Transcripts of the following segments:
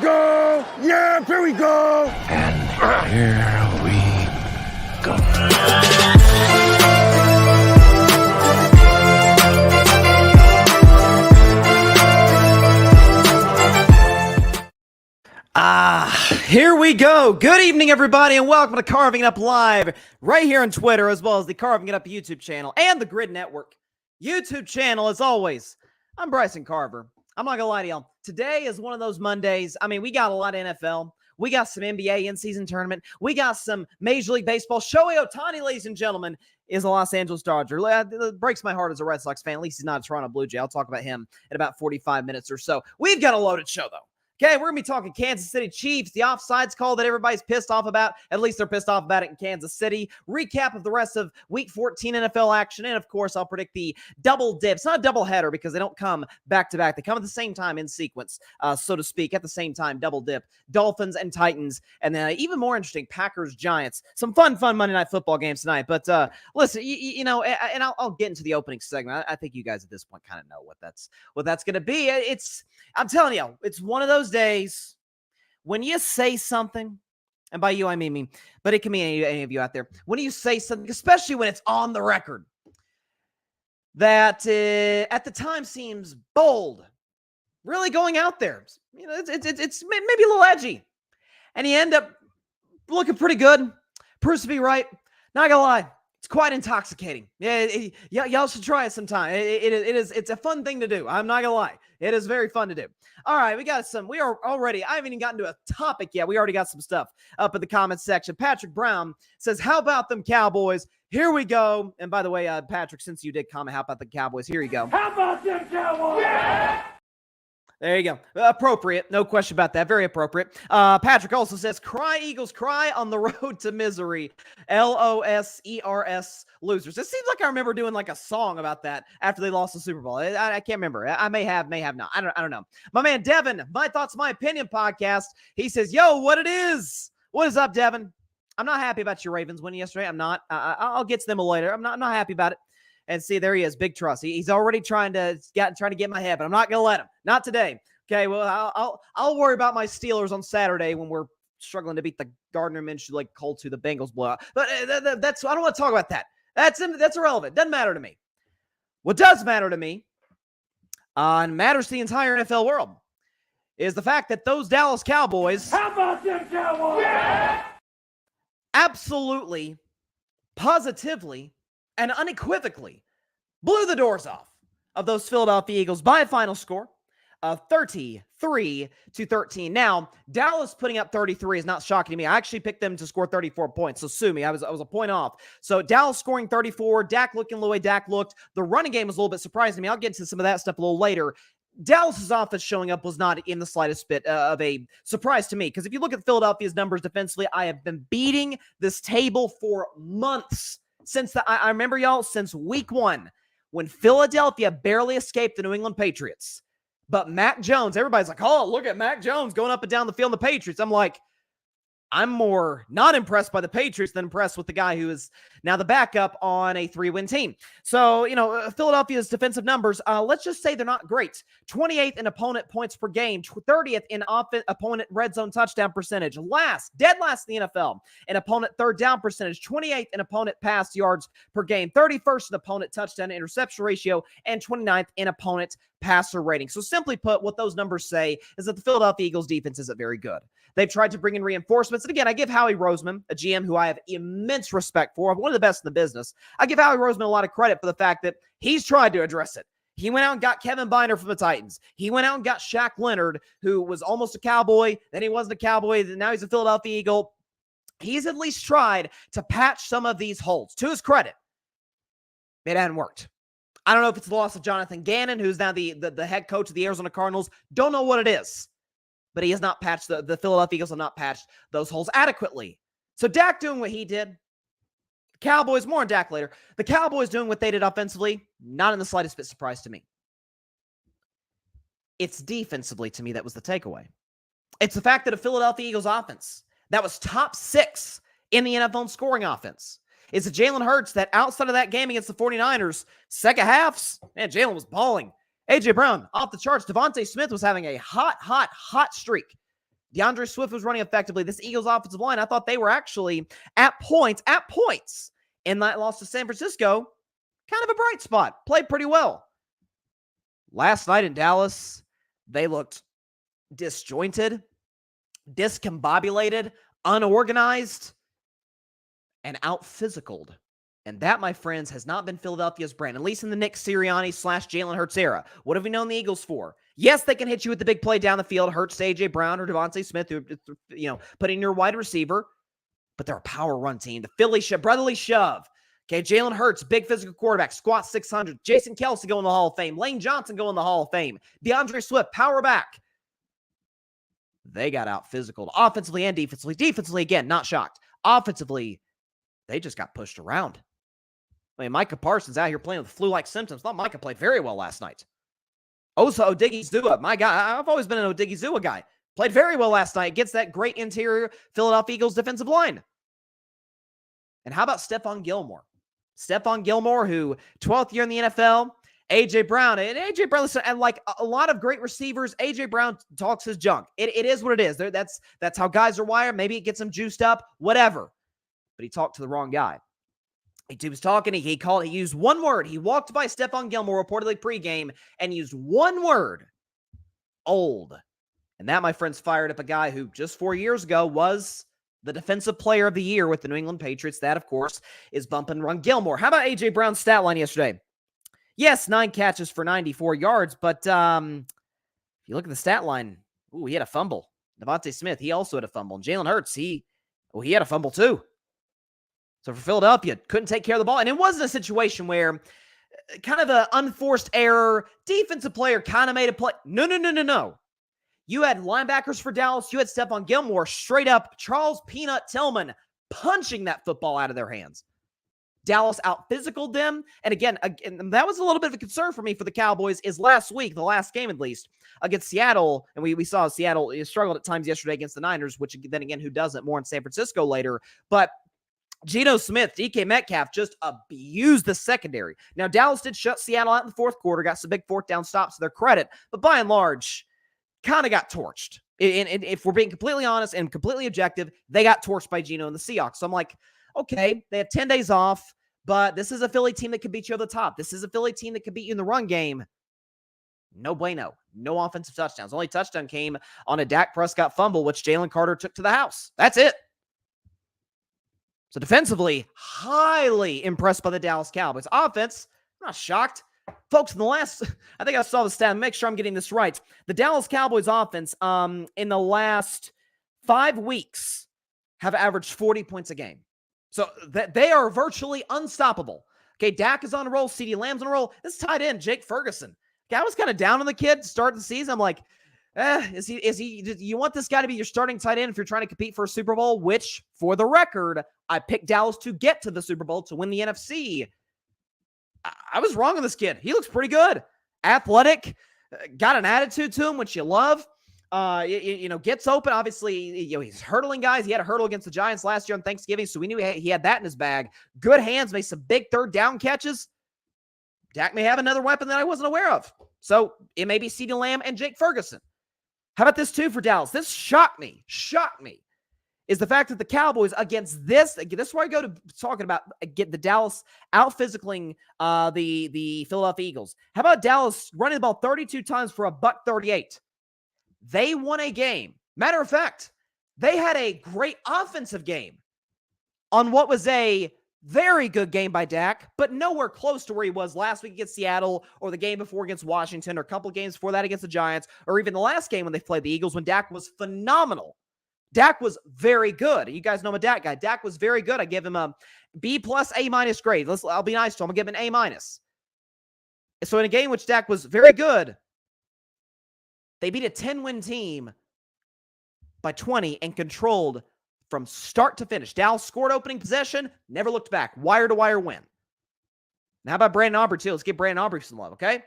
go. Yeah, here we go. And here we go. Here we go. Good evening, everybody, and welcome to Carving It Up Live, right here on Twitter, as well as the Carving It Up YouTube channel and the Grid Network YouTube channel. As always, I'm Bryson Carver. I'm not gonna lie to y'all. Today is one of those Mondays. I mean, we got a lot of NFL. We got some NBA in-season tournament. We got some Major League Baseball. Shohei Ohtani, ladies and gentlemen, is a Los Angeles Dodger. It breaks my heart as a Red Sox fan. At least he's not a Toronto Blue Jay. I'll talk about him in about 45 minutes or so. We've got a loaded show, though. Okay, we're going to be talking Kansas City Chiefs, the offsides call that everybody's pissed off about. At least they're pissed off about it in Kansas City. Recap of the rest of Week 14 NFL action. And, of course, I'll predict the double dip. It's not a double header because they don't come back-to-back. They come at the same time in sequence, so to speak, at the same time, double dip. Dolphins and Titans. And then even more interesting, Packers-Giants. Some fun Monday Night Football games tonight. But listen, you know, and I'll get into the opening segment. I think you guys at this point kind of know what that's going to be. I'm telling you, it's one of those days when you say something, and by you I mean me, but it can be any of you out there. When you say something, especially when it's on the record, that at the time seems bold, really going out there. You know, it's maybe a little edgy, and you end up looking pretty good. Proves to be right. Not gonna lie. It's quite intoxicating. Yeah, y'all should try it sometime. It's a fun thing to do. I'm not gonna lie. It is very fun to do. All right, I haven't even gotten to a topic yet. We already got some stuff up in the comments section. Patrick Brown says, how about them Cowboys? Here we go. And by the way, Patrick, since you did comment, how about the Cowboys? Here you go. How about them Cowboys? Yeah! There you go. Appropriate. No question about that. Very appropriate. Patrick also says, cry, Eagles, cry on the road to misery. LOSERS losers. It seems like I remember doing like a song about that after they lost the Super Bowl. I can't remember. I may have not. I don't know. My man, Devin, My Thoughts, My Opinion podcast. He says, yo, what it is? What is up, Devin? I'm not happy about your Ravens winning yesterday. I'm not. I'll get to them later. I'm not happy about it. And see, there he is, big trust. He's already trying to get in my head, but I'm not going to let him. Not today. Okay, well, I'll worry about my Steelers on Saturday when we're struggling to beat the Gardner Minshew like Colts who the Bengals blow out. But that's I don't want to talk about that. That's irrelevant. Doesn't matter to me. What does matter to me, and matters to the entire NFL world, is the fact that those Dallas Cowboys, How about them Cowboys? Yeah! absolutely, positively, and unequivocally blew the doors off of those Philadelphia Eagles by a final score of 33-13. Now, Dallas putting up 33 is not shocking to me. I actually picked them to score 34 points, so sue me. I was a point off. So Dallas scoring 34, Dak looking the way Dak looked. The running game was a little bit surprising to me. I'll get into some of that stuff a little later. Dallas's offense showing up was not in the slightest bit of a surprise to me, because if you look at Philadelphia's numbers defensively, I have been beating this table for months. I remember, y'all, since week one, when Philadelphia barely escaped the New England Patriots. But Mac Jones, everybody's like, oh, look at Mac Jones going up and down the field in the Patriots. I'm like, I'm more not impressed by the Patriots than impressed with the guy who is now the backup on a 3-win team. So, you know, Philadelphia's defensive numbers, let's just say they're not great. 28th in opponent points per game, 30th in opponent red zone touchdown percentage, dead last in the NFL in opponent third down percentage, 28th in opponent pass yards per game, 31st in opponent touchdown to interception ratio, and 29th in opponent passer rating. So simply put, what those numbers say is that the Philadelphia Eagles defense isn't very good. They've tried to bring in reinforcements. And again, I give Howie Roseman, a GM who I have immense respect for, one of the best in the business. I give Howie Roseman a lot of credit for the fact that he's tried to address it. He went out and got Kevin Byner from the Titans. He went out and got Shaq Leonard, who was almost a Cowboy. Then he wasn't a Cowboy. Now he's a Philadelphia Eagle. He's at least tried to patch some of these holes. To his credit, it hadn't worked. I don't know if it's the loss of Jonathan Gannon, who's now the head coach of the Arizona Cardinals. Don't know what it is. But he has not patched, the Philadelphia Eagles have not patched those holes adequately. So Dak doing what he did. The Cowboys, more on Dak later. The Cowboys doing what they did offensively, not in the slightest bit surprise to me. It's defensively, to me, that was the takeaway. It's the fact that a Philadelphia Eagles offense that was top 6 in the NFL in scoring offense. It's a Jalen Hurts that outside of that game against the 49ers, second halves, man, Jalen was balling. A.J. Brown, off the charts. Devontae Smith was having a hot streak. DeAndre Swift was running effectively. This Eagles offensive line, I thought they were actually at points in that loss to San Francisco, kind of a bright spot. Played pretty well. Last night in Dallas, they looked disjointed, discombobulated, unorganized, and out-physicaled. And that, my friends, has not been Philadelphia's brand, at least in the Nick Sirianni / Jalen Hurts era. What have we known the Eagles for? Yes, they can hit you with the big play down the field, Hurts to A.J. Brown or Devontae Smith, who, put in your wide receiver, but they're a power run team. The Philly brotherly shove. Okay, Jalen Hurts, big physical quarterback, squat 600. Jason Kelce going in the Hall of Fame. Lane Johnson going in the Hall of Fame. DeAndre Swift, power back. They got out physical offensively and defensively. Defensively, again, not shocked. Offensively, they just got pushed around. I mean, Micah Parsons out here playing with flu-like symptoms. Thought Micah played very well last night. Osa Odigizua, my guy. I've always been an Odigizua guy. Played very well last night against that great interior Philadelphia Eagles defensive line. And how about Stephon Gilmore? Stephon Gilmore, who 12th year in the NFL. A.J. Brown. And A.J. Brown, listen, and like a lot of great receivers, A.J. Brown talks his junk. It is what it is. That's how guys are wired. Maybe it gets them juiced up, whatever. But he talked to the wrong guy. He was talking, he used one word. He walked by Stephon Gilmore reportedly pregame and used one word, old. And that, my friends, fired up a guy who just 4 years ago was the defensive player of the year with the New England Patriots. That, of course, is bump and run Gilmore. How about A.J. Brown's stat line yesterday? Yes, 9 catches for 94 yards, but if you look at the stat line, he had a fumble. Devontae Smith, he also had a fumble. And Jalen Hurts, he had a fumble too. So for Philadelphia, couldn't take care of the ball. And it wasn't a situation where kind of an unforced error, defensive player kind of made a play. No. You had linebackers for Dallas. You had Stephon Gilmore straight up, Charles Peanut Tillman punching that football out of their hands. Dallas out-physicaled them. And again, that was a little bit of a concern for me for the Cowboys is last week, the last game at least, against Seattle. And we saw Seattle struggled at times yesterday against the Niners, which then again, who doesn't? More in San Francisco later. But Geno Smith, DK Metcalf just abused the secondary. Now, Dallas did shut Seattle out in the fourth quarter, got some big fourth down stops to their credit, but by and large, kind of got torched. And if we're being completely honest and completely objective, they got torched by Geno and the Seahawks. So I'm like, okay, they have 10 days off, but this is a Philly team that can beat you over the top. This is a Philly team that can beat you in the run game. No bueno. No offensive touchdowns. Only touchdown came on a Dak Prescott fumble, which Jalen Carter took to the house. That's it. So defensively, highly impressed by the Dallas Cowboys. Offense, I'm not shocked. Folks, in the last, I think I saw the stat, make sure I'm getting this right. The Dallas Cowboys offense in the last 5 weeks have averaged 40 points a game. So they are virtually unstoppable. Okay, Dak is on a roll. CeeDee Lamb's on a roll. This tight end, Jake Ferguson. Okay, I was kind of down on the kid starting the season. I'm like, is he, you want this guy to be your starting tight end if you're trying to compete for a Super Bowl, which, for the record, I picked Dallas to get to the Super Bowl to win the NFC. I was wrong on this kid. He looks pretty good. Athletic, got an attitude to him, which you love. Gets open. Obviously, he's hurdling guys. He had a hurdle against the Giants last year on Thanksgiving, so we knew he had that in his bag. Good hands, made some big third down catches. Dak may have another weapon that I wasn't aware of. So it may be CeeDee Lamb and Jake Ferguson. How about this too for Dallas? This shocked me, is the fact that the Cowboys against this is where I go to talking about get the Dallas out-physicaling the Philadelphia Eagles. How about Dallas running the ball 32 times for $138? They won a game. Matter of fact, they had a great offensive game on what was a very good game by Dak, but nowhere close to where he was last week against Seattle or the game before against Washington or a couple games before that against the Giants or even the last game when they played the Eagles when Dak was phenomenal. Dak was very good. You guys know I'm a Dak guy. Dak was very good. I give him a B+, A- grade. I'll be nice to him. I'll give him an A-. So in a game which Dak was very good, they beat a 10-win team by 20 and controlled from start to finish. Dallas scored opening possession, never looked back. Wire-to-wire win. Now, how about Brandon Aubrey, too? Let's give Brandon Aubrey some love, okay?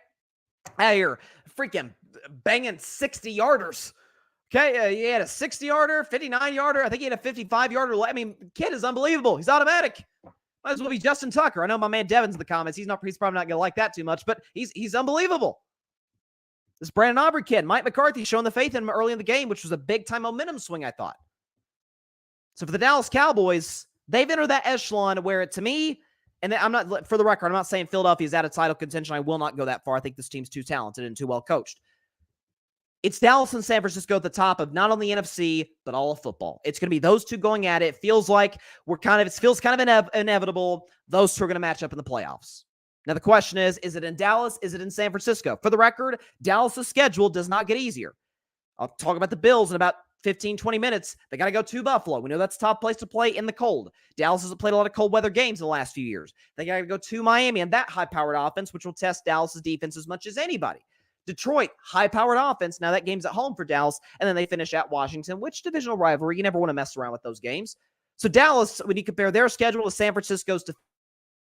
Out here, freaking banging 60-yarders. Okay, he had a 60-yarder, 59-yarder. I think he had a 55-yarder. I mean, kid is unbelievable. He's automatic. Might as well be Justin Tucker. I know my man Devin's in the comments. He's probably not going to like that too much, but he's unbelievable. This Brandon Aubrey kid, Mike McCarthy, showing the faith in him early in the game, which was a big-time momentum swing, I thought. So for the Dallas Cowboys, they've entered that echelon where, to me, and I'm not, for the record, I'm not saying Philadelphia's out of title contention. I will not go that far. I think this team's too talented and too well coached. It's Dallas and San Francisco at the top of not only NFC, but all of football. It's going to be those two going at it. It feels like it feels kind of inevitable. Those two are going to match up in the playoffs. Now, the question is it in Dallas? Is it in San Francisco? For the record, Dallas' schedule does not get easier. I'll talk about the Bills in about 15, 20 minutes. They got to go to Buffalo. We know that's a tough place to play in the cold. Dallas hasn't played a lot of cold weather games in the last few years. They got to go to Miami and that high-powered offense, which will test Dallas' defense as much as anybody. Detroit, high-powered offense. Now that game's at home for Dallas, and then they finish at Washington, which divisional rivalry. You never want to mess around with those games. So Dallas, when you compare their schedule to San Francisco's to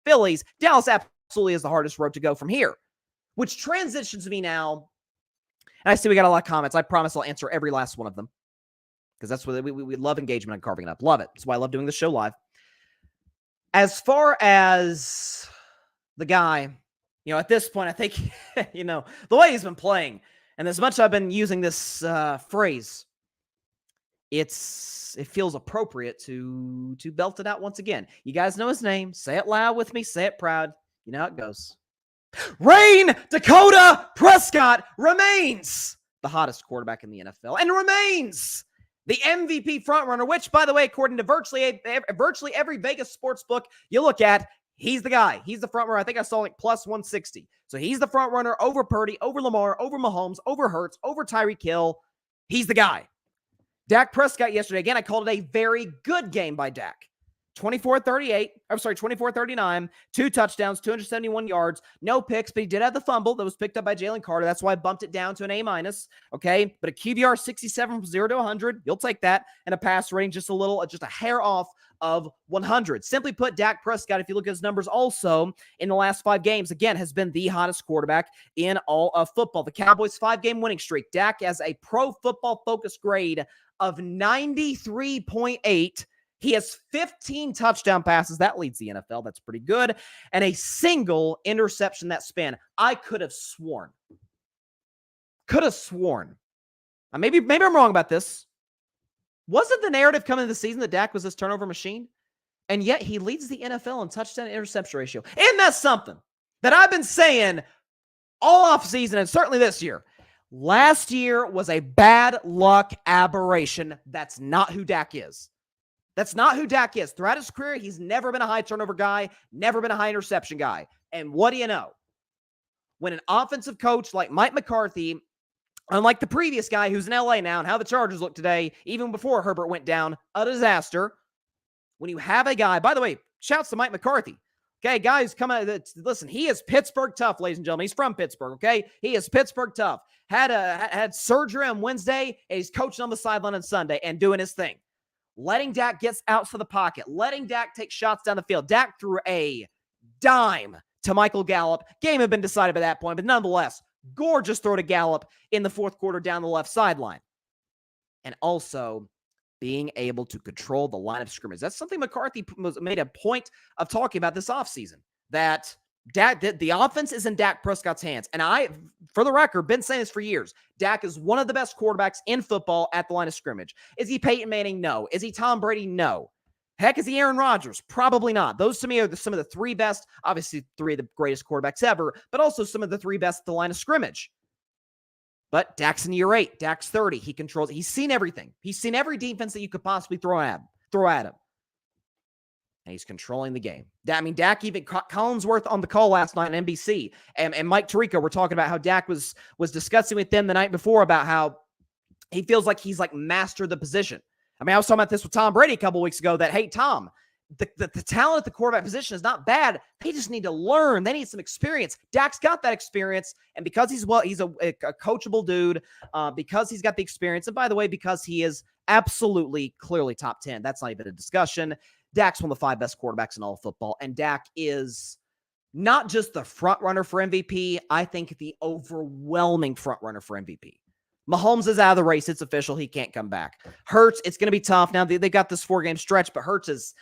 Phillies, Dallas absolutely is the hardest road to go from here, which transitions me now. And I see we got a lot of comments. I promise I'll answer every last one of them because that's what we love engagement and carving it up. Love it. That's why I love doing the show live. As far as the guy, at this point, I think, the way he's been playing, and as much I've been using this phrase, it feels appropriate to belt it out once again. You guys know his name. Say it loud with me. Say it proud. You know how it goes. Dakota Prescott remains the hottest quarterback in the NFL and remains the MVP frontrunner, which, by the way, according to virtually every Vegas sports book you look at, he's the guy. He's the frontrunner. I think I saw like plus 160. So he's the frontrunner over Purdy, over Lamar, over Mahomes, over Hurts, over Tyreek Hill. He's the guy. Dak Prescott yesterday, again, I called it a very good game by Dak. 24-39, 2 touchdowns, 271 yards, no picks, but he did have the fumble that was picked up by Jalen Carter. That's why I bumped it down to an A-, okay? But a QBR 67 from 0 to 100, you'll take that, and a pass rating just a hair off of 100. Simply put, Dak Prescott, if you look at his numbers also in the last 5 games, again, has been the hottest quarterback in all of football. The Cowboys' 5-game winning streak, Dak has a pro football focus grade of 93.8. He has 15 touchdown passes. That leads the NFL. That's pretty good. And a single interception that span. I could have sworn. Maybe I'm wrong about this. Wasn't the narrative coming into the season that Dak was this turnover machine? And yet he leads the NFL in touchdown interception ratio. And that's something that I've been saying all offseason and certainly this year. Last year was a bad luck aberration. That's not who Dak is. Throughout his career, he's never been a high turnover guy, never been a high interception guy. And what do you know? When an offensive coach like Mike McCarthy, unlike the previous guy who's in LA now and how the Chargers look today, even before Herbert went down, a disaster. When you have a guy, by the way, shouts to Mike McCarthy. Okay, guys, come on. Listen, he is Pittsburgh tough, ladies and gentlemen. He's from Pittsburgh, okay? He is Pittsburgh tough. Had surgery on Wednesday, and he's coaching on the sideline on Sunday and doing his thing. Letting Dak get out to the pocket, letting Dak take shots down the field. Dak threw a dime to Michael Gallup. Game had been decided by that point, but nonetheless, gorgeous throw to Gallup in the fourth quarter down the left sideline. And also being able to control the line of scrimmage. That's something McCarthy made a point of talking about this offseason, that the offense is in Dak Prescott's hands. And I, for the record, been saying this for years. Dak is one of the best quarterbacks in football at the line of scrimmage. Is he Peyton Manning? No. Is he Tom Brady? No. Heck, is he Aaron Rodgers? Probably not. Those to me are some of the 3 best, obviously 3 of the greatest quarterbacks ever, but also some of the 3 best at the line of scrimmage. But Dak's in year 8. Dak's 30. He controls. He's seen everything. He's seen every defense that you could possibly throw at him. And he's controlling the game. Dak, even Collinsworth on the call last night on NBC, and Mike Tirico were talking about how Dak was discussing with them the night before about how he feels like he's mastered the position. I was talking about this with Tom Brady a couple weeks ago that, hey, Tom, the talent at the quarterback position is not bad. They just need to learn. They need some experience. Dak's got that experience, and because he's a coachable dude, because he's got the experience, and by the way, because he is absolutely, clearly top 10. That's not even a discussion. Dak's one of the 5 best quarterbacks in all of football, and Dak is not just the front runner for MVP. I think the overwhelming front runner for MVP. Mahomes is out of the race. It's official. He can't come back. Hurts, it's going to be tough. Now, they got this 4-game stretch, but Hurts,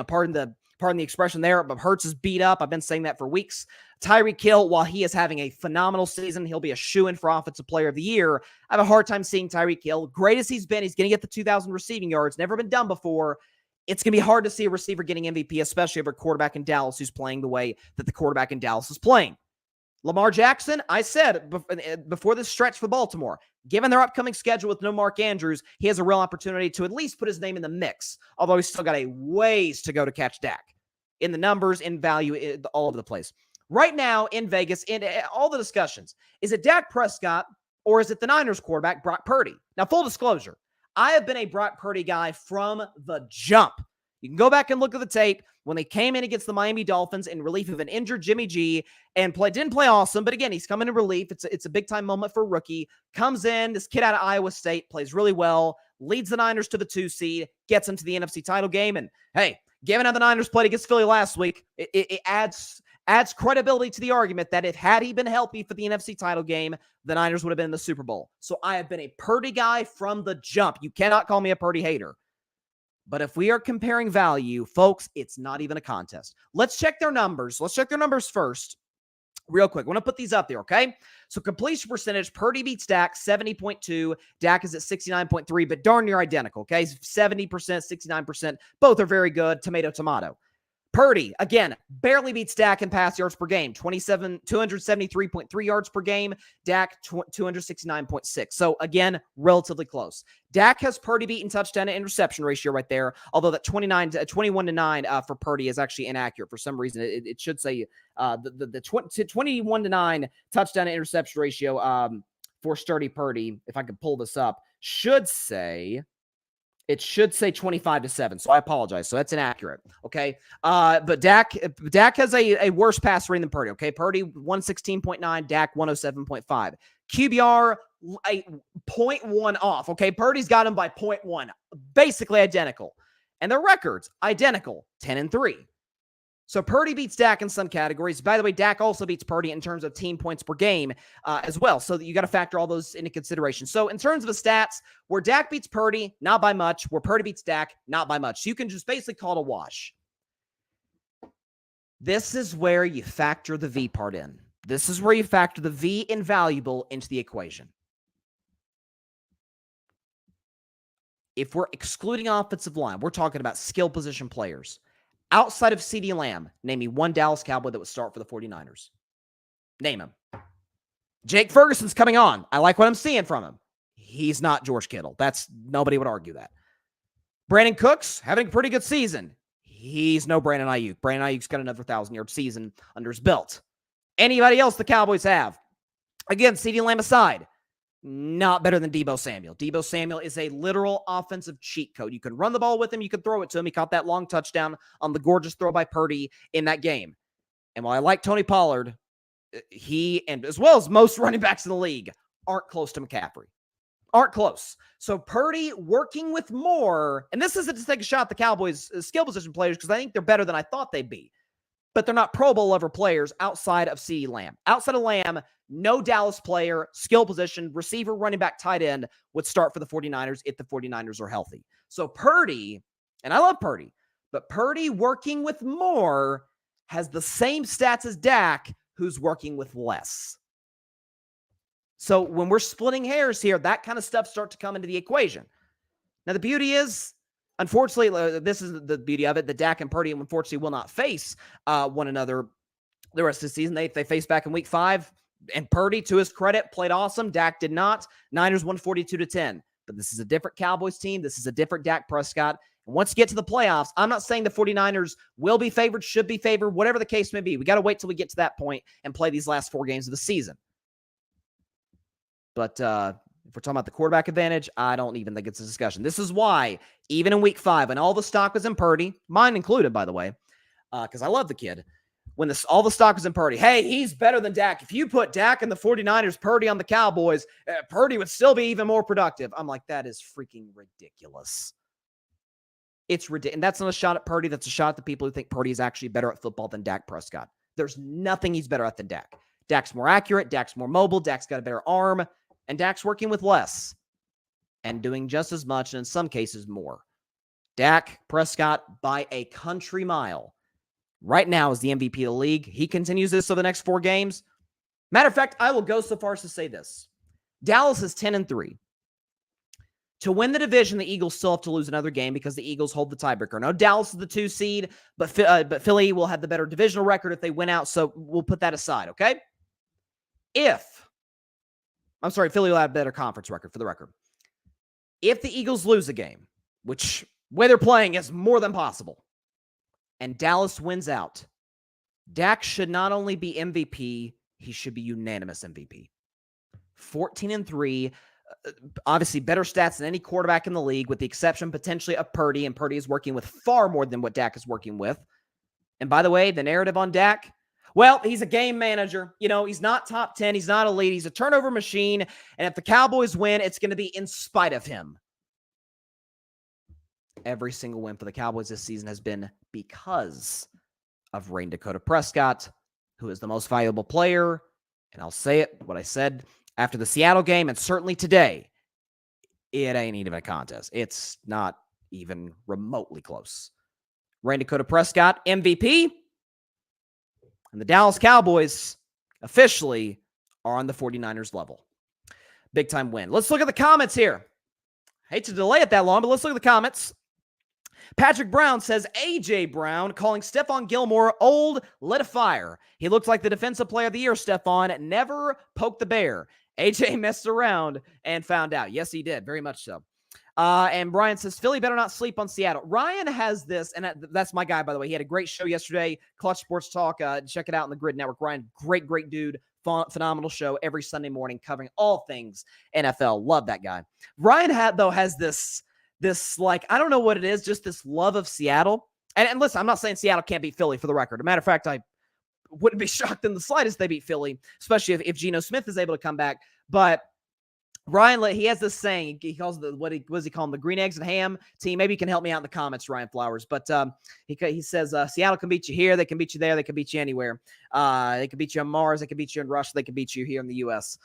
pardon pardon the expression there, but Hurts is beat up. I've been saying that for weeks. Tyreek Hill, while he is having a phenomenal season, he'll be a shoo-in for Offensive Player of the Year. I have a hard time seeing Tyreek Hill. Great as he's been, he's going to get the 2,000 receiving yards. Never been done before. It's going to be hard to see a receiver getting MVP, especially over a quarterback in Dallas who's playing the way that the quarterback in Dallas is playing. Lamar Jackson, I said before this stretch for Baltimore, given their upcoming schedule with no Mark Andrews, he has a real opportunity to at least put his name in the mix, although he's still got a ways to go to catch Dak in the numbers, in value, all over the place. Right now in Vegas, in all the discussions, is it Dak Prescott or is it the Niners quarterback, Brock Purdy? Now, full disclosure, I have been a Brock Purdy guy from the jump. You can go back and look at the tape when they came in against the Miami Dolphins in relief of an injured Jimmy G and didn't play awesome, but again, he's coming in relief. It's a big-time moment for a rookie. Comes in, this kid out of Iowa State, plays really well, leads the Niners to the 2 seed, gets them to the NFC title game, and hey, given how the Niners played against Philly last week, it adds credibility to the argument that had he been healthy for the NFC title game, the Niners would have been in the Super Bowl. So I have been a Purdy guy from the jump. You cannot call me a Purdy hater. But if we are comparing value, folks, it's not even a contest. Let's check their numbers. Let's check their numbers first. Real quick. I want to put these up there, okay? So completion percentage, Purdy beats Dak, 70.2. Dak is at 69.3, but darn near identical, okay? 70%, 69%. Both are very good. Tomato, tomato. Purdy, again, barely beats Dak in pass yards per game, 273.3 yards per game. Dak, 269.6. So, again, relatively close. Dak has Purdy beaten touchdown to interception ratio right there, although that 21-9 for Purdy is actually inaccurate for some reason. It should say the 21-9 touchdown to interception ratio for sturdy Purdy, if I could pull this up, should say 25-7. So I apologize. So that's inaccurate. Okay. But Dak has a worse pass rating than Purdy. Okay. Purdy 116.9, Dak 107.5. QBR a 0.1 off. Okay. Purdy's got him by 0.1, basically identical. And their records identical, 10-3. So Purdy beats Dak in some categories. By the way, Dak also beats Purdy in terms of team points per game as well. So you got to factor all those into consideration. So in terms of the stats, where Dak beats Purdy, not by much. Where Purdy beats Dak, not by much. So you can just basically call it a wash. This is where you factor the V part in. This is where you factor the V invaluable into the equation. If we're excluding offensive line, we're talking about skill position players. Outside of CeeDee Lamb, name me one Dallas Cowboy that would start for the 49ers. Name him. Jake Ferguson's coming on. I like what I'm seeing from him. He's not George Kittle. Nobody would argue that. Brandon Cooks, having a pretty good season. He's no Brandon Ayuk. Brandon Ayuk's got another 1,000-yard season under his belt. Anybody else the Cowboys have? Again, CeeDee Lamb aside, not better than Deebo Samuel. Deebo Samuel is a literal offensive cheat code. You can run the ball with him. You can throw it to him. He caught that long touchdown on the gorgeous throw by Purdy in that game. And while I like Tony Pollard, he, and as well as most running backs in the league, aren't close to McCaffrey. Aren't close. So Purdy working with more, and this isn't to take a shot at the Cowboys' skill position players because I think they're better than I thought they'd be. But they're not Pro Bowl level players outside of CeeDee Lamb. Outside of Lamb, no Dallas player, skill position, receiver, running back, tight end would start for the 49ers if the 49ers are healthy. So Purdy, and I love Purdy, but Purdy working with more has the same stats as Dak, who's working with less. So when we're splitting hairs here, that kind of stuff starts to come into the equation. Now, the beauty is, unfortunately, this is the beauty of it, that Dak and Purdy, unfortunately, will not face one another the rest of the season. They face back in week 5, and Purdy, to his credit, played awesome. Dak did not. Niners won 42-10. But this is a different Cowboys team. This is a different Dak Prescott. And once you get to the playoffs, I'm not saying the 49ers will be favored, should be favored, whatever the case may be. We got to wait till we get to that point and play these last 4 games of the season. But if we're talking about the quarterback advantage, I don't even think it's a discussion. This is why, even in week 5, when all the stock was in Purdy, mine included, by the way, because I love the kid, when all the stock was in Purdy, hey, he's better than Dak. If you put Dak and the 49ers, Purdy on the Cowboys, Purdy would still be even more productive. I'm like, that is freaking ridiculous. It's ridiculous. And that's not a shot at Purdy. That's a shot at the people who think Purdy is actually better at football than Dak Prescott. There's nothing he's better at than Dak. Dak's more accurate. Dak's more mobile. Dak's got a better arm. And Dak's working with less and doing just as much, and in some cases more. Dak Prescott, by a country mile, right now is the MVP of the league. He continues this for the next 4 games. Matter of fact, I will go so far as to say this. Dallas is 10-3. To win the division, the Eagles still have to lose another game because the Eagles hold the tiebreaker. No, Dallas is the 2 seed, but Philly will have the better divisional record if they win out, so we'll put that aside, okay? Philly will have a better conference record, for the record. If the Eagles lose a game, which way they're playing is more than possible, and Dallas wins out, Dak should not only be MVP, he should be unanimous MVP. 14-3, obviously better stats than any quarterback in the league, with the exception potentially of Purdy, and Purdy is working with far more than what Dak is working with. And by the way, the narrative on Dak, well, he's a game manager. He's not top 10. He's not elite. He's a turnover machine. And if the Cowboys win, it's going to be in spite of him. Every single win for the Cowboys this season has been because of Rain Dakota Prescott, who is the most valuable player. And I'll say it, what I said after the Seattle game, and certainly today, it ain't even a contest. It's not even remotely close. Rain Dakota Prescott, MVP. And the Dallas Cowboys officially are on the 49ers level. Big time win. Let's look at the comments here. Hate to delay it that long, but let's look at the comments. Patrick Brown says, A.J. Brown calling Stephon Gilmore old, lit a fire. He looks like the defensive player of the year, Stephon. Never poked the bear. A.J. messed around and found out. Yes, he did. Very much so. And Brian says, Philly better not sleep on Seattle. Ryan has this, and that's my guy, by the way. He had a great show yesterday, Clutch Sports Talk. Check it out on the Grid Network. Ryan, great dude. Phenomenal show every Sunday morning covering all things NFL. Love that guy. Ryan has this like, I don't know what it is, just this love of Seattle. And listen, I'm not saying Seattle can't beat Philly, for the record. As a matter of fact, I wouldn't be shocked in the slightest they beat Philly, especially if Geno Smith is able to come back. But Ryan, he has this saying. He calls what does he call them? The green eggs and ham team. Maybe you can help me out in the comments, Ryan Flowers. But he says Seattle can beat you here. They can beat you there. They can beat you anywhere. They can beat you on Mars. They can beat you in Russia. They can beat you here in the U.S.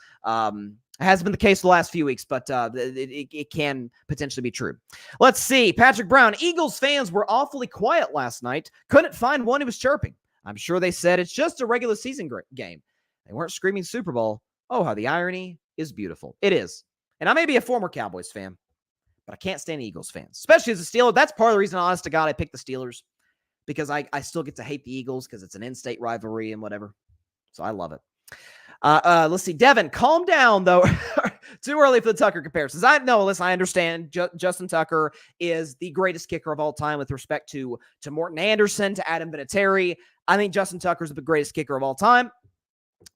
It hasn't been the case the last few weeks, but it can potentially be true. Let's see. Patrick Brown. Eagles fans were awfully quiet last night. Couldn't find one who was chirping. I'm sure they said it's just a regular season game. They weren't screaming Super Bowl. Oh, how the irony is beautiful. It is. And I may be a former Cowboys fan, but I can't stand Eagles fans, especially as a Steeler. That's part of the reason, honest to God, I picked the Steelers, because I still get to hate the Eagles because it's an in-state rivalry and whatever. So I love it. Let's see. Devin, calm down, though. Too early for the Tucker comparisons. I understand Justin Tucker is the greatest kicker of all time with respect to Morton Anderson, to Adam Vinatieri. I think Justin Tucker is the greatest kicker of all time.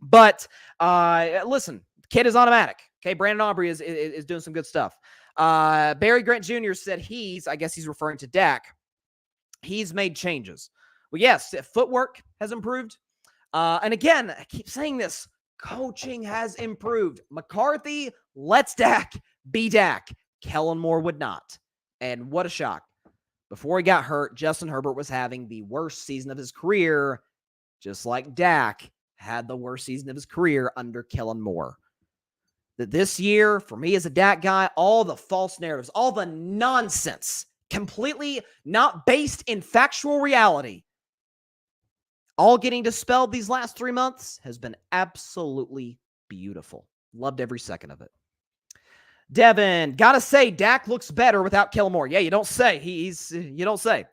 But listen, kid is automatic. Okay, Brandon Aubrey is doing some good stuff. Barry Grant Jr. said I guess he's referring to Dak. He's made changes. Well, yes, footwork has improved. And again, I keep saying this, coaching has improved. McCarthy lets Dak be Dak. Kellen Moore would not. And what a shock. Before he got hurt, Justin Herbert was having the worst season of his career, just like Dak had the worst season of his career under Kellen Moore. That this year, for me as a Dak guy, all the false narratives, all the nonsense, completely not based in factual reality, all getting dispelled these last 3 months has been absolutely beautiful. Loved every second of it. Devin, gotta say, Dak looks better without Kellen Moore. Yeah, you don't say. You don't say.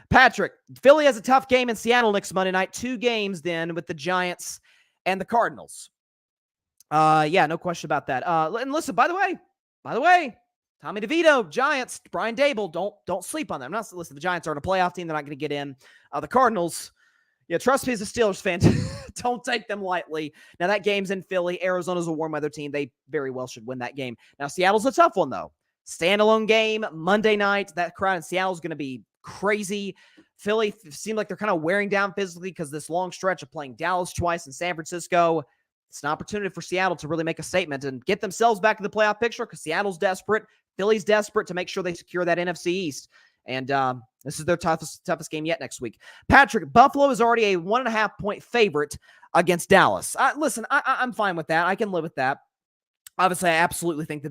Patrick, Philly has a tough game in Seattle next Monday night. 2 games then with the Giants and the Cardinals. Yeah, no question about that. And listen, by the way, Tommy DeVito, Giants, Brian Dable, don't sleep on them. Listen, the Giants aren't a playoff team. They're not going to get in. The Cardinals, yeah, trust me as a Steelers fan, don't take them lightly. Now, that game's in Philly. Arizona's a warm weather team. They very well should win that game. Now, Seattle's a tough one, though. Standalone game, Monday night. That crowd in Seattle's going to be crazy. Philly seemed like they're kind of wearing down physically because this long stretch of playing Dallas twice and San Francisco. It's an opportunity for Seattle to really make a statement and get themselves back in the playoff picture because Seattle's desperate. Philly's desperate to make sure they secure that NFC East. And this is their toughest game yet next week. Patrick, Buffalo is already a 1.5-point favorite against Dallas. Listen, I'm fine with that. I can live with that. Obviously, I absolutely think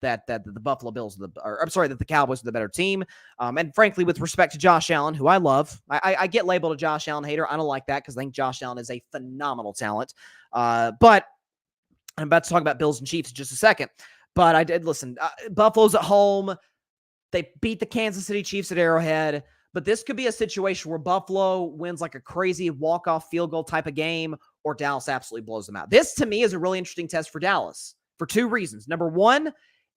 that the Buffalo Bills, that the Cowboys are the better team. And frankly, with respect to Josh Allen, who I love, I get labeled a Josh Allen hater. I don't like that because I think Josh Allen is a phenomenal talent. But I'm about to talk about Bills and Chiefs in just a second. But I did listen. Buffalo's at home. They beat the Kansas City Chiefs at Arrowhead. But this could be a situation where Buffalo wins like a crazy walk-off field goal type of game, or Dallas absolutely blows them out. This, to me, is a really interesting test for Dallas for two reasons. Number one,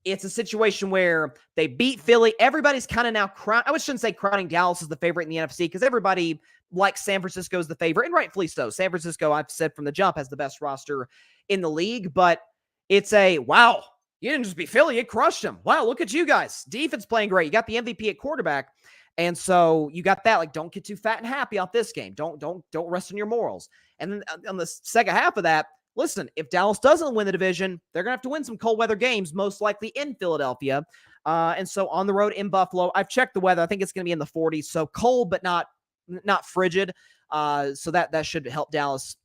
it's a situation where they beat Philly. Everybody's kind of now I shouldn't say crowning Dallas as the favorite in the NFC, because everybody likes San Francisco as the favorite, and rightfully so. San Francisco, I've said from the jump, has the best roster in the league, but it's wow, you didn't just beat Philly, you crushed them. Wow, look at you guys. Defense playing great. You got the MVP at quarterback. And so you got that, don't get too fat and happy off this game. Don't rest on your morals. And then on the second half of that, listen, if Dallas doesn't win the division, they're going to have to win some cold weather games, most likely in Philadelphia. And so on the road in Buffalo, I've checked the weather. I think it's going to be in the 40s. So cold, but not frigid. So that should help Dallas.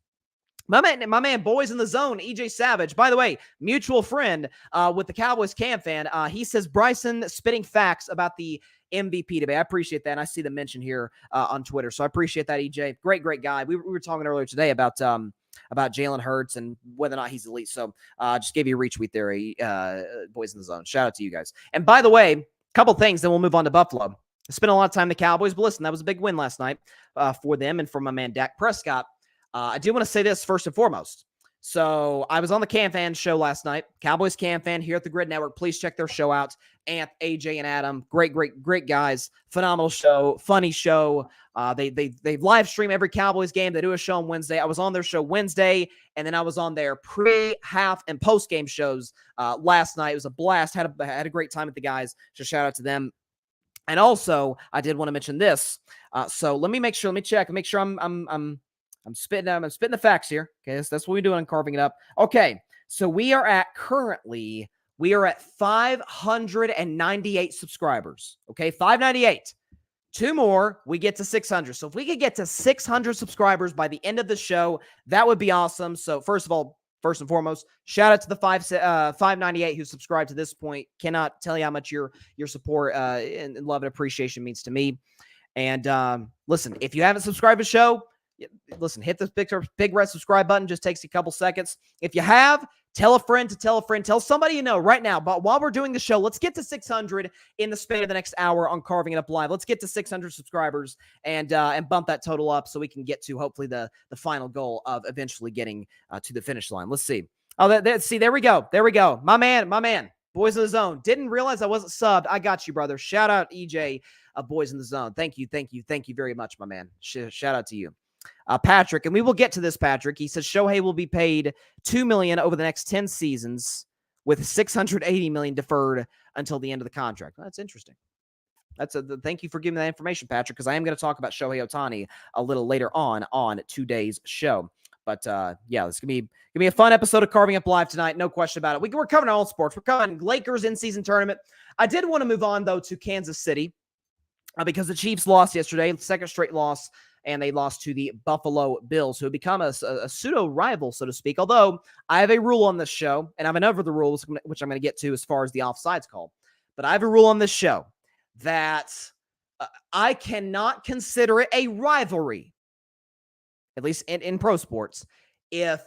My man, boys in the zone, EJ Savage. By the way, mutual friend with the Cowboys Cam fan. He says Bryson spitting facts about the MVP debate. I appreciate that. And I see the mention here on Twitter. So I appreciate that, EJ. Great guy. We were talking earlier today about Jalen Hurts and whether or not he's elite. So just gave you a retweet there, boys in the zone. Shout out to you guys. And by the way, a couple things, then we'll move on to Buffalo. I spent a lot of time with the Cowboys, but listen, that was a big win last night for them and for my man Dak Prescott. I do want to say this first and foremost. So I was on the Cam Fan show last night. Cowboys Cam Fan here at the Grid Network. Please check their show out. Ant, AJ, and Adam. Great guys. Phenomenal show. Funny show. They live stream every Cowboys game. They do a show on Wednesday. I was on their show Wednesday, and then I was on their pre, half, and post-game shows last night. It was a blast. Had a great time with the guys. So shout out to them. And also, I did want to mention this. So let me check. Make sure I'm spitting the facts here. Okay, that's what we're doing on Carving It Up. Okay, so we are at 598 subscribers. Okay, 598. Two more, we get to 600. So if we could get to 600 subscribers by the end of the show, that would be awesome. So first and foremost, shout out to the 598 who subscribed to this point. Cannot tell you how much your support and love and appreciation means to me. And listen, if you haven't subscribed to the show, listen, hit the big red subscribe button. Just takes a couple seconds. If you have, tell a friend to tell a friend. Tell somebody you know right now. But while we're doing the show, let's get to 600 in the span of the next hour on Carving It Up Live. Let's get to 600 subscribers and bump that total up so we can get to hopefully the final goal of eventually getting to the finish line. Let's see. Oh, there we go. There we go. My man. Boys in the Zone. Didn't realize I wasn't subbed. I got you, brother. Shout out EJ of Boys in the Zone. Thank you very much, my man. Shout out to you. Patrick, and we will get to this, Patrick. He says Shohei will be paid $2 million over the next 10 seasons with $680 million deferred until the end of the contract. Well, that's interesting. Thank you for giving me that information, Patrick, because I am going to talk about Shohei Ohtani a little later on today's show. But yeah, this is gonna be a fun episode of Carving Up Live tonight. No question about it. We're covering all sports. We're covering Lakers in-season tournament. I did want to move on though to Kansas City because the Chiefs lost yesterday, second straight loss. And they lost to the Buffalo Bills, who have become a pseudo-rival, so to speak. Although I have a rule on this show, and I have another of the rules, which I'm going to get to as far as the offsides call. But I have a rule on this show that I cannot consider it a rivalry, at least in pro sports, if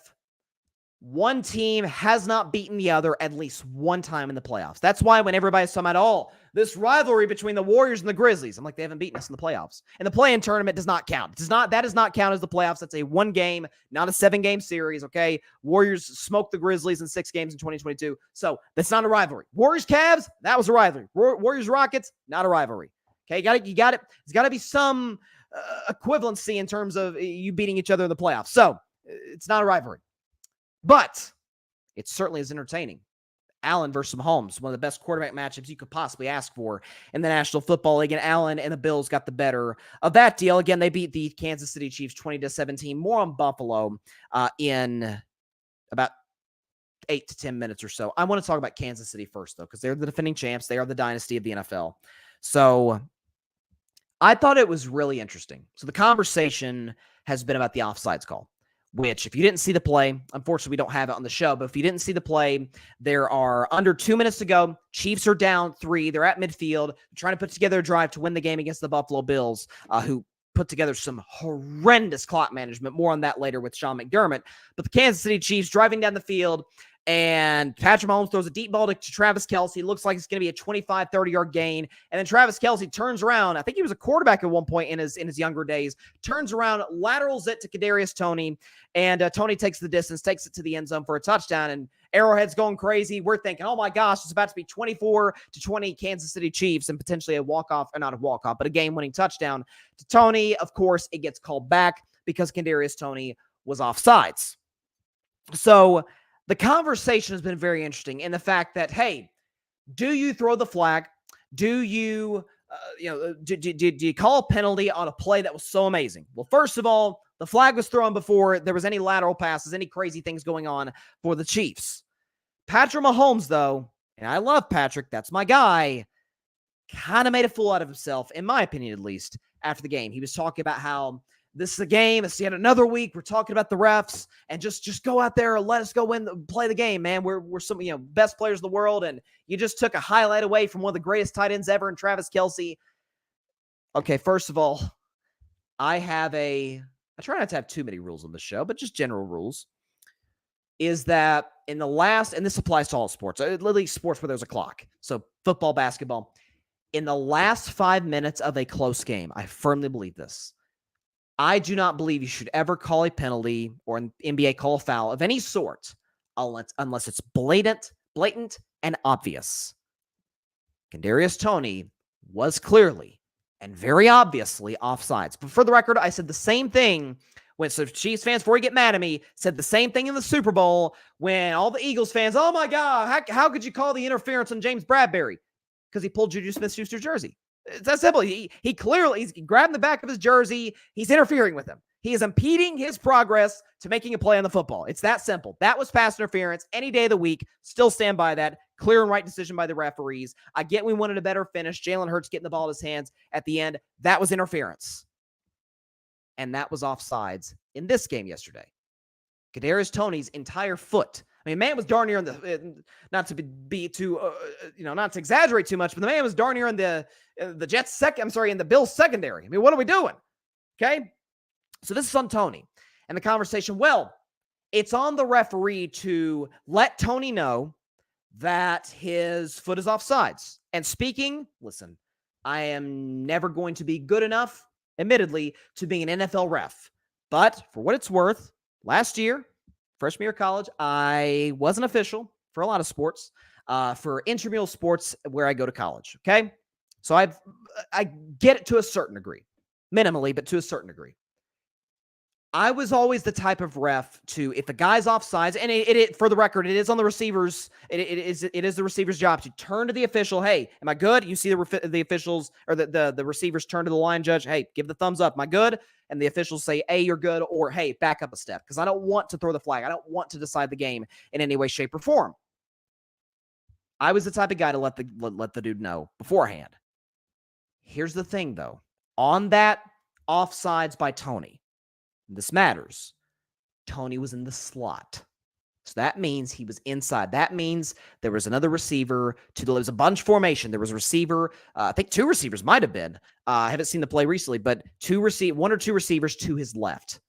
one team has not beaten the other at least one time in the playoffs. That's why when everybody's talking about, this rivalry between the Warriors and the Grizzlies, I'm like, they haven't beaten us in the playoffs. And the play-in tournament does not count. That does not count as the playoffs. That's a 1 game, not a 7-game series, okay? Warriors smoked the Grizzlies in 6 games in 2022. So that's not a rivalry. Warriors-Cavs, that was a rivalry. Warriors-Rockets, not a rivalry. Okay, you got it. There's got to be some equivalency in terms of you beating each other in the playoffs. So it's not a rivalry. But it certainly is entertaining. Allen versus Mahomes, one of the best quarterback matchups you could possibly ask for in the National Football League. And Allen and the Bills got the better of that deal. Again, they beat the Kansas City Chiefs 20-17. More on Buffalo in about 8 to 10 minutes or so. I want to talk about Kansas City first, though, because they're the defending champs. They are the dynasty of the NFL. So I thought it was really interesting. So the conversation has been about the offsides call. which if you didn't see the play, unfortunately, we don't have it on the show, but if you didn't see the play, there are under 2 minutes to go. Chiefs are down 3. They're at midfield, trying to put together a drive to win the game against the Buffalo Bills, who put together some horrendous clock management. More on that later with Sean McDermott. But the Kansas City Chiefs driving down the field, and Patrick Mahomes throws a deep ball to Travis Kelce. Looks like it's going to be a 25, 30-yard gain. And then Travis Kelce turns around. I think he was a quarterback at one point in his younger days. Turns around, laterals it to Kadarius Toney. And Toney takes the distance, takes it to the end zone for a touchdown. And Arrowhead's going crazy. We're thinking, oh my gosh, it's about to be 24-20 Kansas City Chiefs and potentially a walk-off, or not a walk-off, but a game-winning touchdown to Toney. Of course, it gets called back because Kadarius Toney was offsides. So the conversation has been very interesting in the fact that, hey, do you throw the flag? Do you, do you call a penalty on a play that was so amazing? Well, first of all, the flag was thrown before there was any lateral passes, any crazy things going on for the Chiefs. Patrick Mahomes, though, and I love Patrick, that's my guy, kind of made a fool out of himself, in my opinion at least, after the game. He was talking about how this is a game. It's yet another week. We're talking about the refs, and just go out there and let us go play the game, man. We're some best players in the world, and you just took a highlight away from one of the greatest tight ends ever in Travis Kelce. Okay, first of all, I try not to have too many rules on the show, but just general rules. Is that in the last, and this applies to all sports, literally sports where there's a clock. So football, basketball. In the last 5 minutes of a close game, I firmly believe this. I do not believe you should ever call a penalty or an NBA call a foul of any sort unless it's blatant and obvious. Kadarius Toney was clearly and very obviously offsides. But for the record, I said the same thing so Chiefs fans, before you get mad at me, said the same thing in the Super Bowl when all the Eagles fans, oh my God, how could you call the interference on James Bradbury? Because he pulled Juju Smith-Schuster's jersey. It's that simple. He's grabbing the back of his jersey. He's interfering with him. He is impeding his progress to making a play on the football. It's that simple. That was pass interference any day of the week. Still stand by that. Clear and right decision by the referees. I get we wanted a better finish. Jalen Hurts getting the ball in his hands at the end. That was interference. And that was offsides in this game yesterday. Kadarius Toney's entire foot. I mean, man was darn near in the, not to exaggerate too much, but the man was darn near in the Jets in the Bills secondary. I mean, what are we doing? Okay. So this is on Toney and the conversation. Well, it's on the referee to let Toney know that his foot is offsides. And listen, I am never going to be good enough, admittedly, to being an NFL ref. But for what it's worth, last year, freshman year of college, I was an official for a lot of sports, for intramural sports where I go to college, okay? So I get it to a certain degree, minimally, but to a certain degree. I was always the type of ref to, if the guy's offsides, and it for the record, it is on the receivers, it is the receiver's job to turn to the official, hey, am I good? You see the officials, or the receivers turn to the line judge, hey, give the thumbs up, am I good? And the officials say, hey, you're good, or hey, back up a step, because I don't want to throw the flag. I don't want to decide the game in any way, shape, or form. I was the type of guy to let the dude know beforehand. Here's the thing, though. On that offsides by Toney, this matters. Toney was in the slot. So that means he was inside. That means there was another receiver there was a bunch formation. There was a receiver, I think 2 receivers might have been. I haven't seen the play recently, but 1 or 2 receivers to his left.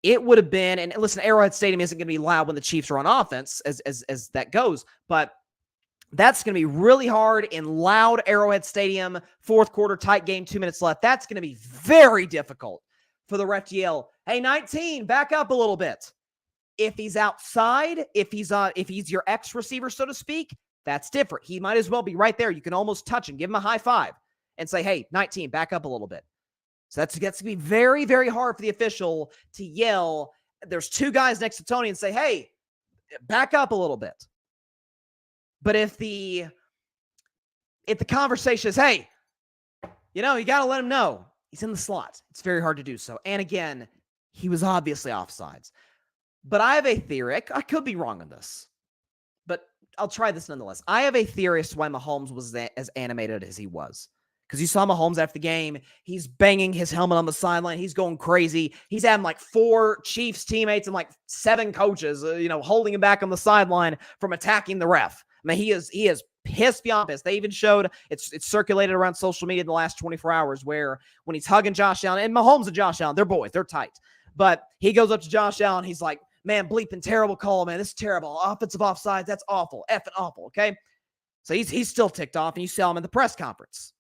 It would have been, and listen, Arrowhead Stadium isn't going to be loud when the Chiefs are on offense as that goes, but that's going to be really hard in loud Arrowhead Stadium, fourth quarter, tight game, 2 minutes left. That's going to be very difficult for the ref to yell, hey, 19, back up a little bit. If he's outside, if he's your ex-receiver, so to speak, that's different. He might as well be right there. You can almost touch him, give him a high five, and say, hey, 19, back up a little bit. So that's going to be very, very hard for the official to yell. There's 2 guys next to Toney and say, hey, back up a little bit. But if the conversation is, hey, you got to let him know he's in the slot, it's very hard to do so. And again, he was obviously offsides. But I have a theory. I could be wrong on this, but I'll try this nonetheless. I have a theory as to why Mahomes was as animated as he was. Because you saw Mahomes after the game, he's banging his helmet on the sideline. He's going crazy. He's having like 4 Chiefs teammates and like 7 coaches, holding him back on the sideline from attacking the ref. I mean, he is pissed beyond pissed. They even showed, it's circulated around social media in the last 24 hours where when he's hugging Josh Allen, and Mahomes and Josh Allen, they're boys, they're tight. But he goes up to Josh Allen, he's like, man, bleeping terrible call, man. This is terrible. Offensive offsides, that's awful. Effing awful, okay? So he's still ticked off, and you saw him in the press conference.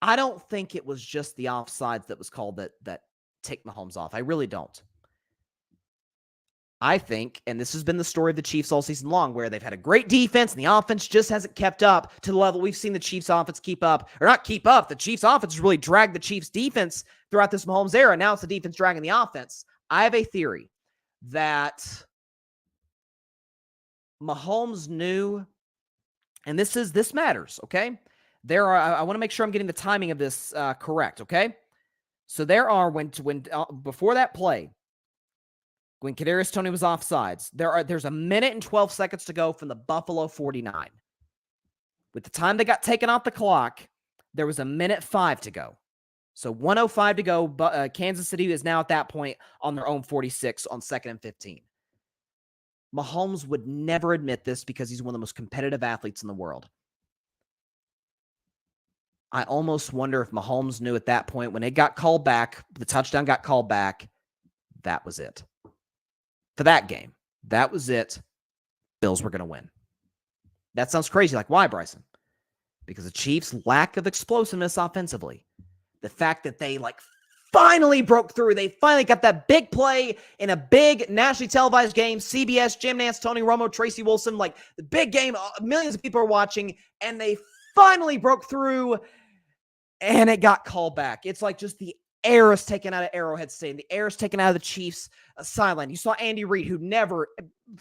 I don't think it was just the offsides that was called that ticked Mahomes off. I really don't. I think, and this has been the story of the Chiefs all season long, where they've had a great defense, and the offense just hasn't kept up to the level we've seen the Chiefs offense keep up. Or not keep up. The Chiefs offense has really dragged the Chiefs defense throughout this Mahomes era. Now it's the defense dragging the offense. I have a theory that Mahomes knew, and this matters, okay? I want to make sure I'm getting the timing of this correct, okay? So there are, before that play, when Kadarius Toney was offsides, there's a minute and 12 seconds to go from the Buffalo 49. With the time they got taken off the clock, there was a minute 5 to go. So 1:05 to go, but Kansas City is now at that point on their own 46 on 2nd and 15. Mahomes would never admit this because he's one of the most competitive athletes in the world. I almost wonder if Mahomes knew at that point when it got called back, the touchdown got called back, that was it. For that game, that was it. Bills were going to win. That sounds crazy. Like, why, Bryson? Because the Chiefs' lack of explosiveness offensively. The fact that they finally broke through. They finally got that big play in a big nationally televised game. CBS, Jim Nantz, Tony Romo, Tracy Wilson, the big game. Millions of people are watching, and they finally broke through, and it got called back. It's like just the air is taken out of Arrowhead Stadium. The air is taken out of the Chiefs' sideline. You saw Andy Reid, who never,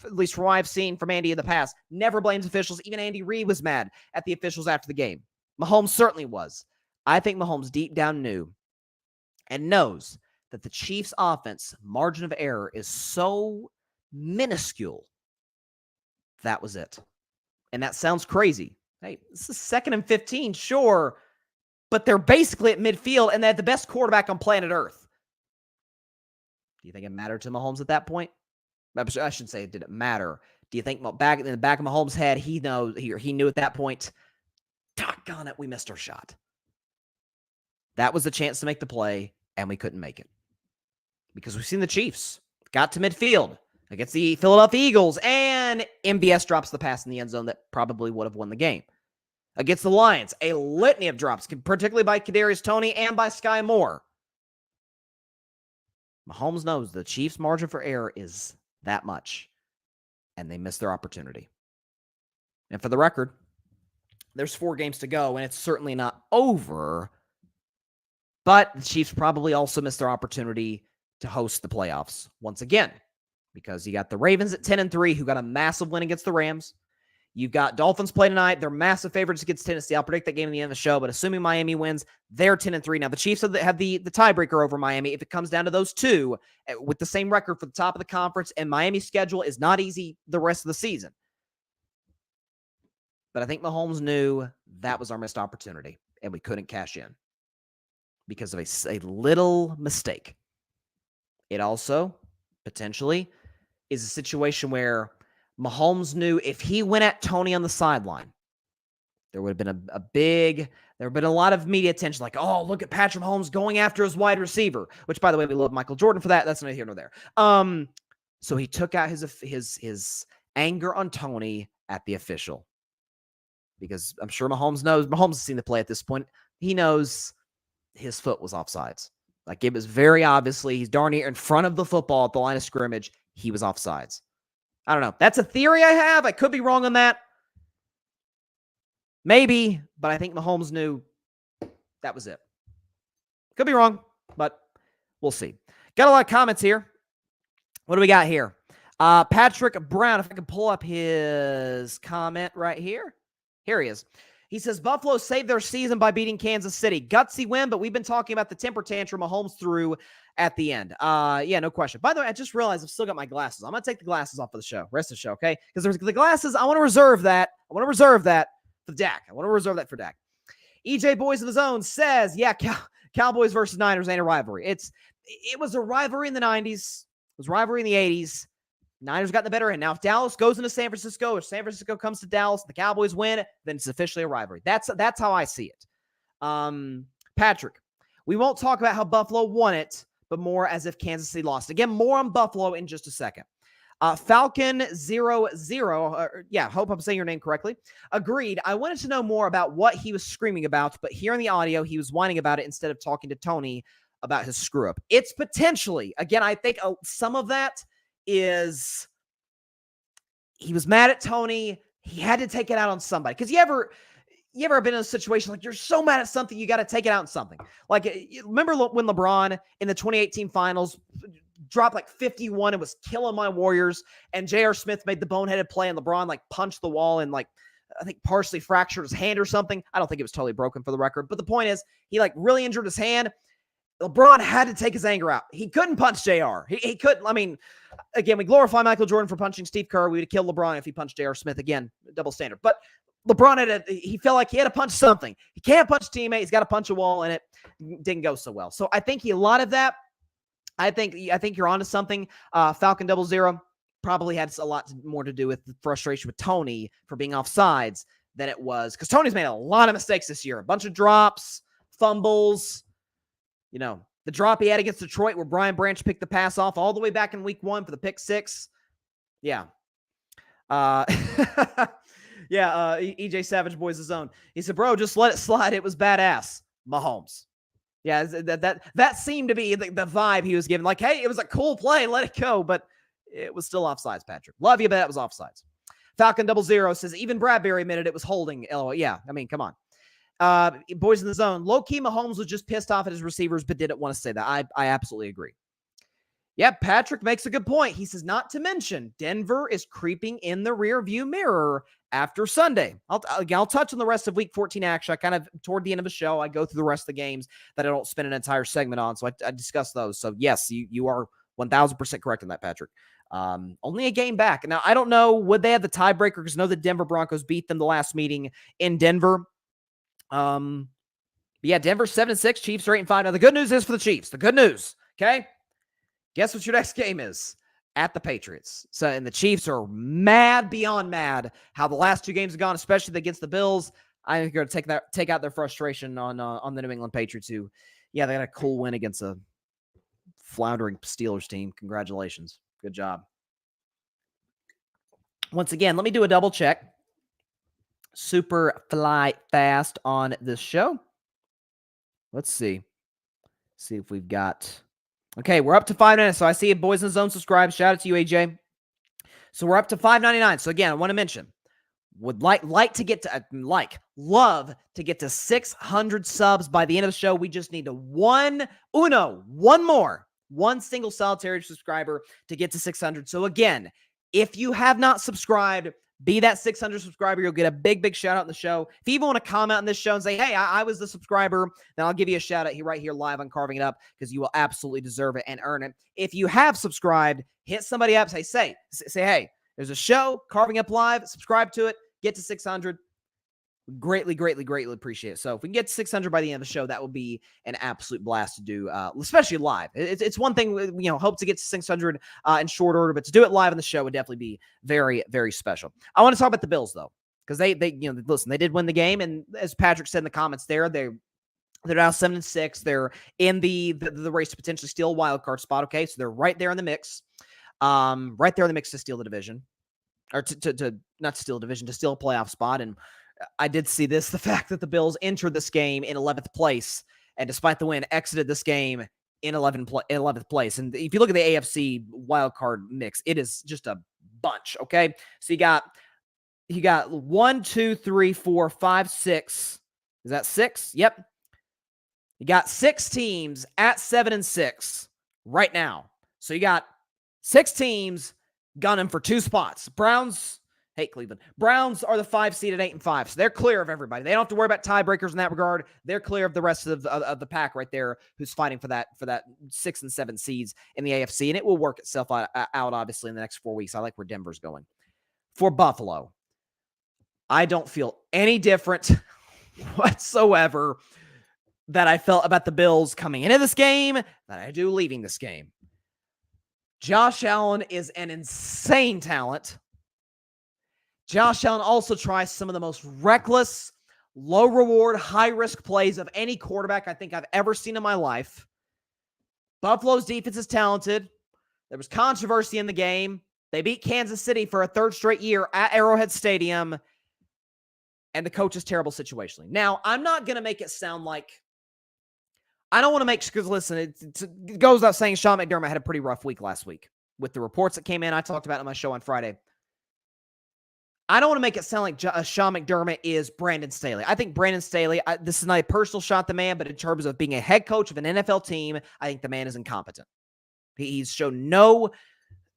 at least from what I've seen from Andy in the past, never blames officials. Even Andy Reid was mad at the officials after the game. Mahomes certainly was. I think Mahomes deep down knew and knows that the Chiefs' offense margin of error is so minuscule. That was it. And that sounds crazy. Hey, this is 2nd and 15, sure, but they're basically at midfield, and they had the best quarterback on planet Earth. Do you think it mattered to Mahomes at that point? I shouldn't say it didn't matter. Do you think back in the back of Mahomes' head, he knew at that point, doggone it, we missed our shot. That was the chance to make the play, and we couldn't make it. Because we've seen the Chiefs got to midfield against the Philadelphia Eagles, and MBS drops the pass in the end zone that probably would have won the game. Against the Lions, a litany of drops, particularly by Kadarius Toney and by Sky Moore. Mahomes knows the Chiefs' margin for error is that much, and they missed their opportunity. And for the record, there's 4 games to go, and it's certainly not over, but the Chiefs probably also missed their opportunity to host the playoffs once again, because you got the Ravens at 10-3, who got a massive win against the Rams. You've got Dolphins play tonight. They're massive favorites against Tennessee. I'll predict that game at the end of the show, but assuming Miami wins, they're 10-3. Now, the Chiefs have the tiebreaker over Miami. If it comes down to those two with the same record for the top of the conference, and Miami's schedule is not easy the rest of the season. But I think Mahomes knew that was our missed opportunity, and we couldn't cash in because of a little mistake. It also, potentially, is a situation where Mahomes knew if he went at Toney on the sideline, there would have been there would have been a lot of media attention, like, oh, look at Patrick Mahomes going after his wide receiver, which, by the way, we love Michael Jordan for that. That's neither here nor there. So he took out his anger on Toney at the official, because I'm sure Mahomes has seen the play at this point. He knows his foot was offsides. Like, it was very obviously, he's darn near in front of the football at the line of scrimmage. He was offsides. I don't know. That's a theory I have. I could be wrong on that. Maybe, but I think Mahomes knew that was it. Could be wrong, but we'll see. Got a lot of comments here. What do we got here? Patrick Brown, if I can pull up his comment right here. Here he is. He says, Buffalo saved their season by beating Kansas City. Gutsy win, but we've been talking about the temper tantrum Mahomes threw at the end. Yeah, no question. By the way, I just realized I've still got my glasses. I'm going to take the glasses off for the show, rest of the show, okay? Because there's the glasses, I want to reserve that. I want to reserve that for Dak. I want to reserve that for Dak. EJ Boys in the Zone says, yeah, Cowboys versus Niners ain't a rivalry. It was a rivalry in the 90s. It was a rivalry in the 80s. Niners got the better end. Now, if Dallas goes into San Francisco, or San Francisco comes to Dallas, and the Cowboys win, then it's officially a rivalry. That's how I see it. Patrick, we won't talk about how Buffalo won it, but more as if Kansas City lost. Again, more on Buffalo in just a second. Falcon00, hope I'm saying your name correctly. Agreed. I wanted to know more about what he was screaming about, but hearing the audio, he was whining about it instead of talking to Tony about his screw up. It's potentially, again, I think some of that is he was mad at Tony. He had to take it out on somebody. Because you ever been in a situation like you're so mad at something, you got to take it out on something. Like, remember when LeBron in the 2018 finals dropped like 51 and was killing my Warriors, and J.R. Smith made the boneheaded play and LeBron like punched the wall and like, I think partially fractured his hand or something. I don't think it was totally broken for the record, but the point is he like really injured his hand. LeBron had to take his anger out. He couldn't punch JR. He couldn't. I mean, again, we glorify Michael Jordan for punching Steve Kerr. We would have killed LeBron if he punched JR Smith. Again, double standard. But LeBron he felt like he had to punch something. He can't punch a teammate. He's got to punch a wall, and it didn't go so well. So I think a lot of that, I think you're onto something. Falcon 00 probably had a lot more to do with the frustration with Tony for being offsides than it was, because Tony's made a lot of mistakes this year. A bunch of drops, fumbles. You know, the drop he had against Detroit where Brian Branch picked the pass off all the way back in week 1 for the pick 6. Yeah. EJ Savage Boys his own. He said, bro, just let it slide. It was badass. Mahomes. Yeah, that seemed to be the vibe he was giving. Like, hey, it was a cool play. Let it go. But it was still offsides, Patrick. Love you, but that was offsides. Falcon 00 says, even Bradbury admitted it was holding. LOL. Yeah, I mean, come on. Boys in the Zone. Low-key Mahomes was just pissed off at his receivers, but didn't want to say that. I absolutely agree. Yeah, Patrick makes a good point. He says, not to mention, Denver is creeping in the rear-view mirror after Sunday. I'll touch on the rest of Week 14 action. I kind of, toward the end of the show, I go through the rest of the games that I don't spend an entire segment on, so I discuss those. So, yes, you are 1,000% correct on that, Patrick. Only a game back. Now, I don't know, would they have the tiebreaker? Because I know the Denver Broncos beat them the last meeting in Denver. Yeah, Denver 7-6, Chiefs are 8-5. Now, the good news is for the Chiefs. The good news, okay? Guess what your next game is? At the Patriots. So, and the Chiefs are mad beyond mad how the last 2 games have gone, especially against the Bills. I think they're going to take out their frustration on the New England Patriots, who, yeah, they got a cool win against a floundering Steelers team. Congratulations. Good job. Once again, let me do a double check. Super fly fast on this show. Let's see. See if we've got... Okay, we're up to 5 minutes. So I see it, Boys in the Zone subscribe. Shout out to you, AJ. So we're up to $5.99. So again, I want to mention, would love to get to 600 subs by the end of the show. We just need one single solitary subscriber to get to 600. So again, if you have not subscribed, be that 600 subscriber. You'll get a big shout out in the show. If you even want to comment on this show and say, hey, I was the subscriber, then I'll give you a shout out right here live on Carving It Up, because you will absolutely deserve it and earn it. If you have subscribed, hit somebody up, say, hey, there's a show, Carving Up Live, subscribe to it, get to 600. Greatly appreciate it. So if we can get to 600 by the end of the show, that will be an absolute blast to do, especially live. It's one thing, hope to get to 600 in short order, but to do it live on the show would definitely be very, very special. I want to talk about the Bills, though, because they listen, they did win the game, and as Patrick said in the comments there, they're now 7-6. They're in the race to potentially steal a wild card spot. Okay, so they're right there in the mix, to steal the division, or to not steal a division, to steal a playoff spot. And I did see the fact that the Bills entered this game in 11th place, and despite the win, exited this game in 11th place. And if you look at the AFC wildcard mix, it is just a bunch, okay? So you got 1, 2, 3, 4, 5, 6. Is that 6? Yep. You got 6 teams at 7-6 right now. So you got 6 teams gunning for 2 spots. Browns... Hate Cleveland. Browns are the 5 seed at 8-5, so they're clear of everybody. They don't have to worry about tiebreakers in that regard. They're clear of the rest of the pack right there, who's fighting for that 6 and 7 seeds in the AFC, and it will work itself out obviously in the next 4 weeks. I like where Denver's going. For Buffalo, I don't feel any different whatsoever that I felt about the Bills coming into this game than I do leaving this game. Josh Allen is an insane talent. Josh Allen also tries some of the most reckless, low-reward, high-risk plays of any quarterback I think I've ever seen in my life. Buffalo's defense is talented. There was controversy in the game. They beat Kansas City for a third straight year at Arrowhead Stadium. And the coach is terrible situationally. Now, I'm not going to make it sound like... I don't want to make... Because listen, it goes without saying Sean McDermott had a pretty rough week last week. With the reports that came in, I talked about it on my show on Friday. I don't want to make it sound like Sean McDermott is Brandon Staley. I think Brandon Staley, this is not a personal shot at the man, but in terms of being a head coach of an NFL team, I think the man is incompetent. He's shown no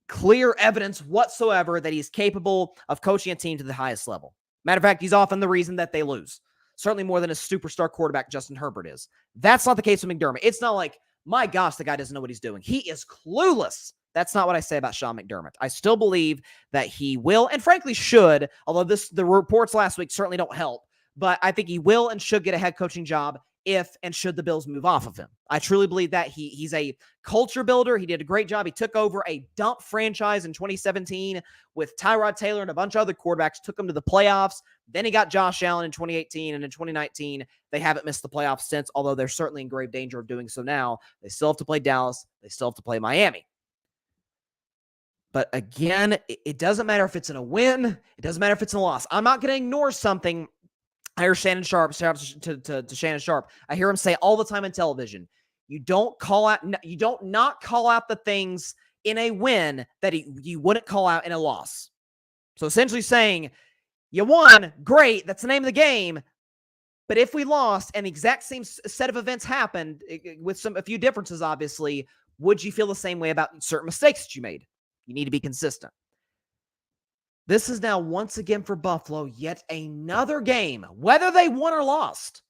clear evidence whatsoever that he's capable of coaching a team to the highest level. Matter of fact, he's often the reason that they lose. Certainly more than a superstar quarterback Justin Herbert is. That's not the case with McDermott. It's not like, my gosh, the guy doesn't know what he's doing. He is clueless. That's not what I say about Sean McDermott. I still believe that he will, and frankly should, although the reports last week certainly don't help, but I think he will and should get a head coaching job if and should the Bills move off of him. I truly believe that he's a culture builder. He did a great job. He took over a dump franchise in 2017 with Tyrod Taylor and a bunch of other quarterbacks, took him to the playoffs. Then he got Josh Allen in 2018, and in 2019, they haven't missed the playoffs since, although they're certainly in grave danger of doing so now. They still have to play Dallas. They still have to play Miami. But again, it doesn't matter if it's in a win. It doesn't matter if it's in a loss. I'm not going to ignore something. I hear Shannon Sharp, shout out to Shannon Sharp. I hear him say all the time on television, you don't not call out the things in a win that you wouldn't call out in a loss. So essentially saying, you won, great, that's the name of the game. But if we lost and the exact same set of events happened with a few differences, obviously, would you feel the same way about certain mistakes that you made? You need to be consistent. This is now once again for Buffalo, yet another game, whether they won or lost,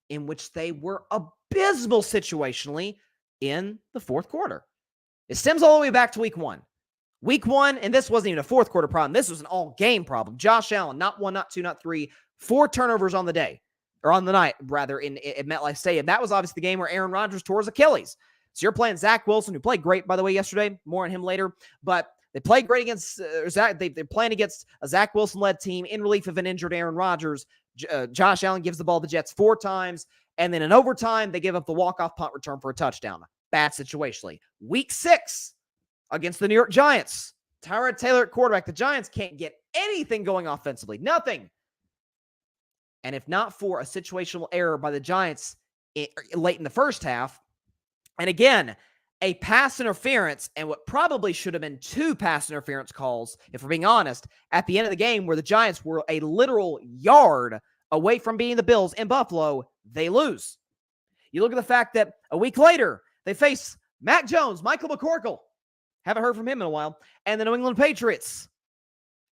in which they were abysmal situationally in the fourth quarter. It stems all the way back to week one. Week one, and this wasn't even a fourth quarter problem. This was an all-game problem. Josh Allen, not one, not two, not three, 4 turnovers on the day, or on the night, rather, in MetLife Stadium. That was obviously the game where Aaron Rodgers tore his Achilles. So you're playing Zach Wilson, who played great, by the way, yesterday. More on him later. But they played great against Zach. They're playing against a Zach Wilson-led team in relief of an injured Aaron Rodgers. Josh Allen gives the ball to the Jets 4 times. And then in overtime, they give up the walk-off punt return for a touchdown. Bad situationally. Week 6 against the New York Giants. Tyrod Taylor at quarterback. The Giants can't get anything going offensively. Nothing. And if not for a situational error by the Giants late in the first half, and again, a pass interference, and what probably should have been 2 pass interference calls, if we're being honest, at the end of the game where the Giants were a literal yard away from beating the Bills in Buffalo, they lose. You look at the fact that a week later, they face Mac Jones, Michael McCorkle, haven't heard from him in a while, and the New England Patriots.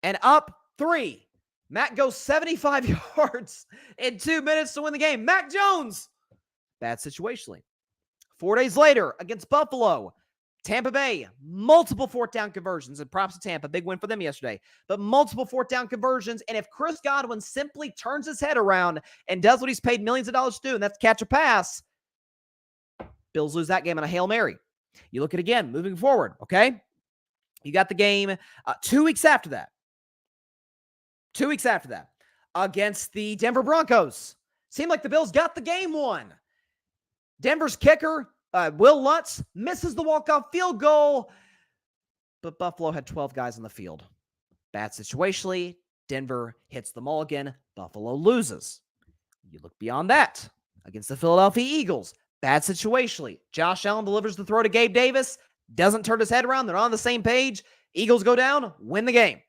And up 3. Mac goes 75 yards in 2 minutes to win the game. Mac Jones. Bad situationally. 4 days later, against Buffalo, Tampa Bay, multiple 4th down conversions, and props to Tampa, big win for them yesterday, but multiple 4th down conversions, and if Chris Godwin simply turns his head around and does what he's paid millions of dollars to do, and that's catch a pass, Bills lose that game on a Hail Mary. You look at it again, moving forward, okay? You got the game 2 weeks after that. 2 weeks after that, against the Denver Broncos. Seemed like the Bills got the game won. Denver's kicker, Will Lutz, misses the walk-off field goal, but Buffalo had 12 guys on the field. Bad situationally. Denver hits the mulligan. Buffalo loses. You look beyond that. Against the Philadelphia Eagles. Bad situationally. Josh Allen delivers the throw to Gabe Davis. Doesn't turn his head around. They're on the same page. Eagles go down. Win the game.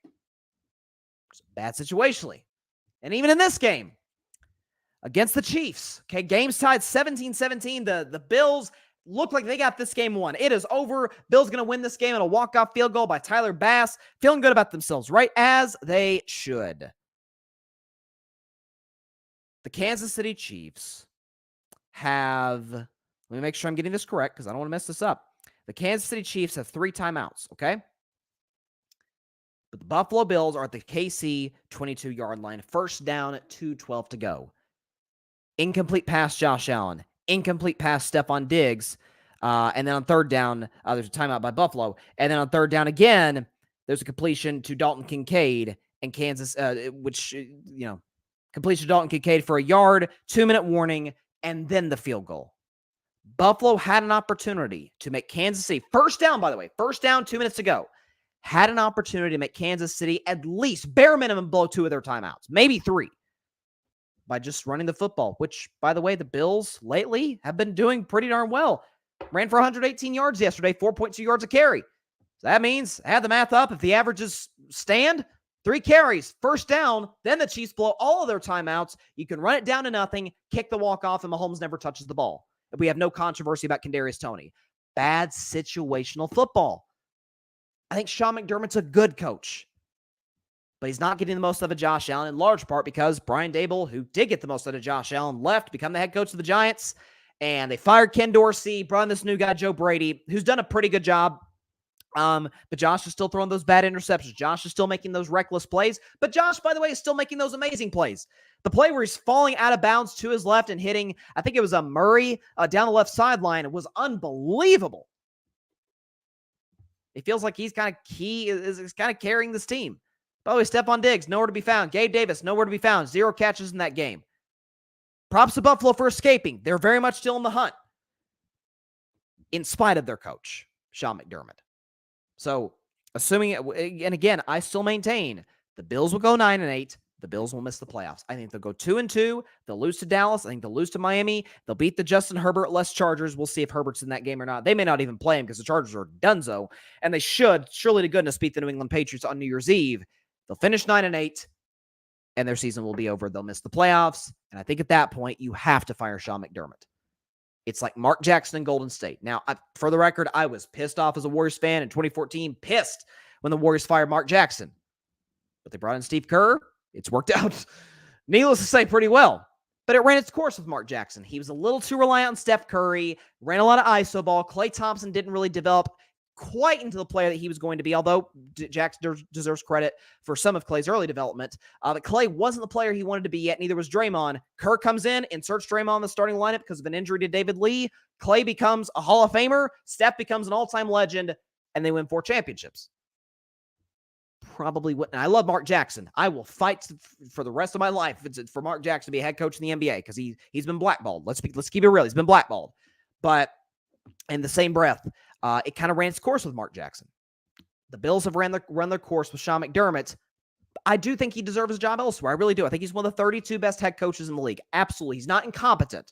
Bad situationally. And even in this game, against the Chiefs, okay, game's tied 17-17. The Bills look like they got this game won. It is over. Bills going to win this game on a walk-off field goal by Tyler Bass. Feeling good about themselves, right? As they should. The Kansas City Chiefs have, let me make sure I'm getting this correct because I don't want to mess this up. The Kansas City Chiefs have 3 timeouts, okay? But the Buffalo Bills are at the KC 22-yard line. First down at 2:12 to go. incomplete pass Josh Allen, incomplete pass Stephon Diggs, and then on third down, there's a timeout by Buffalo, and then on third down again, there's a completion to Dalton Kincaid and Kansas, completion to Dalton Kincaid for a yard, 2-minute warning, and then the field goal. Buffalo had an opportunity to make Kansas City, first down, by the way, first down, 2 minutes to go, had an opportunity to make Kansas City at least, bare minimum, blow 2 of their timeouts, maybe 3, by just running the football, which, by the way, the Bills lately have been doing pretty darn well. Ran for 118 yards yesterday, 4.2 yards a carry. So that means, I had the math up, if the averages stand, 3 carries, first down, then the Chiefs blow all of their timeouts. You can run it down to nothing, kick the walk-off, and Mahomes never touches the ball. We have no controversy about Kadarius Toney. Bad situational football. I think Sean McDermott's a good coach, but he's not getting the most out of Josh Allen, in large part because Brian Daboll, who did get the most out of Josh Allen, left to become the head coach of the Giants, and they fired Ken Dorsey, brought in this new guy, Joe Brady, who's done a pretty good job. But Josh is still throwing those bad interceptions. Josh is still making those reckless plays. But Josh, by the way, is still making those amazing plays. The play where he's falling out of bounds to his left and hitting, I think it was a Murray down the left sideline. It was unbelievable. It feels like he's kind of carrying this team. By the way, Stephon Diggs, nowhere to be found. Gabe Davis, nowhere to be found. 0 catches in that game. Props to Buffalo for escaping. They're very much still in the hunt, in spite of their coach, Sean McDermott. So, assuming, and again, I still maintain the Bills will go 9-8. The Bills will miss the playoffs. I think they'll go 2-2. They'll lose to Dallas. I think they'll lose to Miami. They'll beat the Justin Herbert-less Chargers. We'll see if Herbert's in that game or not. They may not even play him because the Chargers are donezo, and they should, surely to goodness, beat the New England Patriots on New Year's Eve. They'll finish 9-8, and their season will be over. They'll miss the playoffs, and I think at that point, you have to fire Sean McDermott. It's like Mark Jackson in Golden State. Now, for the record, I was pissed off as a Warriors fan in 2014, pissed when the Warriors fired Mark Jackson. But they brought in Steve Kerr. It's worked out, needless to say, pretty well. But it ran its course with Mark Jackson. He was a little too reliant on Steph Curry, ran a lot of ISO ball. Klay Thompson didn't really develop quite into the player that he was going to be, although Jackson deserves credit for some of Klay's early development. But Klay wasn't the player he wanted to be yet, neither was Draymond. Kerr comes in, inserts Draymond in the starting lineup because of an injury to David Lee. Klay becomes a Hall of Famer. Steph becomes an all-time legend, and they win 4 championships. Probably wouldn't. I love Mark Jackson. I will fight for the rest of my life for Mark Jackson to be a head coach in the NBA because he's been blackballed. Let's keep it real. He's been blackballed. But in the same breath, it kind of ran its course with Mark Jackson. The Bills have run their course with Sean McDermott. I do think he deserves a job elsewhere. I really do. I think he's one of the 32 best head coaches in the league. Absolutely. He's not incompetent,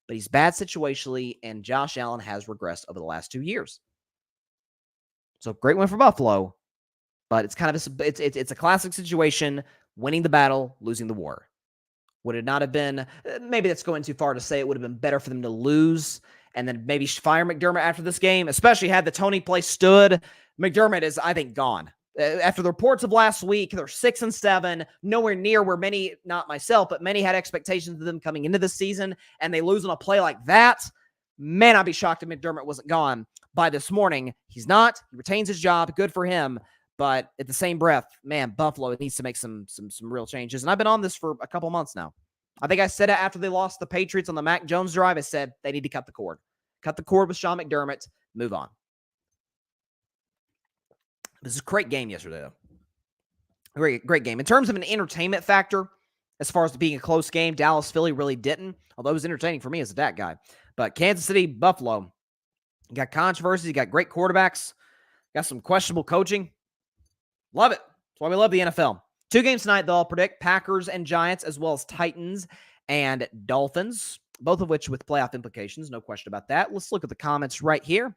but he's bad situationally, and Josh Allen has regressed over the last 2 years. So great win for Buffalo, but it's kind of it's a classic situation: winning the battle, losing the war. Would it not have been? Maybe that's going too far to say. It would have been better for them to lose and then maybe fire McDermott after this game, especially had the Toney play stood. McDermott is, I think, gone. After the reports of last week, they're 6-7, nowhere near where many, not myself, but many had expectations of them coming into this season, and they lose on a play like that. Man, I'd be shocked if McDermott wasn't gone by this morning. He's not. He retains his job. Good for him. But at the same breath, man, Buffalo needs to make some real changes. And I've been on this for a couple months now. I think I said it after they lost the Patriots on the Mac Jones drive. I said they need to cut the cord. Cut the cord with Sean McDermott. Move on. This is a great game yesterday, though. Great game. In terms of an entertainment factor, as far as being a close game, Dallas-Philly really didn't, although it was entertaining for me as a Dak guy. But Kansas City, Buffalo, you got controversy, you got great quarterbacks, got some questionable coaching. Love it. That's why we love the NFL. 2 games tonight, though, I'll predict Packers and Giants, as well as Titans and Dolphins, both of which with playoff implications. No question about that. Let's look at the comments right here.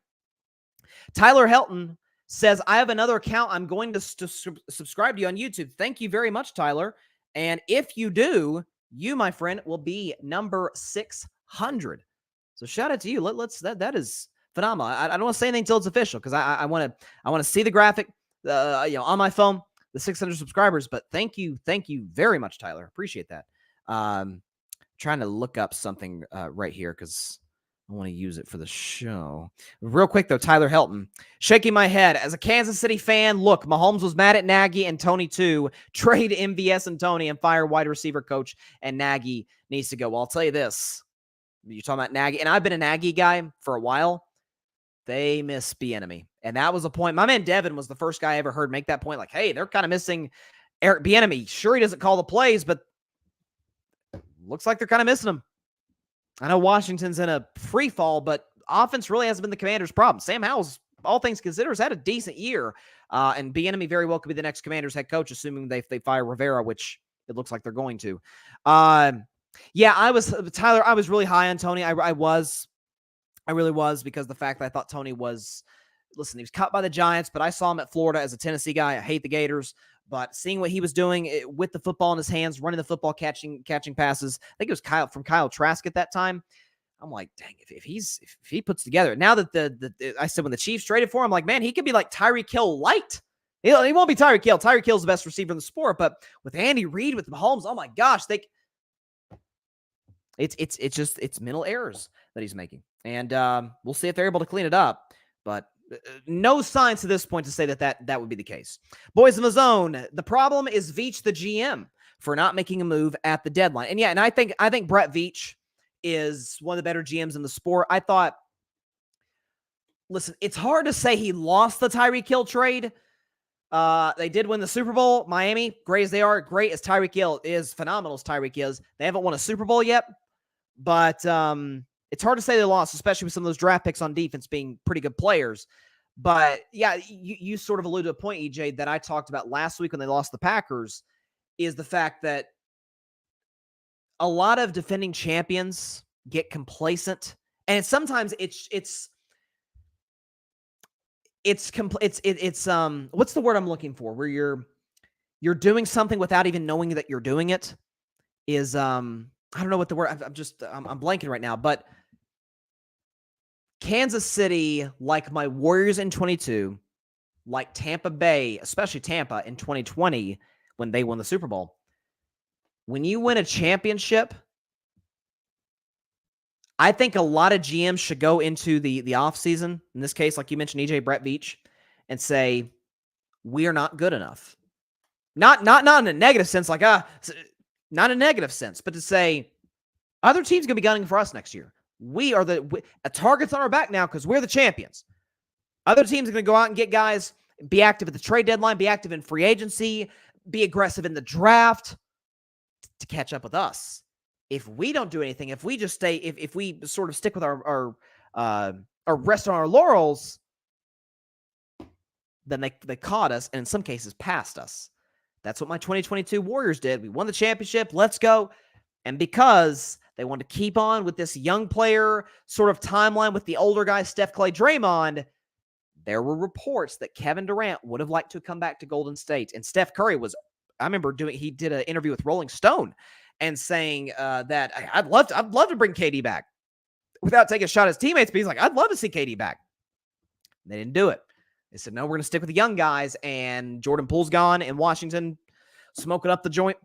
Tyler Helton says, I have another account. I'm going to subscribe to you on YouTube. Thank you very much, Tyler. And if you do, you, my friend, will be number 600. So shout out to you. That is phenomenal. I don't want to say anything until it's official because I want to see the graphic on my phone, the 600 subscribers. But thank you very much, Tyler. Appreciate that. Trying to look up something right here because I want to use it for the show. Real quick, though, Tyler Helton. Shaking my head. As a Kansas City fan, look, Mahomes was mad at Nagy and Tony, too. Trade MVS and Tony and fire wide receiver coach, and Nagy needs to go. Well, I'll tell you this. You're talking about Nagy, and I've been a Nagy guy for a while. They miss Bieniemy. And that was a point. My man Devin was the first guy I ever heard make that point. Like, hey, they're kind of missing Eric Bieniemy. Sure, he doesn't call the plays, but looks like they're kind of missing him. I know Washington's in a free fall, but offense really hasn't been the Commanders' problem. Sam Howell's, all things considered, has had a decent year, and Bieniemy very well could be the next Commanders head coach, assuming they fire Rivera, which it looks like they're going to. Yeah, I was really high on Tony. I really was, because the fact that I thought Tony was, listen, he was cut by the Giants, but I saw him at Florida as a Tennessee guy. I hate the Gators. But seeing what he was doing with the football in his hands, running the football, catching passes, I think it was Kyle Trask at that time. I'm like, dang, if he puts together. Now that I said when the Chiefs traded for him, I'm like, man, he could be like Tyreek Hill light. He won't be Tyreek Hill. Tyreek Hill's the best receiver in the sport. But with Andy Reid, with Mahomes, oh my gosh, it's mental errors that he's making, and we'll see if they're able to clean it up. But no signs to this point to say that would be the case. Boys in the zone. The problem is Veach, the GM, for not making a move at the deadline. And yeah, and I think Brett Veach is one of the better GMs in the sport. I thought, listen, it's hard to say he lost the Tyreek Hill trade. They did win the Super Bowl. Miami, great as they are, great as Tyreek Hill is, phenomenal as Tyreek is. They haven't won a Super Bowl yet, but it's hard to say they lost, especially with some of those draft picks on defense being pretty good players. But yeah, you sort of alluded to a point, EJ, that I talked about last week when they lost the Packers, is the fact that a lot of defending champions get complacent, and sometimes it's what's the word I'm looking for? Where you're doing something without even knowing that you're doing it. Is I don't know what the word. I'm blanking right now, but Kansas City, like my Warriors in 22, like Tampa Bay, especially Tampa in 2020 when they won the Super Bowl. When you win a championship, I think a lot of GMs should go into the offseason, in this case, like you mentioned, EJ, Brett Veach, and say, we are not good enough. Not in a negative sense, not in a negative sense, but to say, other teams going to be gunning for us next year. We are a target's on our back now because we're the champions. Other teams are going to go out and get guys, be active at the trade deadline, be active in free agency, be aggressive in the draft to catch up with us. If we don't do anything, if we just stay, if we sort of stick with our rest on our laurels, then they caught us, and in some cases passed us. That's what my 2022 Warriors did. We won the championship. Let's go. And because they want to keep on with this young player sort of timeline with the older guys, Steph, Clay, Draymond, there were reports that Kevin Durant would have liked to come back to Golden State. And Steph Curry I remember he did an interview with Rolling Stone and saying that I'd love to bring KD back without taking a shot at his teammates. But he's like, I'd love to see KD back. They didn't do it. They said, no, we're going to stick with the young guys. And Jordan Poole's gone in Washington, smoking up the joint.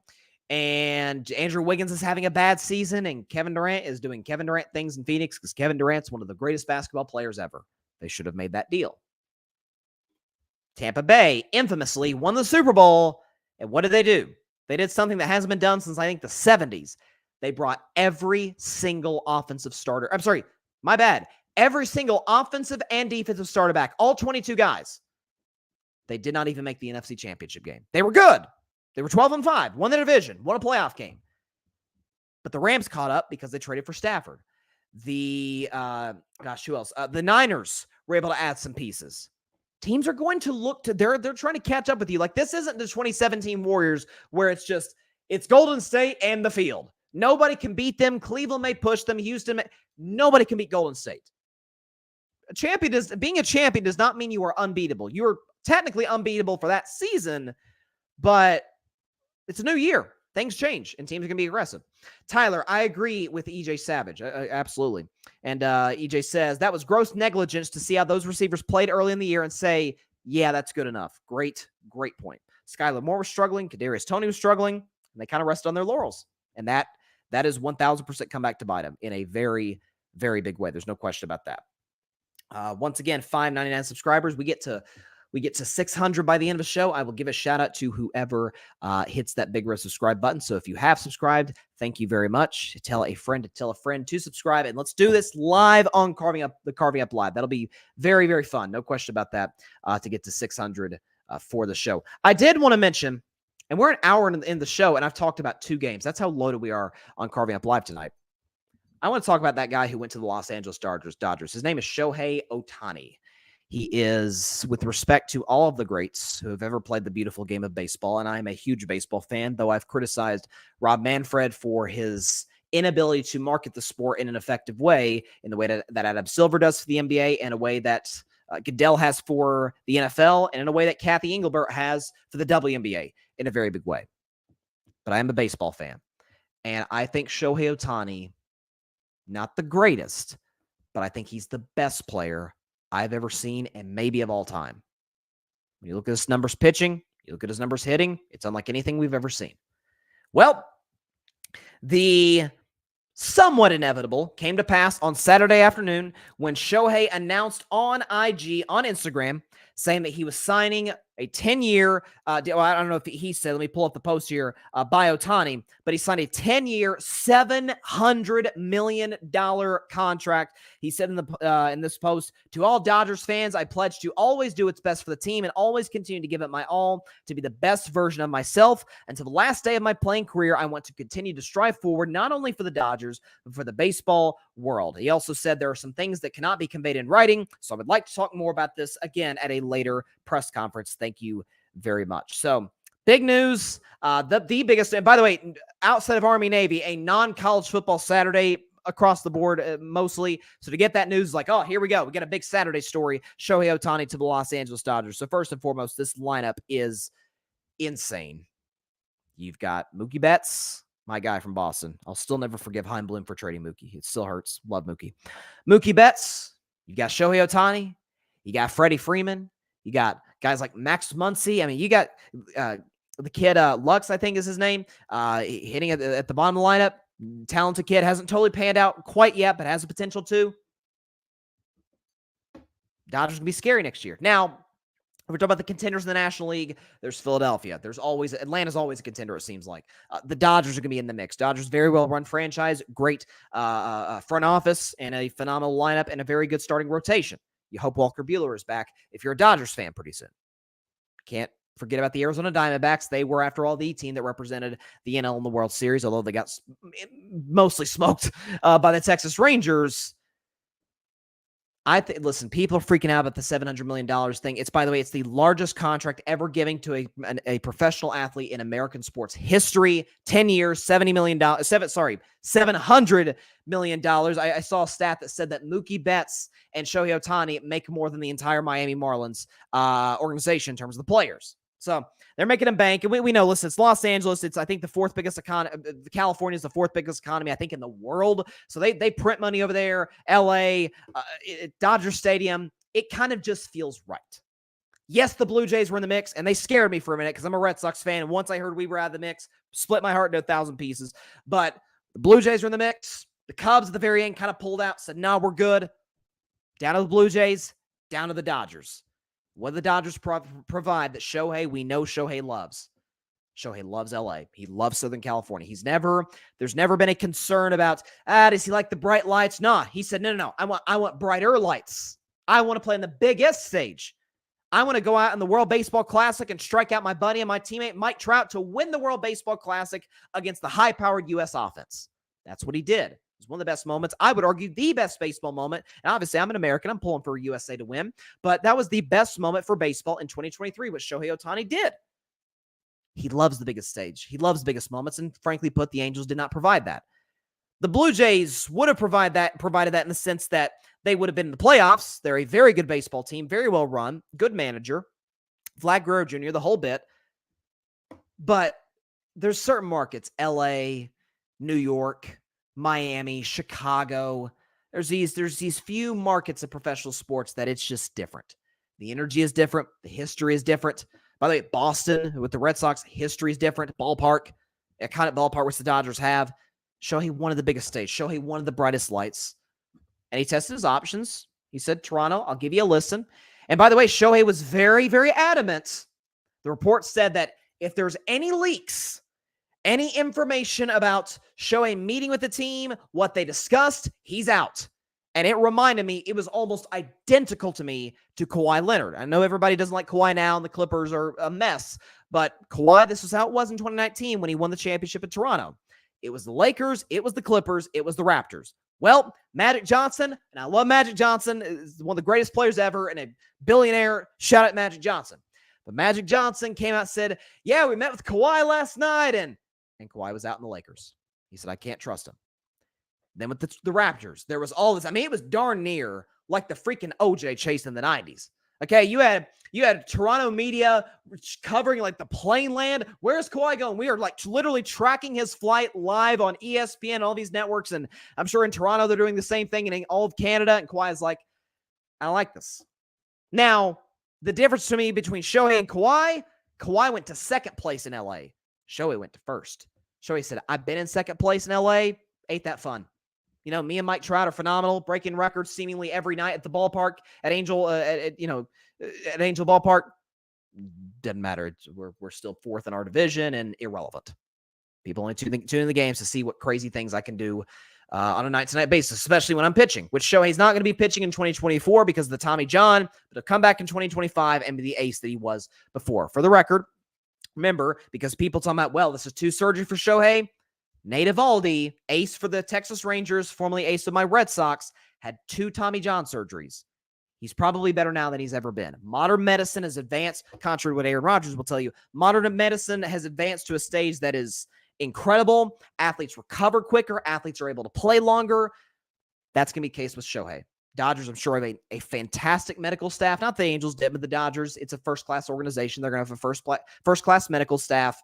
And Andrew Wiggins is having a bad season, and Kevin Durant is doing Kevin Durant things in Phoenix because Kevin Durant's one of the greatest basketball players ever. They should have made that deal. Tampa Bay infamously won the Super Bowl, and what did they do? They did something that hasn't been done since, I think, the 70s. They brought every single offensive starter. I'm sorry, my bad. Every single offensive and defensive starter back, all 22 guys. They did not even make the NFC Championship game. They were good. They were 12-5, won the division, won a playoff game. But the Rams caught up because they traded for Stafford. Who else? The Niners were able to add some pieces. Teams are going to look to, they're trying to catch up with you. Like, this isn't the 2017 Warriors where it's Golden State and the field. Nobody can beat them. Cleveland may push them. Nobody can beat Golden State. Being a champion does not mean you are unbeatable. You are technically unbeatable for that season, but it's a new year. Things change, and teams are going to be aggressive. Tyler, I agree with EJ Savage. Absolutely. And EJ says, that was gross negligence to see how those receivers played early in the year and say, yeah, that's good enough. Great point. Skylar Moore was struggling. Kadarius Toney was struggling, and they kind of rested on their laurels. And that is 1,000% come back to bite them in a very, Very big way. There's no question about that. Once again, 599 subscribers. We get to 600 by the end of the show. I will give a shout out to whoever hits that big red subscribe button. So if you have subscribed, thank you very much. Tell a friend to subscribe, and let's do this live on Carving Up Live. That'll be very, very fun. No question about that. To get to 600 for the show. I did want to mention, and we're an hour in the show, and I've talked about 2 games. That's how loaded we are on Carving Up Live tonight. I want to talk about that guy who went to the Los Angeles Dodgers. His name is Shohei Ohtani. He is, with respect to all of the greats who have ever played the beautiful game of baseball, and I am a huge baseball fan, though I've criticized Rob Manfred for his inability to market the sport in an effective way, in the way that Adam Silver does for the NBA, and a way that Goodell has for the NFL, and in a way that Kathy Engelbert has for the WNBA in a very big way. But I am a baseball fan, and I think Shohei Ohtani, not the greatest, but I think he's the best player I've ever seen, and maybe of all time. When you look at his numbers pitching, you look at his numbers hitting, it's unlike anything we've ever seen. Well, the somewhat inevitable came to pass on Saturday afternoon when Shohei announced on IG, on Instagram, saying that he was signing a 10-year, well, I don't know if he said, let me pull up the post here, by Ohtani, but he signed a 10-year, $700 million contract. He said in this post, to all Dodgers fans, I pledge to always do what's best for the team and always continue to give it my all to be the best version of myself. Until the last day of my playing career, I want to continue to strive forward, not only for the Dodgers, but for the baseball world. He also said there are some things that cannot be conveyed in writing, so I would like to talk more about this again at a later press conference. Thank you very much. So big news, the biggest, and by the way, outside of Army Navy, a non-college football Saturday across the board, mostly. So to get that news, like, oh, here we go. We got a big Saturday story. Shohei Ohtani to the Los Angeles Dodgers. So first and foremost, this lineup is insane. You've got Mookie Betts, my guy from Boston. I'll still never forgive Hein Bloom for trading Mookie. It still hurts. Love Mookie. Mookie Betts. You got Shohei Ohtani. You got Freddie Freeman. You got guys like Max Muncy. I mean, you got the kid Lux, I think is his name, hitting at the bottom of the lineup. Talented kid. Hasn't totally panned out quite yet, but has the potential to. Dodgers going to be scary next year. Now, if we're talking about the contenders in the National League, there's Philadelphia. Atlanta's always a contender, it seems like. The Dodgers are going to be in the mix. Dodgers, very well-run franchise, great front office, and a phenomenal lineup, and a very good starting rotation. You hope Walker Buehler is back if you're a Dodgers fan pretty soon. Can't forget about the Arizona Diamondbacks. They were, after all, the team that represented the NL in the World Series, although they got mostly smoked by the Texas Rangers. Listen, people are freaking out about the $700 million thing. It's, by the way, it's the largest contract ever given to a professional athlete in American sports history. 10 years, $700 million. I saw a stat that said that Mookie Betts and Shohei Ohtani make more than the entire Miami Marlins organization in terms of the players. So they're making them bank. And we know, listen, it's Los Angeles. It's, I think, the fourth biggest economy. California is the fourth biggest economy, I think, in the world. So they print money over there. LA, Dodger Stadium. It kind of just feels right. Yes, the Blue Jays were in the mix, and they scared me for a minute because I'm a Red Sox fan. And once I heard we were out of the mix, split my heart into 1,000 pieces. But the Blue Jays were in the mix. The Cubs at the very end kind of pulled out, said, no, we're good. Down to the Blue Jays, down to the Dodgers. What do the Dodgers provide that we know Shohei loves? Shohei loves LA. He loves Southern California. There's never been a concern about, does he like the bright lights? Nah, he said, no. I want brighter lights. I want to play on the biggest stage. I want to go out in the World Baseball Classic and strike out my buddy and my teammate Mike Trout to win the World Baseball Classic against the high-powered U.S. offense. That's what he did. It was one of the best moments. I would argue the best baseball moment. And obviously, I'm an American. I'm pulling for USA to win. But that was the best moment for baseball in 2023, what Shohei Ohtani did. He loves the biggest stage. He loves the biggest moments. And frankly put, the Angels did not provide that. The Blue Jays would have provided that in the sense that they would have been in the playoffs. They're a very good baseball team, very well run, good manager, Vlad Guerrero Jr., the whole bit. But there's certain markets, LA, New York, Miami, Chicago. There's these few markets of professional sports that it's just different. The energy is different. The history is different. By the way, Boston with the Red Sox, history is different. Ballpark, a kind of ballpark which the Dodgers have. Shohei wanted the biggest stage. Shohei wanted the brightest lights. and he tested his options. He said, Toronto, I'll give you a listen. And by the way, Shohei was very, very adamant. The report said that if there's any leaks, any information about Shohei meeting with the team, what they discussed, he's out. And it reminded me, it was almost identical to me to Kawhi Leonard. I know everybody doesn't like Kawhi now, and the Clippers are a mess. But Kawhi, this was how it was in 2019 when he won the championship in Toronto. It was the Lakers, it was the Clippers, it was the Raptors. Well, Magic Johnson, and I love Magic Johnson, is one of the greatest players ever and a billionaire. Shout out Magic Johnson. But Magic Johnson came out and said, yeah, we met with Kawhi last night, and Kawhi was out in the Lakers. He said, I can't trust him. Then with the Raptors, there was all this. I mean, it was darn near like the freaking OJ chase in the 90s. Okay, you had Toronto media covering like the plane land. Where's Kawhi going? We are like literally tracking his flight live on ESPN, all these networks, and I'm sure in Toronto they're doing the same thing, and in all of Canada. And Kawhi is like, I don't like this. Now, the difference to me between Shohei and Kawhi went to second place in LA. Shohei went to first. Shohei said, I've been in second place in LA. Ain't that fun? You know, me and Mike Trout are phenomenal, breaking records seemingly every night at the ballpark at Angel, at Angel Ballpark. Doesn't matter. We're still fourth in our division and irrelevant. People only tune in the games to see what crazy things I can do on a night-to-night basis, especially when I'm pitching, which Shohei's not going to be pitching in 2024 because of the Tommy John, but he'll come back in 2025 and be the ace that he was before. For the record, remember, because people talking about, well, this is 2 surgery for Shohei, Nate Eovaldi, ace for the Texas Rangers, formerly ace of my Red Sox, had 2 Tommy John surgeries. He's probably better now than he's ever been. Modern medicine has advanced, contrary to what Aaron Rodgers will tell you. Modern medicine has advanced to a stage that is incredible. Athletes recover quicker. Athletes are able to play longer. That's going to be the case with Shohei. Dodgers, I'm sure, have a fantastic medical staff. Not the Angels did, but the Dodgers, it's a first-class organization. They're going to have a first-class medical staff.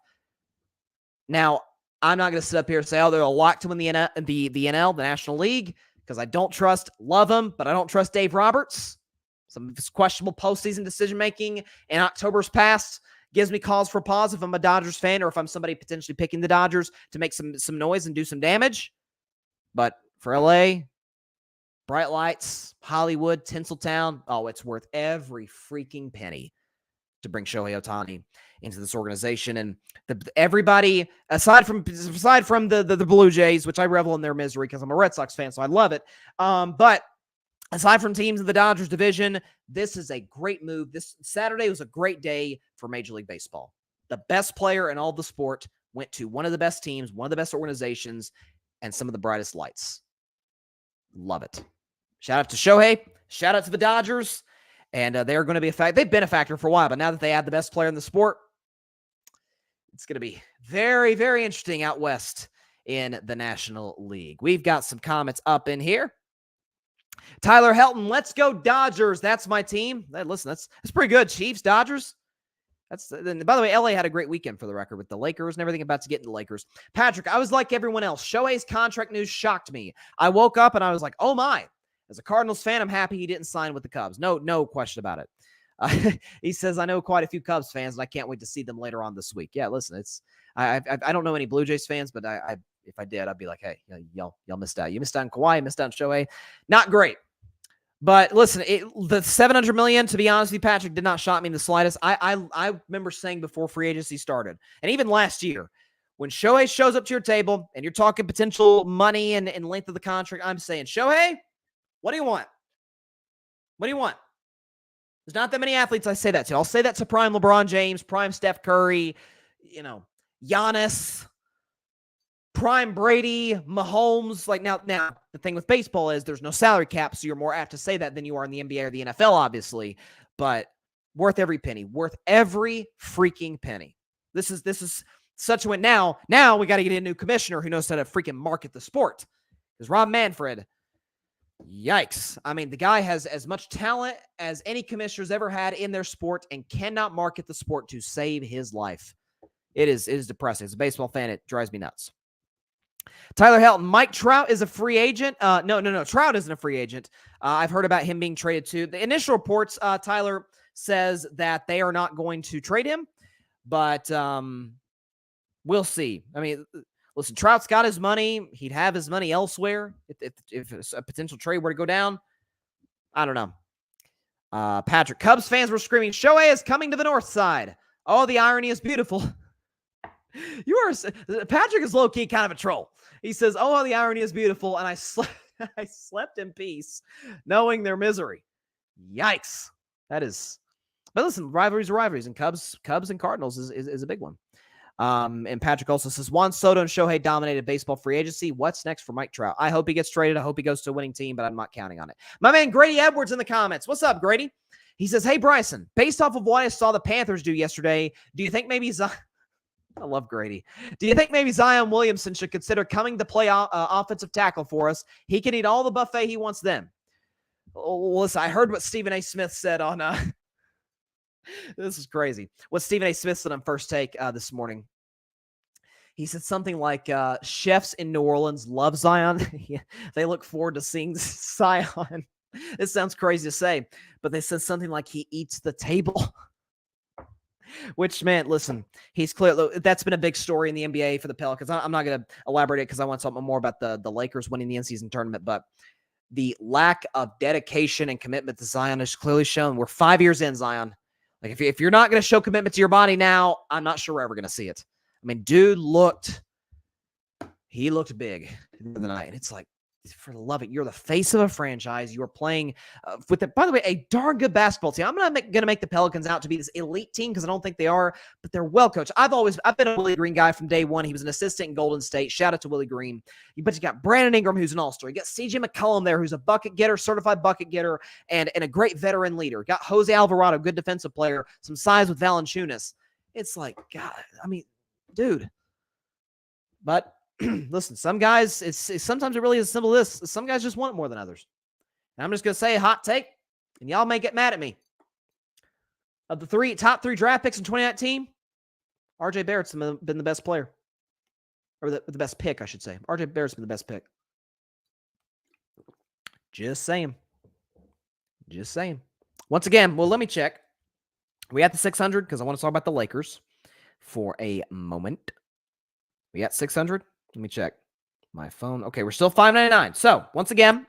Now, I'm not going to sit up here and say, oh, they're a lock to win the NL, the National League, because I don't love him, but I don't trust Dave Roberts. Some of his questionable postseason decision-making in October's past gives me cause for pause if I'm a Dodgers fan or if I'm somebody potentially picking the Dodgers to make some noise and do some damage. But for LA, bright lights, Hollywood, Tinseltown, oh, it's worth every freaking penny to bring Shohei Ohtani into this organization. And everybody, aside from the Blue Jays, which I revel in their misery because I'm a Red Sox fan, so I love it. But aside from teams in the Dodgers division, this is a great move. This Saturday was a great day for Major League Baseball. The best player in all the sport went to one of the best teams, one of the best organizations, and some of the brightest lights. Love it. Shout out to Shohei. Shout out to the Dodgers. And they're going to be a factor. They've been a factor for a while, but now that they add the best player in the sport, it's going to be very, very interesting out west in the National League. We've got some comments up in here. Tyler Helton, let's go Dodgers. That's my team. Hey, listen, that's pretty good. Chiefs, Dodgers. By the way, LA had a great weekend for the record with the Lakers and everything about to get into the Lakers. Patrick, I was like everyone else. Shohei's contract news shocked me. I woke up and I was like, oh my. As a Cardinals fan, I'm happy he didn't sign with the Cubs. No question about it. He says, I know quite a few Cubs fans, and I can't wait to see them later on this week. Yeah, listen, I don't know any Blue Jays fans, but if I did, I'd be like, hey, y'all missed out. You missed out on Kawhi, you missed out on Shohei. Not great. But listen, the $700 million, to be honest with you, Patrick, did not shock me in the slightest. I remember saying before free agency started, and even last year, when Shohei shows up to your table and you're talking potential money and length of the contract, I'm saying, Shohei, what do you want? What do you want? There's not that many athletes I say that to. I'll say that to prime LeBron James, prime Steph Curry, Giannis, prime Brady, Mahomes. Like now, the thing with baseball is there's no salary cap, so you're more apt to say that than you are in the NBA or the NFL, obviously. But worth every penny, worth every freaking penny. This is such a win. Now we got to get a new commissioner who knows how to freaking market the sport. Because Rob Manfred, yikes. I mean, the guy has as much talent as any commissioner's ever had in their sport and cannot market the sport to save his life. It is depressing. As a baseball fan, it drives me nuts. Tyler Helton, Mike Trout is a free agent. No. Trout isn't a free agent. I've heard about him being traded too. The initial reports, Tyler says that they are not going to trade him, but we'll see. I mean, Listen, Trout's got his money. He'd have his money elsewhere if a potential trade were to go down. I don't know. Patrick, Cubs fans were screaming, Shohei is coming to the north side. Oh, the irony is beautiful. Patrick is low-key kind of a troll. He says, oh, the irony is beautiful, and I slept in peace, knowing their misery. Yikes. That is... But listen, rivalries are rivalries, and Cubs and Cardinals is a big one. And Patrick also says, Juan Soto and Shohei dominated baseball free agency. What's next for Mike Trout? I hope he gets traded. I hope he goes to a winning team, but I'm not counting on it. My man Grady Edwards in the comments. What's up, Grady? He says, hey, Bryson, based off of what I saw the Panthers do yesterday, do you think maybe I love Grady. Do you think maybe Zion Williamson should consider coming to play offensive tackle for us? He can eat all the buffet he wants then. Oh, listen, I heard what Stephen A. Smith said on this is crazy. What Stephen A. Smith said on First Take this morning. He said something like, chefs in New Orleans love Zion. They look forward to seeing Zion. This sounds crazy to say, but they said something like he eats the table. Which, man, listen, he's clear. That's been a big story in the NBA for the Pelicans. I'm not going to elaborate it because I want something more about the Lakers winning the in-season tournament, but the lack of dedication and commitment to Zion is clearly shown. We're 5 years in, Zion. Like, if you're not going to show commitment to your body now, I'm not sure we're ever going to see it. I mean, dude looked big the other night. And it's like, for the love of it, you're the face of a franchise. You're playing with, by the way, a darn good basketball team. I'm not going to make the Pelicans out to be this elite team because I don't think they are, but they're well coached. I've been a Willie Green guy from day one. He was an assistant in Golden State. Shout out to Willie Green. But you got Brandon Ingram, who's an all-star. You got CJ McCollum there, who's a bucket getter, certified bucket getter, and a great veteran leader. Got Jose Alvarado, good defensive player, some size with Valanciunas. It's like, God, I mean, dude. But listen, some guys, sometimes it really is as simple as this. Some guys just want it more than others. And I'm just going to say a hot take, and y'all may get mad at me. Of the top three draft picks in 2019, RJ Barrett's been the best player. Or the best pick, I should say. RJ Barrett's been the best pick. Just saying. Once again, well, let me check. We at the 600 because I want to talk about the Lakers for a moment. We at 600? Let me check my phone. Okay, we're still 599. So, once again,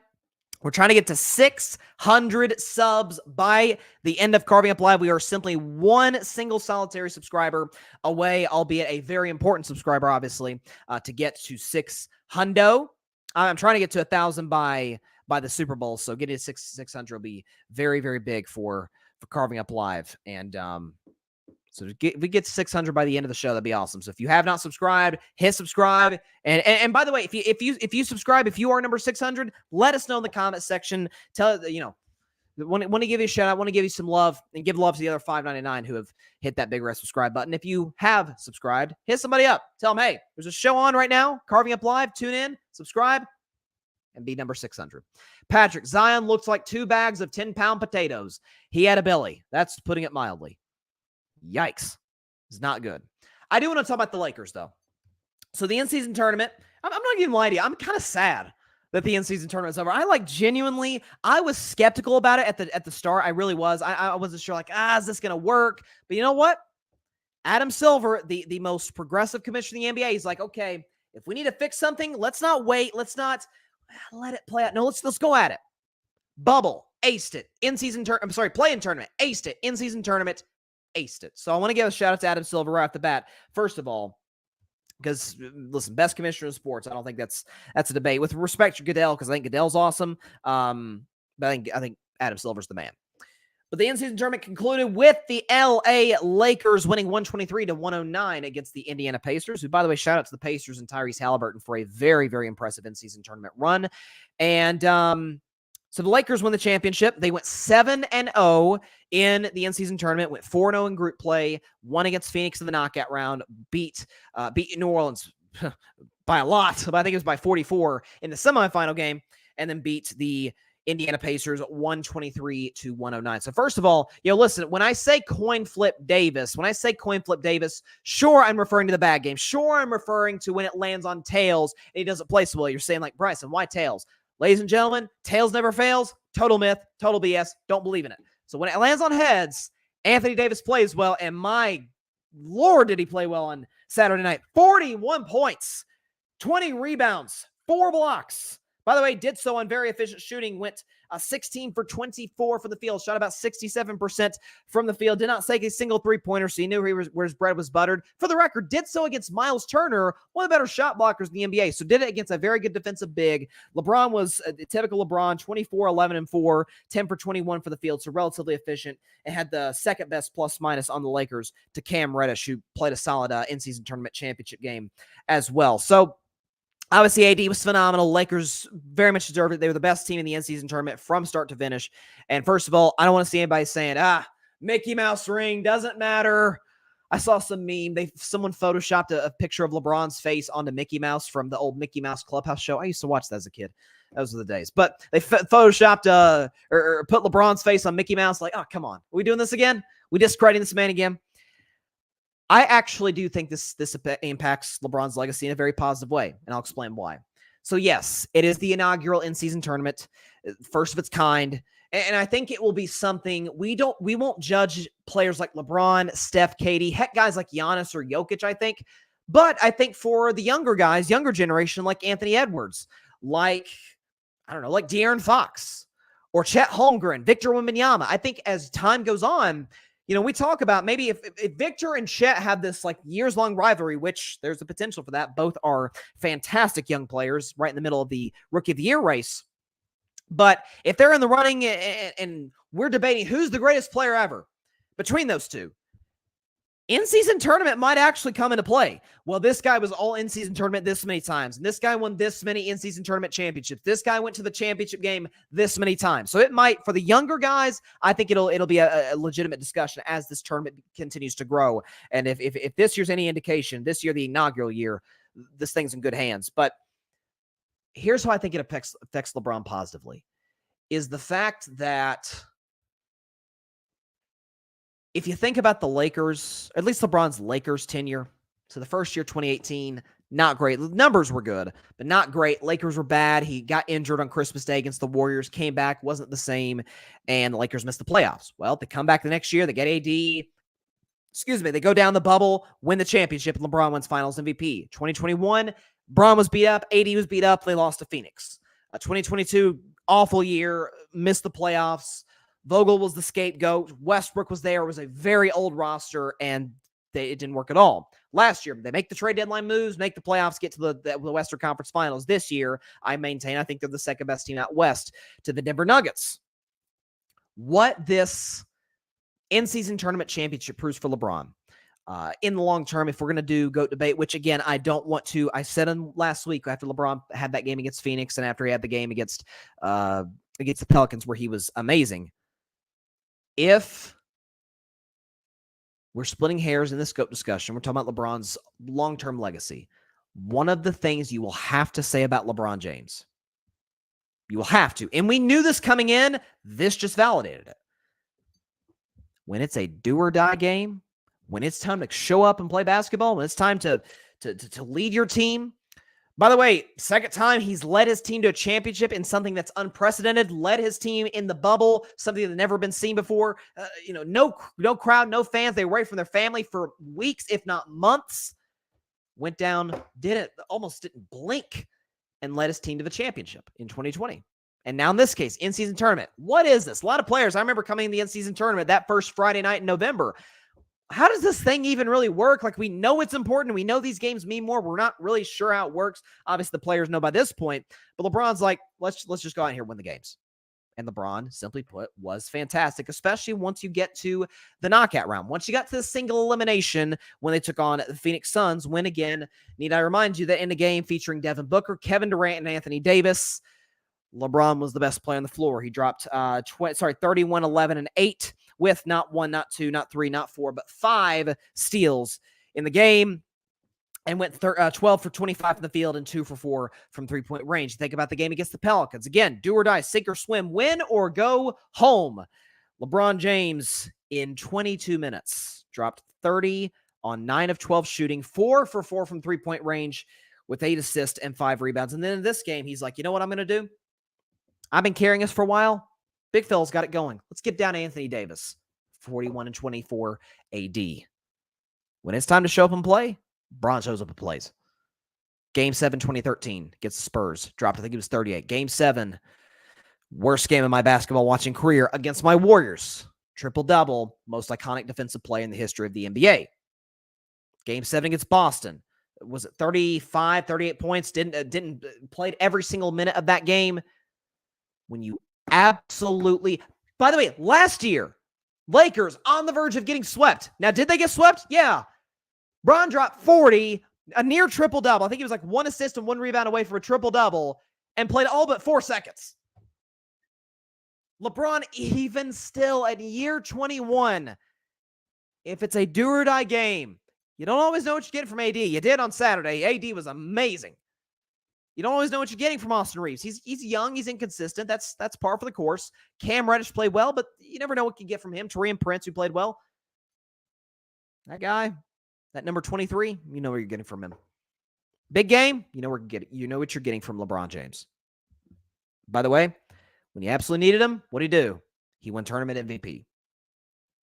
we're trying to get to 600 subs by the end of Carving Up Live. We are simply one single solitary subscriber away, albeit a very important subscriber, obviously, to get to 600. I'm trying to get to 1,000 by the Super Bowl, so getting to 600 will be very, very big for Carving Up Live. And so if we get to 600 by the end of the show, that'd be awesome. So if you have not subscribed, hit subscribe. And by the way, if you subscribe, if you are number 600, let us know in the comment section. Want to give you a shout out, want to give you some love, and give love to the other 599 who have hit that big red subscribe button. If you have subscribed, hit somebody up. Tell them, hey, there's a show on right now, Carving Up Live. Tune in, subscribe, and be number 600. Patrick, Zion looks like 2 bags of 10-pound potatoes. He had a belly. That's putting it mildly. Yikes. It's not good. I do want to talk about the Lakers, though. So the in-season tournament, I'm not going to lie to you. I'm kind of sad that the in-season tournament's over. I was skeptical about it at the start. I really was. I wasn't sure, is this going to work? But you know what? Adam Silver, the most progressive commissioner in the NBA, he's like, okay, if we need to fix something, let's not wait. Let's not let it play out. No, let's go at it. Bubble, aced it. Play-in tournament, aced it. In-season tournament, aced it. So I want to give a shout out to Adam Silver right off the bat. First of all, because listen, best commissioner in sports. I don't think that's a debate. With respect to Goodell, because I think Goodell's awesome. But I think Adam Silver's the man. But the in-season tournament concluded with the LA Lakers winning 123-109 against the Indiana Pacers, who, by the way, shout out to the Pacers and Tyrese Halliburton for a very, very impressive in-season tournament run. And so the Lakers won the championship. They went 7-0 in the in-season tournament, went 4-0 in group play, won against Phoenix in the knockout round, beat New Orleans by a lot, but I think it was by 44 in the semifinal game, and then beat the Indiana Pacers 123-109. So first of all, listen, when I say coin flip Davis, sure, I'm referring to the bad game. Sure, I'm referring to when it lands on tails and he doesn't play so well. You're saying, like, Bryson, why tails? Ladies and gentlemen, tails never fails. Total myth, total BS. Don't believe in it. So when it lands on heads, Anthony Davis plays well, and my Lord, did he play well on Saturday night. 41 points. 20 rebounds, 4 blocks. By the way, did so on very efficient shooting, went 16 for 24 from the field, shot about 67% from the field, did not take a single three-pointer, so he knew where his bread was buttered. For the record, did so against Miles Turner, one of the better shot blockers in the NBA, so did it against a very good defensive big. LeBron was a typical LeBron, 24, 11, and 4, 10 for 21 for the field, so relatively efficient, and had the second best plus-minus on the Lakers to Cam Reddish, who played a solid in-season tournament championship game as well. So, obviously, AD was phenomenal. Lakers very much deserved it. They were the best team in the in-season tournament from start to finish. And first of all, I don't want to see anybody saying, Mickey Mouse ring doesn't matter. I saw some meme. Someone photoshopped a picture of LeBron's face onto Mickey Mouse from the old Mickey Mouse Clubhouse show. I used to watch that as a kid. Those were the days. But they photoshopped or put LeBron's face on Mickey Mouse. Like, oh, come on. Are we doing this again? We discrediting this man again? I actually do think this impacts LeBron's legacy in a very positive way, and I'll explain why. So yes, it is the inaugural in-season tournament, first of its kind, and I think it will be something we won't judge players like LeBron, Steph, KD, heck, guys like Giannis or Jokic, I think, but I think for the younger guys, younger generation, like Anthony Edwards, like De'Aaron Fox or Chet Holmgren, Victor Wembanyama, I think as time goes on, we talk about maybe if Victor and Chet have this like years-long rivalry, which there's a potential for that. Both are fantastic young players right in the middle of the Rookie of the Year race. But if they're in the running and we're debating who's the greatest player ever between those two, in-season tournament might actually come into play. Well, this guy was all in-season tournament this many times, and this guy won this many in-season tournament championships. This guy went to the championship game this many times. So it might, for the younger guys, I think it'll be a legitimate discussion as this tournament continues to grow. And if this year's any indication, this year, the inaugural year, this thing's in good hands. But here's how I think it affects LeBron positively, is the fact that if you think about the Lakers, at least LeBron's Lakers tenure, so the first year, 2018, not great. The numbers were good, but not great. Lakers were bad. He got injured on Christmas Day against the Warriors, came back, wasn't the same, and the Lakers missed the playoffs. Well, they come back the next year, they get AD, they go down the bubble, win the championship, and LeBron wins Finals MVP. 2021, Bron was beat up, AD was beat up, they lost to Phoenix. 2022, awful year, missed the playoffs. Vogel was the scapegoat. Westbrook was there. It was a very old roster, and it didn't work at all. Last year, they make the trade deadline moves, make the playoffs, get to the Western Conference Finals. This year, I think they're the second best team out west to the Denver Nuggets. What this in-season tournament championship proves for LeBron in the long term, if we're going to do GOAT debate, which, again, I don't want to. I said last week after LeBron had that game against Phoenix and after he had the game against the Pelicans where he was amazing. If we're splitting hairs in this GOAT discussion, we're talking about LeBron's long-term legacy. One of the things you will have to say about LeBron James, you will have to, and we knew this coming in, this just validated it. When it's a do-or-die game, when it's time to show up and play basketball, when it's time to lead your team. By the way, second time he's led his team to a championship in something that's unprecedented, led his team in the bubble, something that's never been seen before. No crowd, no fans. They were away from their family for weeks, if not months. Went down, almost didn't blink, and led his team to the championship in 2020. And now in this case, in-season tournament. What is this? A lot of players, I remember coming in the in-season tournament that first Friday night in November. How does this thing even really work? Like, we know it's important. We know these games mean more. We're not really sure how it works. Obviously, the players know by this point. But LeBron's like, let's just go out here and win the games. And LeBron, simply put, was fantastic, especially once you get to the knockout round. Once you got to the single elimination when they took on the Phoenix Suns, when again, need I remind you that in a game featuring Devin Booker, Kevin Durant, and Anthony Davis, LeBron was the best player on the floor. He dropped 31, 11, and 8 with not 1, not 2, not 3, not 4, but 5 steals in the game, and went 12 for 25 from the field and 2 for 4 from three-point range. Think about the game against the Pelicans. Again, do or die, sink or swim, win or go home. LeBron James, in 22 minutes, dropped 30 on 9 of 12 shooting, 4 for 4 from three-point range with 8 assists and 5 rebounds. And then in this game, he's like, you know what I'm going to do? I've been carrying us for a while. Big Phil's got it going. Let's get down to Anthony Davis, 41 and 24 AD. When it's time to show up and play, Bron shows up and plays. Game 7, 2013 against the Spurs. Dropped, I think it was 38. Game 7, worst game of my basketball watching career against my Warriors. Triple-double, most iconic defensive play in the history of the NBA. Game 7 against Boston. Was it 35, 38 points? Didn't played every single minute of that game. When you absolutely... By the way, last year, Lakers on the verge of getting swept. Now, did they get swept? Yeah. Bron dropped 40, a near triple-double. I think he was like 1 assist and 1 rebound away from a triple-double, and played all but 4 seconds. LeBron, even still at year 21, if it's a do-or-die game, you don't always know what you're getting from AD. You did on Saturday. AD was amazing. You don't always know what you're getting from Austin Reeves. He's young. He's inconsistent. That's par for the course. Cam Reddish played well, but you never know what you get from him. Taurean Prince, who played well. That guy, that number 23, you know what you're getting from him. Big game, you know what you're getting from LeBron James. By the way, when you absolutely needed him, what did he do? He won tournament MVP.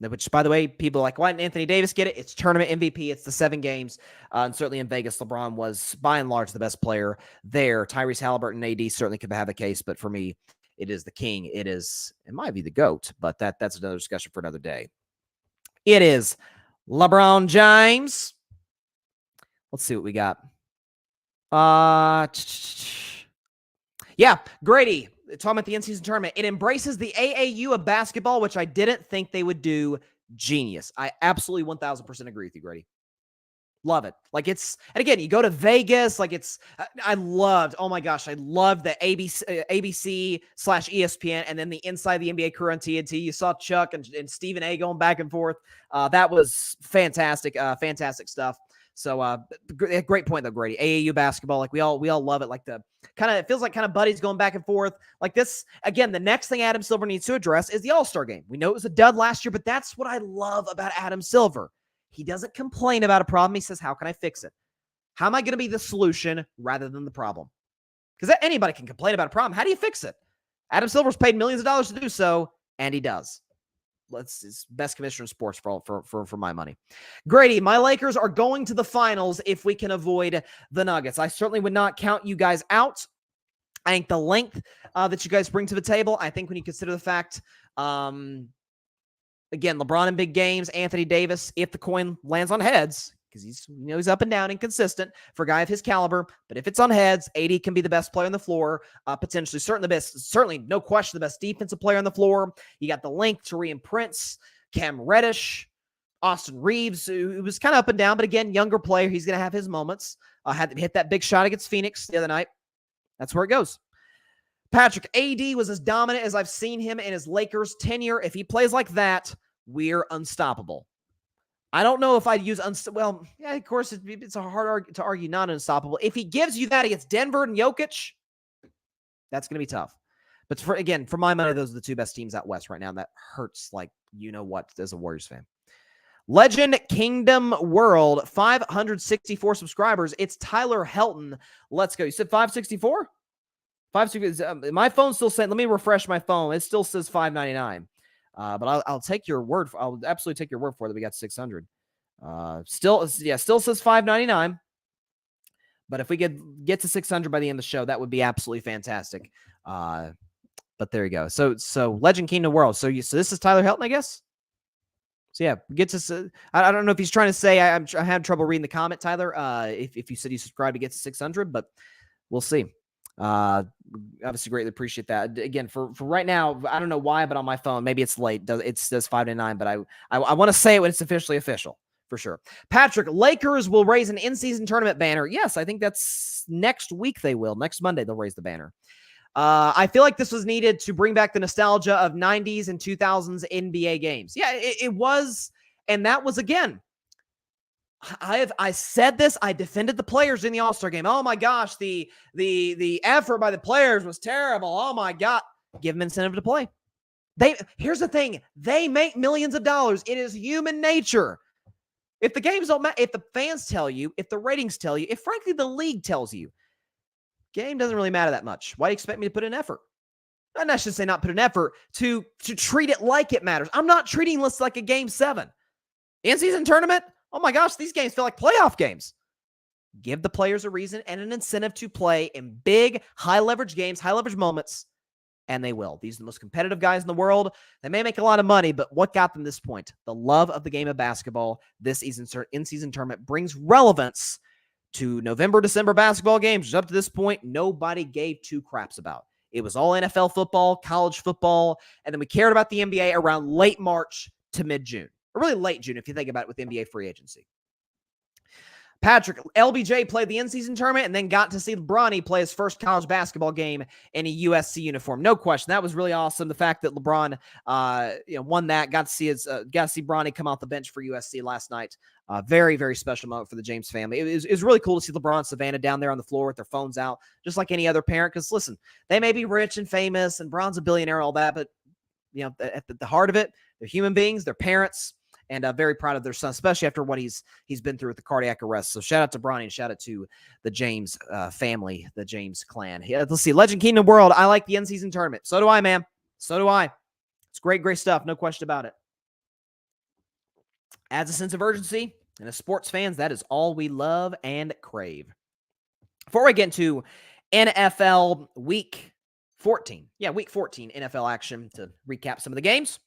Which, by the way, people are like, why didn't Anthony Davis get it? It's tournament MVP. It's the 7 games. And certainly in Vegas, LeBron was, by and large, the best player there. Tyrese Halliburton and AD certainly could have a case, but for me, it is the king. It might be the GOAT, but that's another discussion for another day. It is LeBron James. Let's see what we got. Yeah, Grady, talking about the in-season tournament, it embraces the AAU of basketball, which I didn't think they would do. Genius. I absolutely 1,000% agree with you, Grady. Love it. Like and again, you go to Vegas, I loved the ABC/ESPN, and then the Inside the NBA crew on TNT. You saw Chuck and Stephen A going back and forth. That was fantastic. Fantastic stuff. So, great point though, Grady. AAU basketball, like we all love it. Like it feels like kind of buddies going back and forth. Like this, again, the next thing Adam Silver needs to address is the All-Star game. We know it was a dud last year, but that's what I love about Adam Silver. He doesn't complain about a problem. He says, how can I fix it? How am I going to be the solution rather than the problem? Because anybody can complain about a problem. How do you fix it? Adam Silver's paid millions of dollars to do so, and he does. It's best commissioner in sports for my money. Grady, my Lakers are going to the finals if we can avoid the Nuggets. I certainly would not count you guys out. I think the length that you guys bring to the table, I think when you consider the fact, again, LeBron in big games, Anthony Davis, if the coin lands on heads, because he's up and down, inconsistent for a guy of his caliber. But if it's on heads, AD can be the best player on the floor, potentially. Certainly, no question, the best defensive player on the floor. You got the length, Taurean Prince, Cam Reddish, Austin Reeves, who was kind of up and down, but again, younger player. He's going to have his moments. Had to hit that big shot against Phoenix the other night. That's where it goes. Patrick, AD was as dominant as I've seen him in his Lakers tenure. If he plays like that, we're unstoppable. I don't know if I'd use well, yeah, of course, it's a hard to argue not unstoppable. If he gives you that against Denver and Jokic, that's going to be tough. But for my money, those are the 2 best teams out west right now. And that hurts like you-know-what as a Warriors fan. Legend Kingdom World, 564 subscribers. It's Tyler Helton. Let's go. You said 564? 564. My phone's still saying, let me refresh my phone. It still says 599. But I'll take your word. I'll absolutely take your word for it that we got 600. Still says 599. But if we could get to 600 by the end of the show, that would be absolutely fantastic. But there you go. So Legend Kingdom World. So this is Tyler Helton, I guess. So yeah, we get to. I don't know if he's trying to say I had trouble reading the comment, Tyler. If you said you subscribed to get to 600, but we'll see. Obviously greatly appreciate that. Again, for right now, I don't know why, but on my phone, maybe it's late. It says 5 to 9, but I want to say it when it's officially official for sure. Patrick, Lakers will raise an in-season tournament banner. Yes, I think that's next week. They will. Next Monday, they'll raise the banner. I feel like this was needed to bring back the nostalgia of 90s and 2000s NBA games. Yeah, it was. And that was, again, I said this. I defended the players in the All-Star game. Oh my gosh, the effort by the players was terrible. Oh my God, give them incentive to play. Here's the thing: they make millions of dollars. It is human nature. If the games don't matter, if the fans tell you, if the ratings tell you, if frankly the league tells you, game doesn't really matter that much. Why do you expect me to put in effort? And I should say not put in effort to treat it like it matters. I'm not treating this like a game 7. In-season tournament. Oh my gosh, these games feel like playoff games. Give the players a reason and an incentive to play in big, high-leverage games, high-leverage moments, and they will. These are the most competitive guys in the world. They may make a lot of money, but what got them this point? The love of the game of basketball. This in-season tournament brings relevance to November, December basketball games, which up to this point, nobody gave two craps about. It was all NFL football, college football, and then we cared about the NBA around late March to mid-June. Or really late June, if you think about it, with NBA free agency. Patrick, LBJ played the in-season tournament and then got to see Bronny play his first college basketball game in a USC uniform. No question. That was really awesome. The fact that LeBron won that, got to see Bronny come off the bench for USC last night. Very, very special moment for the James family. It was really cool to see LeBron and Savannah down there on the floor with their phones out, just like any other parent. Because listen, they may be rich and famous and Bron's a billionaire, all that, but at the heart of it, they're human beings, they're parents. And very proud of their son, especially after what he's been through with the cardiac arrest. So shout out to Bronny and shout out to the James family, the James clan. Yeah, let's see. Legend Kingdom World. I like the in-season tournament. So do I, man. So do I. It's great, great stuff. No question about it. Adds a sense of urgency. And as sports fans, that is all we love and crave. Before we get into NFL Week 14. Yeah, Week 14 NFL action to recap some of the games.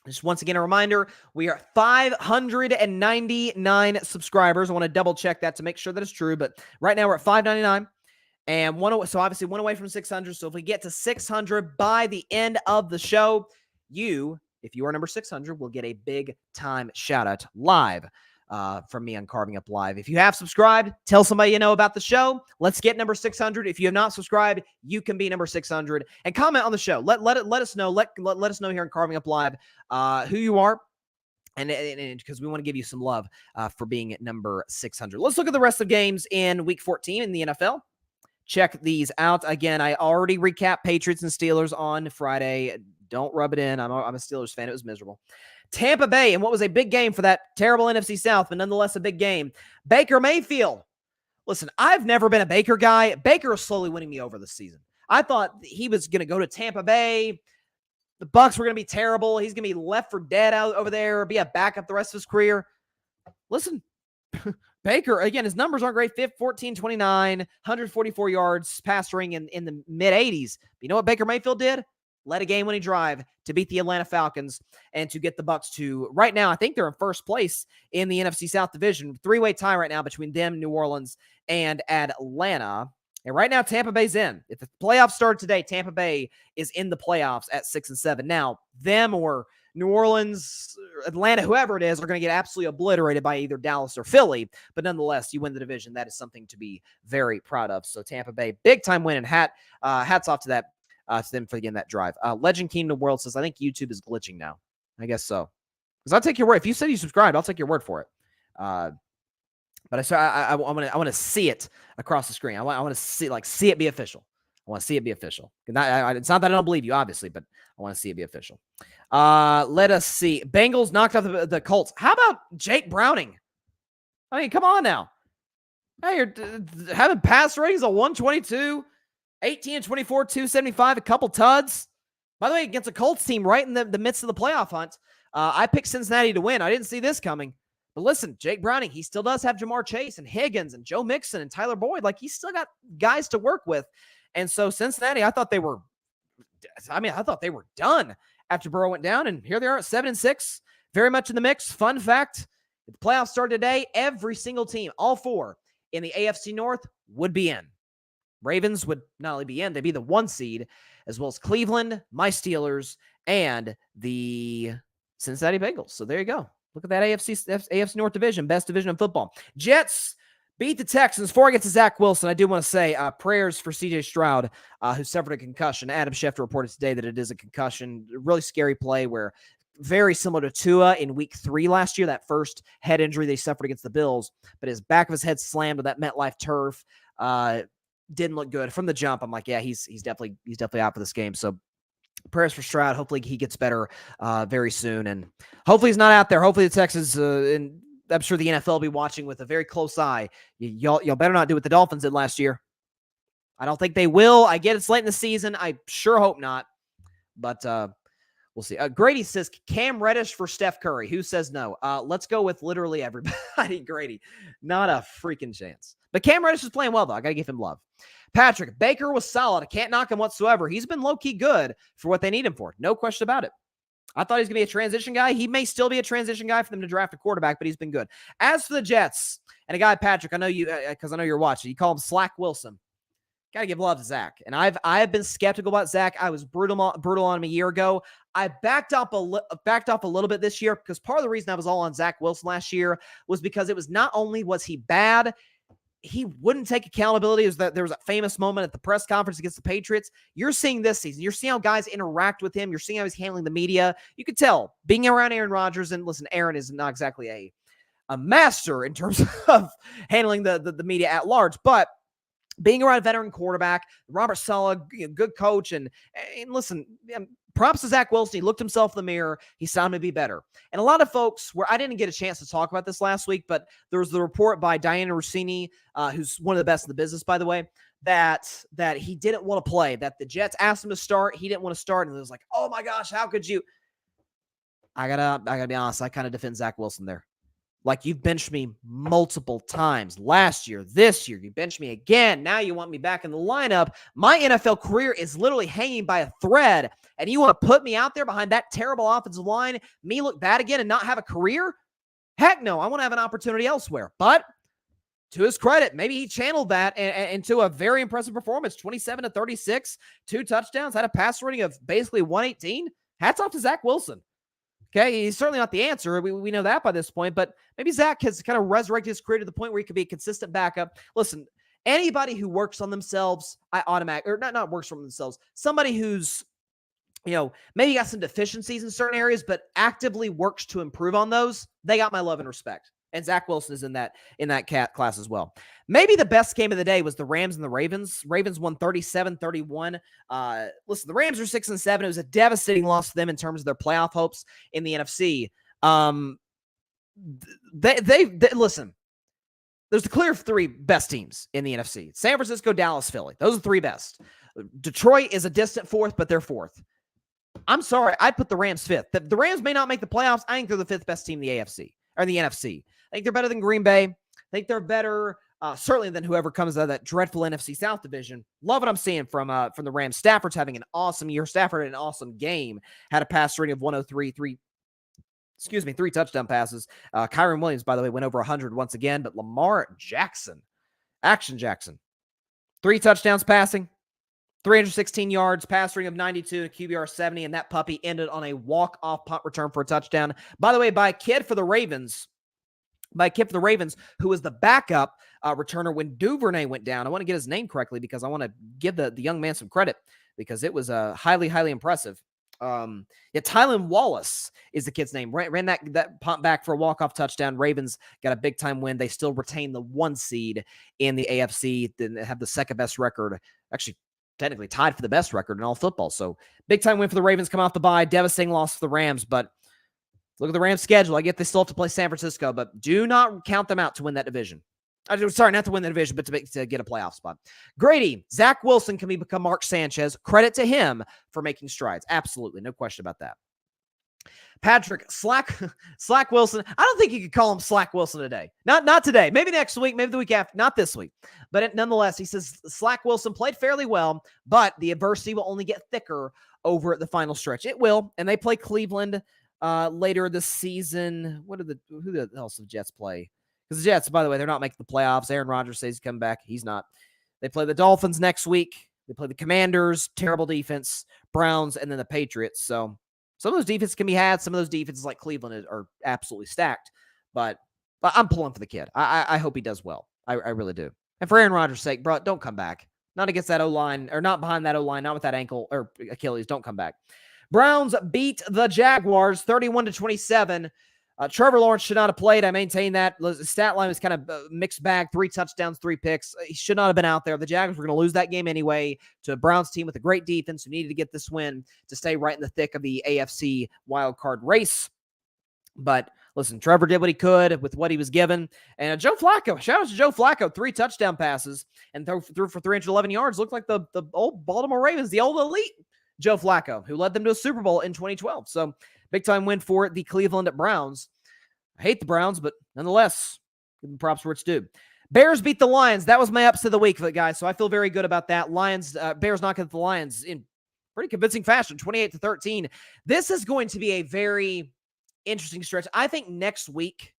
Just once again, a reminder, we are 599 subscribers. I want to double check that to make sure that it's true, but right now we're at 599 and so obviously one away from 600. So if we get to 600 by the end of the show, if you are number 600, will get a big time shout out live from me on Carving Up Live. If you have subscribed, tell somebody you know about the show. Let's get number 600. If you have not subscribed, you can be number 600 and comment on the show. Let us know. Let us know here on Carving Up Live who you are, and because we want to give you some love for being at number 600. Let's look at the rest of games in Week 14 in the NFL. Check these out. Again, I already recapped Patriots and Steelers on Friday. Don't rub it in. I'm a Steelers fan. It was miserable. Tampa Bay, and what was a big game for that terrible NFC South, but nonetheless a big game. Baker Mayfield. Listen, I've never been a Baker guy. Baker is slowly winning me over this season. I thought he was going to go to Tampa Bay. The Bucs were going to be terrible. He's going to be left for dead out over there, be a backup the rest of his career. Listen, Baker, again, his numbers aren't great. 14, 29, 144 yards, passing in the mid-80s. But you know what Baker Mayfield did? Led a game-winning drive to beat the Atlanta Falcons and to get the Bucs to, right now, I think they're in first place in the NFC South division. Three-way tie right now between them, New Orleans, and Atlanta. And right now, Tampa Bay's in. If the playoffs started today, Tampa Bay is in the playoffs at 6-7. Now, them or New Orleans, Atlanta, whoever it is, are going to get absolutely obliterated by either Dallas or Philly. But nonetheless, you win the division. That is something to be very proud of. So Tampa Bay, big-time win, and hats off to that. To them for getting that drive. Legend Kingdom World says, I think YouTube is glitching now. I guess so. Because I'll take your word. If you said you subscribed, I'll take your word for it. But I want to see it across the screen. I want to see it be official. I want to see it be official. It's not that I don't believe you, obviously, but I want to see it be official. Let us see. Bengals knocked out the Colts. How about Jake Browning? I mean, come on now. Hey, you're having pass ratings of 122. 18 and 24, 275, a couple tuds. By the way, against a Colts team right in the midst of the playoff hunt. I picked Cincinnati to win. I didn't see this coming. But listen, Jake Browning, he still does have Jamar Chase and Higgins and Joe Mixon and Tyler Boyd. Like, he's still got guys to work with. And so Cincinnati, I thought they were done after Burrow went down. And here they are at 7-6, very much in the mix. Fun fact, if the playoffs started today, every single team, all four in the AFC North, would be in. Ravens would not only be in, they'd be the 1 seed, as well as Cleveland, my Steelers, and the Cincinnati Bengals. So there you go. Look at that AFC North division, best division in football. Jets beat the Texans. Before I get to Zach Wilson, I do want to say prayers for C.J. Stroud, who suffered a concussion. Adam Schefter reported today that it is a concussion. A really scary play where very similar to Tua in week 3 last year, that first head injury they suffered against the Bills, but his back of his head slammed with that MetLife turf. Didn't look good from the jump. I'm like, yeah, he's definitely out for this game. So prayers for Stroud. Hopefully he gets better very soon, and hopefully he's not out there. Hopefully the Texans and I'm sure the NFL will be watching with a very close eye. Y'all better not do what the Dolphins did last year. I don't think they will. I get it's late in the season. I sure hope not. But We'll see. Grady says Cam Reddish for Steph Curry. Who says no? Let's go with literally everybody. Grady, not a freaking chance. But Cam Reddish is playing well, though. I got to give him love. Patrick, Baker was solid. I can't knock him whatsoever. He's been low-key good for what they need him for. No question about it. I thought he was going to be a transition guy. He may still be a transition guy for them to draft a quarterback, but he's been good. As for the Jets, and a guy, Patrick, I know you, because I know you're watching, you call him Slack Wilson. Got to give love to Zach. And I've been skeptical about Zach. I was brutal on him a year ago. I backed off a little bit this year because part of the reason I was all on Zach Wilson last year was because it was not only was he bad, he wouldn't take accountability. There was a famous moment at the press conference against the Patriots. You're seeing this season. You're seeing how guys interact with him. You're seeing how he's handling the media. You could tell being around Aaron Rodgers, and listen, Aaron is not exactly a master in terms of handling the media at large, but being around a veteran quarterback, Robert Saleh, good coach, and listen, props to Zach Wilson. He looked himself in the mirror. He saw him to be better. And a lot of folks, where I didn't get a chance to talk about this last week, but there was the report by Diana Rossini, who's one of the best in the business, by the way, that he didn't want to play, that the Jets asked him to start. He didn't want to start. And it was like, oh my gosh, how could you? I gotta be honest. I kind of defend Zach Wilson there. Like, you've benched me multiple times last year, this year. You benched me again. Now you want me back in the lineup. My NFL career is literally hanging by a thread, and you want to put me out there behind that terrible offensive line, me look bad again and not have a career? Heck no. I want to have an opportunity elsewhere. But to his credit, maybe he channeled that into a very impressive performance. 27-36, 2 touchdowns, had a pass rating of basically 118. Hats off to Zach Wilson. Okay, he's certainly not the answer. We know that by this point, but maybe Zach has kind of resurrected his career to the point where he could be a consistent backup. Listen, anybody who works on themselves, not works on themselves, somebody who's, maybe got some deficiencies in certain areas, but actively works to improve on those, they got my love and respect. And Zach Wilson is in that class as well. Maybe the best game of the day was the Rams and the Ravens. Ravens won 37-31. Listen, the Rams are 6-7. It was a devastating loss to them in terms of their playoff hopes in the NFC. They listen. There's the clear 3 best teams in the NFC: San Francisco, Dallas, Philly. Those are the 3 best. Detroit is a distant 4th, but they're 4th. I'm sorry, I'd put the Rams 5th. The Rams may not make the playoffs. I think they're the 5th best team in the AFC or the NFC. I think they're better than Green Bay. I think they're better, certainly, than whoever comes out of that dreadful NFC South division. Love what I'm seeing from the Rams. Stafford's having an awesome year. Stafford had an awesome game. Had a pass rating of 103, 3 touchdown passes. Kyron Williams, by the way, went over 100 once again. But Lamar Jackson, Action Jackson, 3 touchdowns passing, 316 yards, pass rating of 92, QBR 70, and that puppy ended on a walk-off punt return for a touchdown. By the way, by a kid for the Ravens, who was the backup returner when Duvernay went down. I want to get his name correctly because I want to give the young man some credit because it was highly, highly impressive. Tylan Wallace is the kid's name. Ran that punt back for a walk-off touchdown. Ravens got a big-time win. They still retain the 1 seed in the AFC. Then have the second-best record. Actually, technically tied for the best record in all football. So big-time win for the Ravens, come off the bye. Devastating loss for the Rams, but look at the Rams' schedule. I get they still have to play San Francisco, but do not count them out to win that division. Sorry, not to win the division, but to get a playoff spot. Grady, Zach Wilson can become Mark Sanchez. Credit to him for making strides. Absolutely. No question about that. Patrick, Slack Wilson. I don't think you could call him Slack Wilson today. Not today. Maybe next week. Maybe the week after. Not this week. But nonetheless, he says Slack Wilson played fairly well, but the adversity will only get thicker over the final stretch. It will. And they play Cleveland later this season. Who the else the Jets play? Because the Jets, by the way, they're not making the playoffs. Aaron Rodgers says he's coming back. He's not. They play the Dolphins next week. They play the Commanders, terrible defense, Browns, and then the Patriots. So some of those defenses can be had. Some of those defenses like Cleveland are absolutely stacked. But I'm pulling for the kid. I hope he does well. I really do. And for Aaron Rodgers' sake, bro, don't come back. Not against that O-line, or not behind that O-line, not with that ankle or Achilles. Don't come back. Browns beat the Jaguars 31-27. Trevor Lawrence should not have played. I maintain that. The stat line was kind of mixed bag. 3 touchdowns, 3 picks. He should not have been out there. The Jaguars were going to lose that game anyway to a Browns team with a great defense who needed to get this win to stay right in the thick of the AFC wildcard race. But listen, Trevor did what he could with what he was given. And Joe Flacco, shout out to Joe Flacco, 3 touchdown passes and threw for 311 yards. Looked like the old Baltimore Ravens, the old elite. Joe Flacco, who led them to a Super Bowl in 2012. So big-time win for the Cleveland Browns. I hate the Browns, but nonetheless, give them props where it's due. Bears beat the Lions. That was my upset of the week, guys, so I feel very good about that. Bears knocking the Lions in pretty convincing fashion, 28-13. This is going to be a very interesting stretch. I think next week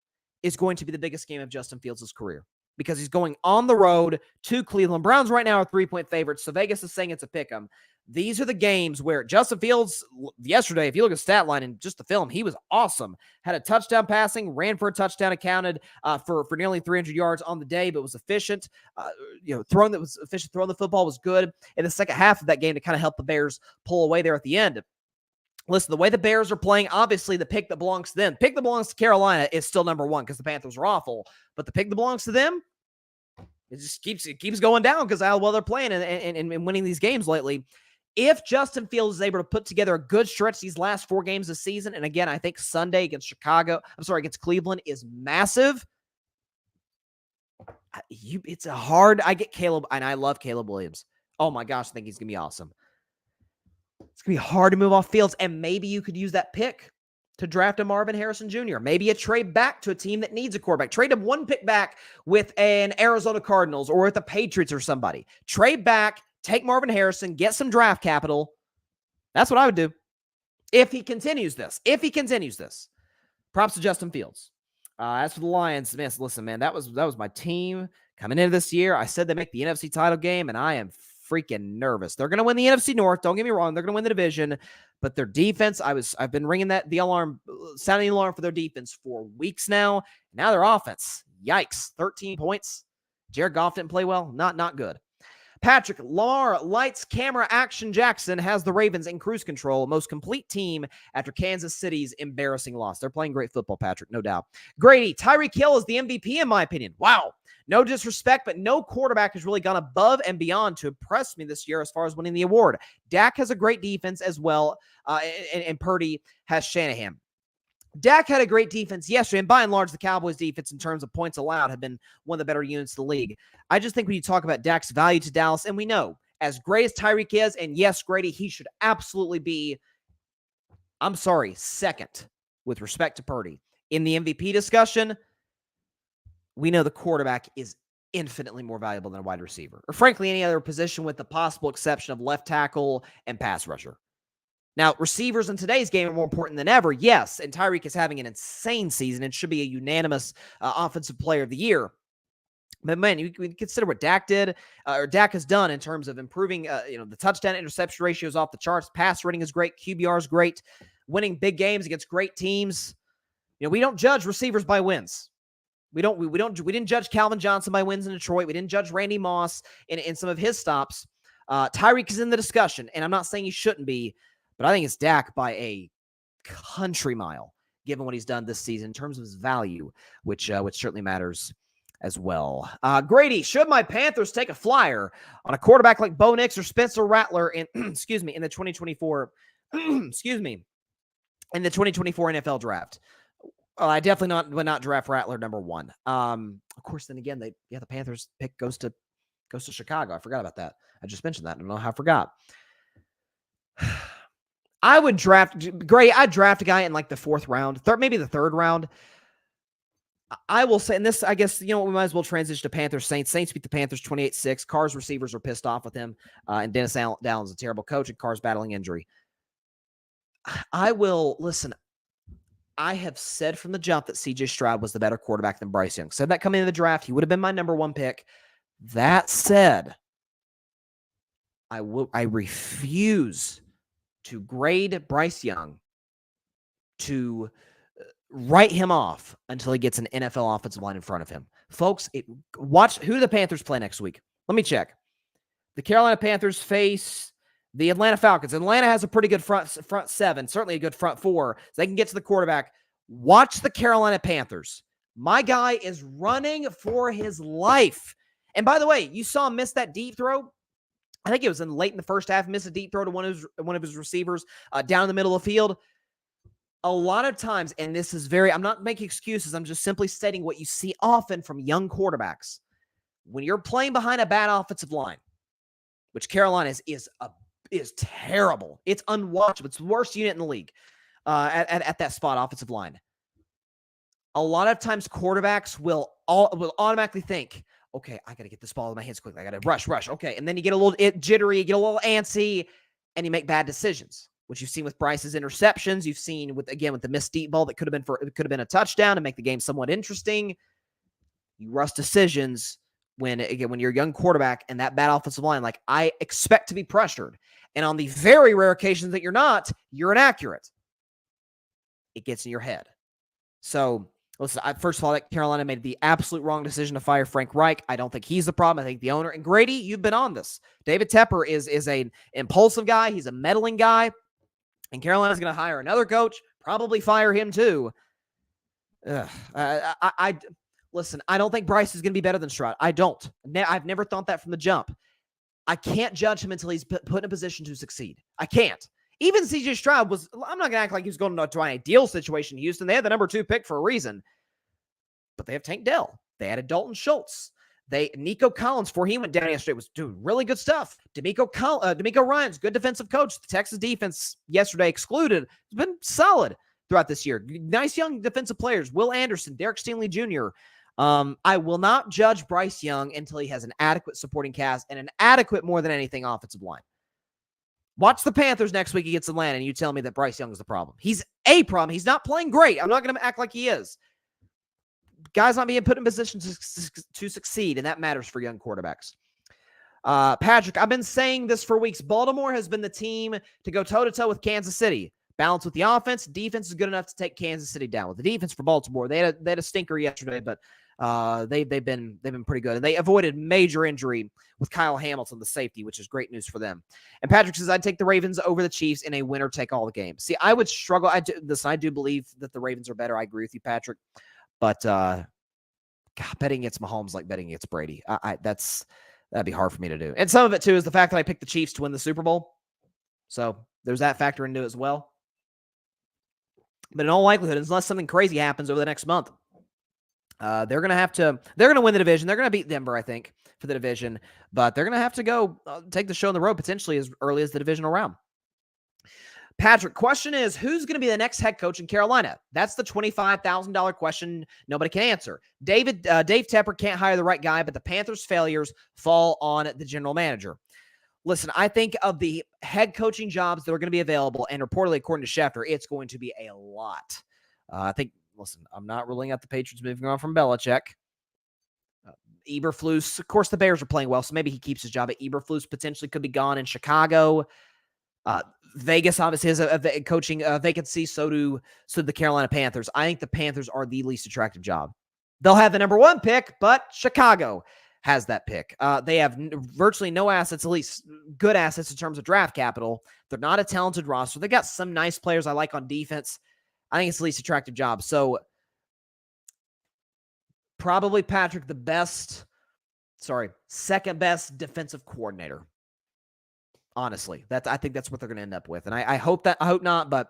is going to be the biggest game of Justin Fields' career because he's going on the road to Cleveland. Browns right now are 3-point favorites, so Vegas is saying it's a pick'em. These are the games where Justin Fields, yesterday, if you look at stat line and just the film, he was awesome. Had a touchdown passing, ran for a touchdown, accounted for nearly 300 yards on the day, but was efficient. Throwing the football was good in the second half of that game to kind of help the Bears pull away there at the end. Listen, the way the Bears are playing, obviously the pick that belongs to them. Pick that belongs to Carolina is still number one because the Panthers are awful. But the pick that belongs to them, it just keeps going down because how well they're playing and winning these games lately. If Justin Fields is able to put together a good stretch these last 4 games of the season, and again, I think Sunday against Cleveland is massive. It's a hard. I get Caleb, and I love Caleb Williams. Oh my gosh, I think he's gonna be awesome. It's gonna be hard to move off Fields, and maybe you could use that pick to draft a Marvin Harrison Jr. Maybe a trade back to a team that needs a quarterback. Trade him 1 pick back with an Arizona Cardinals or with the Patriots or somebody. Trade back. Take Marvin Harrison, get some draft capital. That's what I would do if he continues this. Props to Justin Fields. As for the Lions, man, listen, man, that was my team coming into this year. I said they make the NFC title game, and I am freaking nervous. They're going to win the NFC North. Don't get me wrong. They're going to win the division, but their defense, I've been ringing sounding the alarm for their defense for weeks now. Now their offense, yikes, 13 points. Jared Goff didn't play well. Not good. Patrick, Lamar, Lights, Camera, Action Jackson has the Ravens in cruise control. Most complete team after Kansas City's embarrassing loss. They're playing great football, Patrick, no doubt. Grady, Tyreek Hill is the MVP in my opinion. Wow. No disrespect, but no quarterback has really gone above and beyond to impress me this year as far as winning the award. Dak has a great defense as well, and Purdy has Shanahan. Dak had a great defense yesterday, and by and large, the Cowboys' defense in terms of points allowed have been one of the better units of the league. I just think when you talk about Dak's value to Dallas, and we know, as great as Tyreek is, and yes, Grady, he should absolutely be, second with respect to Purdy. In the MVP discussion, we know the quarterback is infinitely more valuable than a wide receiver, or frankly, any other position with the possible exception of left tackle and pass rusher. Now, receivers in today's game are more important than ever, yes, and Tyreek is having an insane season and should be a unanimous offensive player of the year. But man, you can consider what Dak did, or Dak has done in terms of improving, the touchdown interception ratio is off the charts. Pass rating is great. QBR is great. Winning big games against great teams. We don't judge receivers by wins. We didn't judge Calvin Johnson by wins in Detroit. We didn't judge Randy Moss in some of his stops. Tyreek is in the discussion, and I'm not saying he shouldn't be, but I think it's Dak by a country mile, given what he's done this season in terms of his value, which certainly matters as well. Grady, should my Panthers take a flyer on a quarterback like Bo Nix or Spencer Rattler in in the 2024 in the 2024 NFL draft? Well, I definitely would not draft Rattler number 1. Of course, then again, the Panthers pick goes to Chicago. I forgot about that. I just mentioned that. I don't know how I forgot. I'd draft a guy in like the 4th round, maybe the 3rd round. I will say, and this, I guess, we might as well transition to Panthers Saints. Saints beat the Panthers 28-6. Carr's receivers are pissed off with him, and Dennis Allen's a terrible coach, and Carr's battling injury. I have said from the jump that C.J. Stroud was the better quarterback than Bryce Young. Said that coming into the draft, he would have been my number 1 pick. That said, I refuse to grade Bryce Young, to write him off until he gets an NFL offensive line in front of him. Folks, watch who the Panthers play next week. Let me check. The Carolina Panthers face the Atlanta Falcons. Atlanta has a pretty good front 7, certainly a good front 4, so they can get to the quarterback. Watch the Carolina Panthers. My guy is running for his life. And by the way, you saw him miss that deep throw. I think it was late in the first half, missed a deep throw to one of his receivers down in the middle of the field. A lot of times, and this is I'm not making excuses, I'm just simply stating what you see often from young quarterbacks. When you're playing behind a bad offensive line, which Carolina is is terrible. It's unwatchable. It's the worst unit in the league at that spot offensive line. A lot of times quarterbacks will automatically think, okay, I got to get this ball in my hands quickly. I got to rush. Okay. And then you get a little jittery, you get a little antsy, and you make bad decisions, which you've seen with Bryce's interceptions. You've seen with the missed deep ball that could have been a touchdown to make the game somewhat interesting. You rush decisions when you're a young quarterback and that bad offensive line. Like, I expect to be pressured. And on the very rare occasions that you're not, you're inaccurate. It gets in your head. So, listen, first of all, Carolina made the absolute wrong decision to fire Frank Reich. I don't think he's the problem. I think the owner. And Grady, you've been on this. David Tepper is an impulsive guy. He's a meddling guy. And Carolina's going to hire another coach, probably fire him too. Listen, I don't think Bryce is going to be better than Stroud. I don't. I've never thought that from the jump. I can't judge him until he's put in a position to succeed. I can't. Even CJ Stroud I'm not going to act like he was going to an ideal situation in Houston. They had the number 2 pick for a reason. But they have Tank Dell. They added Dalton Schultz. Nico Collins, before he went down yesterday, was doing really good stuff. D'Amico Ryan's good defensive coach. The Texas defense yesterday excluded. It's been solid throughout this year. Nice young defensive players. Will Anderson, Derek Stingley Jr. I will not judge Bryce Young until he has an adequate supporting cast and an adequate, more than anything, offensive line. Watch the Panthers next week against Atlanta, and you tell me that Bryce Young is the problem. He's a problem. He's not playing great. I'm not going to act like he is. Guys not being put in positions to succeed, and that matters for young quarterbacks. Patrick, I've been saying this for weeks. Baltimore has been the team to go toe-to-toe with Kansas City. Balance with the offense. Defense is good enough to take Kansas City down. With the defense for Baltimore, they had a stinker yesterday, but they've been pretty good. And they avoided major injury with Kyle Hamilton, the safety, which is great news for them. And Patrick says, I'd take the Ravens over the Chiefs in a winner-take-all game. I would struggle. I do believe that the Ravens are better. I agree with you, Patrick. But betting against Mahomes like betting against Brady. That'd be hard for me to do. And some of it, too, is the fact that I picked the Chiefs to win the Super Bowl. So there's that factor into it as well. But in all likelihood, unless something crazy happens over the next month, they're going to win the division. They're going to beat Denver, I think, for the division. But they're going to have to go take the show on the road potentially as early as the divisional round. Patrick, question is, who's going to be the next head coach in Carolina? That's the $25,000 question nobody can answer. Dave Tepper can't hire the right guy, but the Panthers' failures fall on the general manager. Listen, I think of the head coaching jobs that are going to be available, and reportedly, according to Schefter, it's going to be a lot. I'm not ruling out the Patriots moving on from Belichick. Eberflus, of course, the Bears are playing well, so maybe he keeps his job. But Eberflus potentially could be gone in Chicago. Vegas obviously has a coaching vacancy. So do the Carolina Panthers. I think the Panthers are the least attractive job. They'll have the number 1 pick, but Chicago has that pick. They have virtually no assets, at least good assets in terms of draft capital. They're not a talented roster. They got some nice players I like on defense. I think it's the least attractive job. So probably Patrick, second best defensive coordinator. Honestly, I think that's what they're going to end up with. And I hope not, but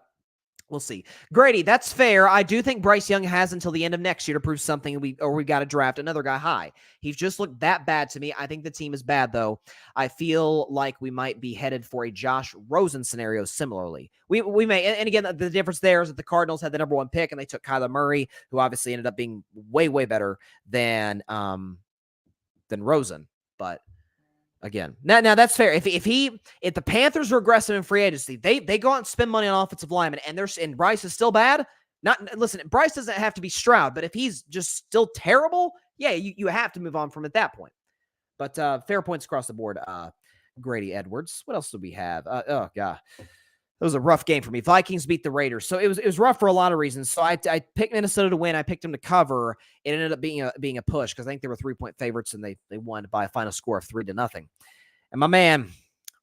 we'll see. Grady, that's fair. I do think Bryce Young has until the end of next year to prove something, we've got to draft another guy high. He's just looked that bad to me. I think the team is bad, though. I feel like we might be headed for a Josh Rosen scenario similarly. We may, and again, the difference there is that the Cardinals had the number 1 pick, and they took Kyler Murray, who obviously ended up being way, way better than Rosen. But again, now that's fair. If the Panthers are aggressive in free agency, they go out and spend money on offensive linemen, and Bryce is still bad. Bryce doesn't have to be Stroud, but if he's just still terrible, yeah, you have to move on from at that point. But fair points across the board. Grady Edwards. What else do we have? Oh god, it was a rough game for me. Vikings beat the Raiders, so it was rough for a lot of reasons. So I picked Minnesota to win. I picked them to cover. It ended up being a push because I think they were 3-point favorites, and they won by a final score of 3-0. And my man,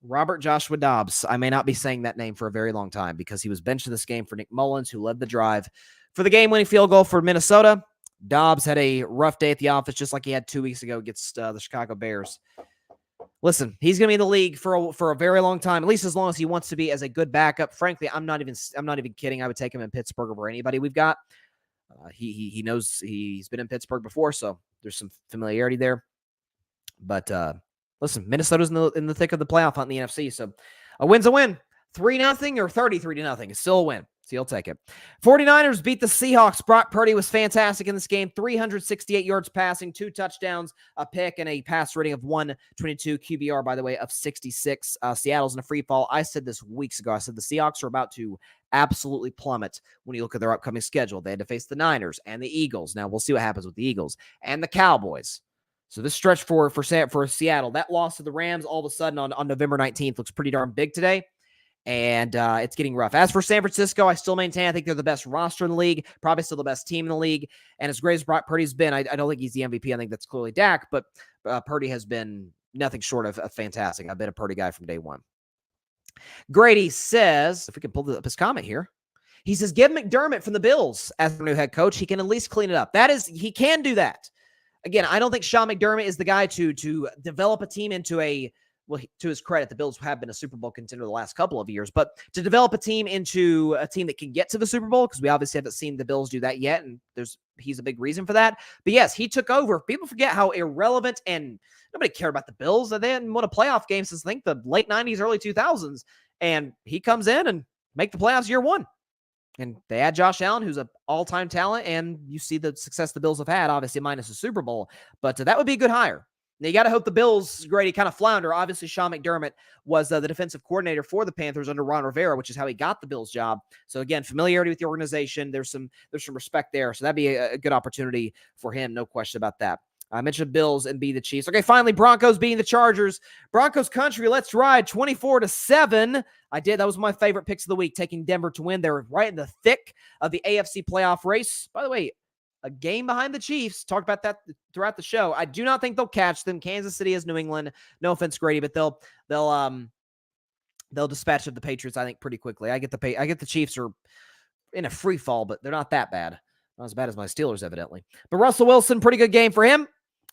Robert Joshua Dobbs, I may not be saying that name for a very long time because he was benched in this game for Nick Mullins, who led the drive for the game-winning field goal for Minnesota. Dobbs had a rough day at the office, just like he had 2 weeks ago against the Chicago Bears. Listen, he's going to be in the league for a very long time, at least as long as he wants to be as a good backup. Frankly, I'm not even kidding. I would take him in Pittsburgh over anybody we've got. He knows he's been in Pittsburgh before, so there's some familiarity there. But listen, Minnesota's in the thick of the playoff hunt in the NFC, so A win's a win. 3-0 or 33-0. It's still a win. So you'll take it. 49ers beat the Seahawks. Brock Purdy was fantastic in this game. 368 yards passing, 2 touchdowns, a pick, and a pass rating of 122. QBR, by the way, of 66. Seattle's in a free fall. I said this weeks ago. I said the Seahawks are about to absolutely plummet when you look at their upcoming schedule. They had to face the Niners and the Eagles. Now, we'll see what happens with the Eagles and the Cowboys. So this stretch for Seattle, that loss to the Rams all of a sudden on November 19th looks pretty darn big today. And it's getting rough. As for San Francisco, I still maintain I think they're the best roster in the league, probably still the best team in the league. And as great as Brock Purdy's been, I don't think he's the MVP. I think that's clearly Dak, but Purdy has been nothing short of fantastic. I've been a Purdy guy from day one. Grady says, if we can pull up his comment here, he says, give McDermott from the Bills as the new head coach. He can at least clean it up. He can do that. Again, I don't think Sean McDermott is the guy to develop a team into a, well, to his credit, the Bills have been a Super Bowl contender the last couple of years, but to develop a team into a team that can get to the Super Bowl, because we obviously haven't seen the Bills do that yet, and he's a big reason for that. But yes, he took over. People forget how irrelevant, and nobody cared about the Bills. They hadn't won a playoff game since, I think, the late 90s, early 2000s, and he comes in and make the playoffs year one. And they add Josh Allen, who's an all-time talent, and you see the success the Bills have had, obviously minus the Super Bowl, but that would be a good hire. Now, you got to hope the Bills, Grady, kind of flounder. Obviously, Sean McDermott was the defensive coordinator for the Panthers under Ron Rivera, which is how he got the Bills job. So, again, familiarity with the organization. There's some respect there. So that'd be a good opportunity for him. No question about that. I mentioned Bills and beat the Chiefs. Okay, finally, Broncos beating the Chargers. Broncos country, let's ride 24-7. I did. That was my favorite picks of the week, taking Denver to win. They're right in the thick of the AFC playoff race. By the way, a game behind the Chiefs. Talked about that throughout the show. I do not think they'll catch them. Kansas City is New England. No offense, Grady, but they'll dispatch of the Patriots, I think, pretty quickly. I get the Chiefs are in a free fall, but they're not that bad. Not as bad as my Steelers, evidently. But Russell Wilson, pretty good game for him.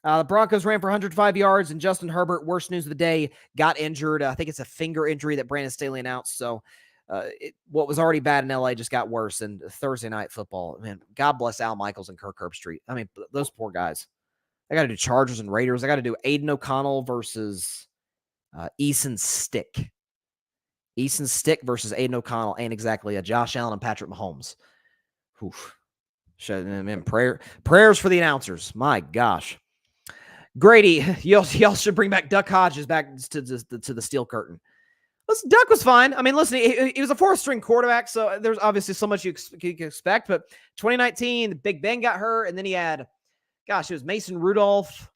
The Broncos ran for 105 yards, and Justin Herbert, worst news of the day, got injured. I think it's a finger injury that Brandon Staley announced. So what was already bad in LA just got worse. And Thursday night football, man, God bless Al Michaels and Kirk Herbstreit. I mean, those poor guys. I got to do Chargers and Raiders. I got to do Aiden O'Connell versus Eason Stick. Eason Stick versus Aiden O'Connell ain't exactly a Josh Allen and Patrick Mahomes. Oof. Man, prayers for the announcers. My gosh. Grady, y'all should bring back Duck Hodges back to the steel curtain. Listen, Duck was fine. I mean, listen, he was a fourth-string quarterback, so there's obviously so much you can expect. But 2019, Big Ben got hurt, and then he had, it was Mason Rudolph.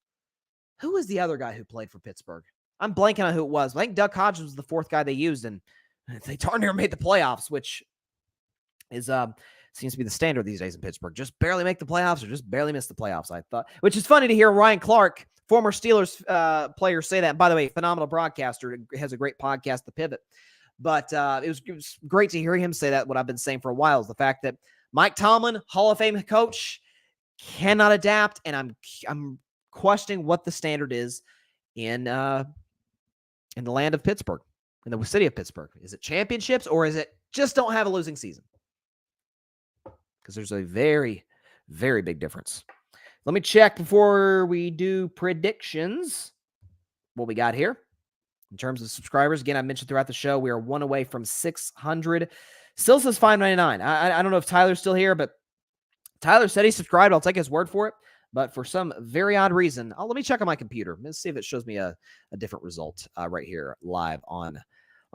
Who was the other guy who played for Pittsburgh? I'm blanking on who it was. I think Duck Hodges was the fourth guy they used, and they darn near made the playoffs, which is seems to be the standard these days in Pittsburgh. Just barely make the playoffs or just barely miss the playoffs, I thought. Which is funny to hear Ryan Clark, former Steelers player, say that. And by the way, phenomenal broadcaster, has a great podcast, The Pivot. But it was great to hear him say that. What I've been saying for a while is the fact that Mike Tomlin, Hall of Fame coach, cannot adapt, and I'm questioning what the standard is in the land of Pittsburgh, in the city of Pittsburgh. Is it championships, or is it just don't have a losing season? Because there's a very, very big difference. Let me check before we do predictions what we got here. In terms of subscribers, again, I mentioned throughout the show, we are one away from 600. Still says 599. I don't know if Tyler's still here, but Tyler said he subscribed. I'll take his word for it. But for some very odd reason, let me check on my computer. Let's see if it shows me a different result right here live on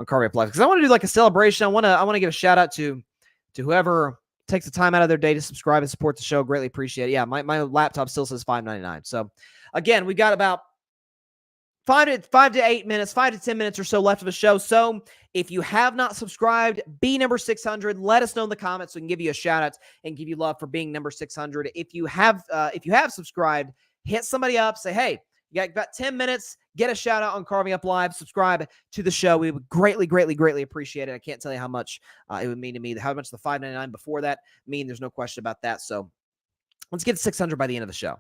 Carve Up Live. Because I want to do like a celebration. I want to give a shout out to whoever takes the time out of their day to subscribe and support the show. Greatly appreciate it. Yeah, my laptop still says $5.99. So again, we got about 5 to 8 minutes, 5 to 10 minutes or so left of the show. So if you have not subscribed, be number 600. Let us know in the comments so we can give you a shout out and give you love for being number 600. If you have subscribed, hit somebody up, say, hey, you got about 10 minutes, get a shout out on Carving Up Live, subscribe to the show. We would greatly, greatly, greatly appreciate it. I can't tell you how much it would mean to me, how much the $5.99 before that mean. There's no question about that. So let's get to 600 by the end of the show.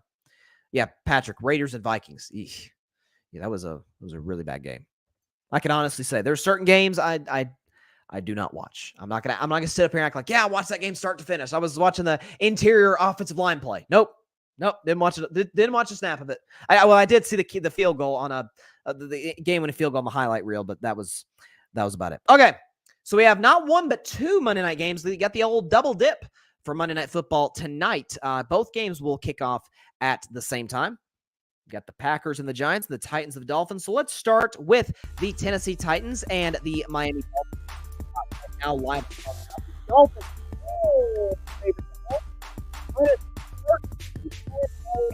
Yeah, Patrick, Raiders and Vikings. Eesh. Yeah, that was a really bad game. I can honestly say there's certain games I do not watch. I'm not gonna sit up here and act like, yeah, watch that game start to finish. I was watching the interior offensive line play. Nope, didn't watch it. Didn't watch a snap of it. I did see the field goal on the game winning field goal on the highlight reel, but that was that was about it. Okay, so we have not one but two Monday night games. We got the old double dip for Monday Night Football tonight. Both games will kick off at the same time. We got the Packers and the Giants, the Titans and the Dolphins. So let's start with the Tennessee Titans and the Miami Dolphins. Now live. Dolphins.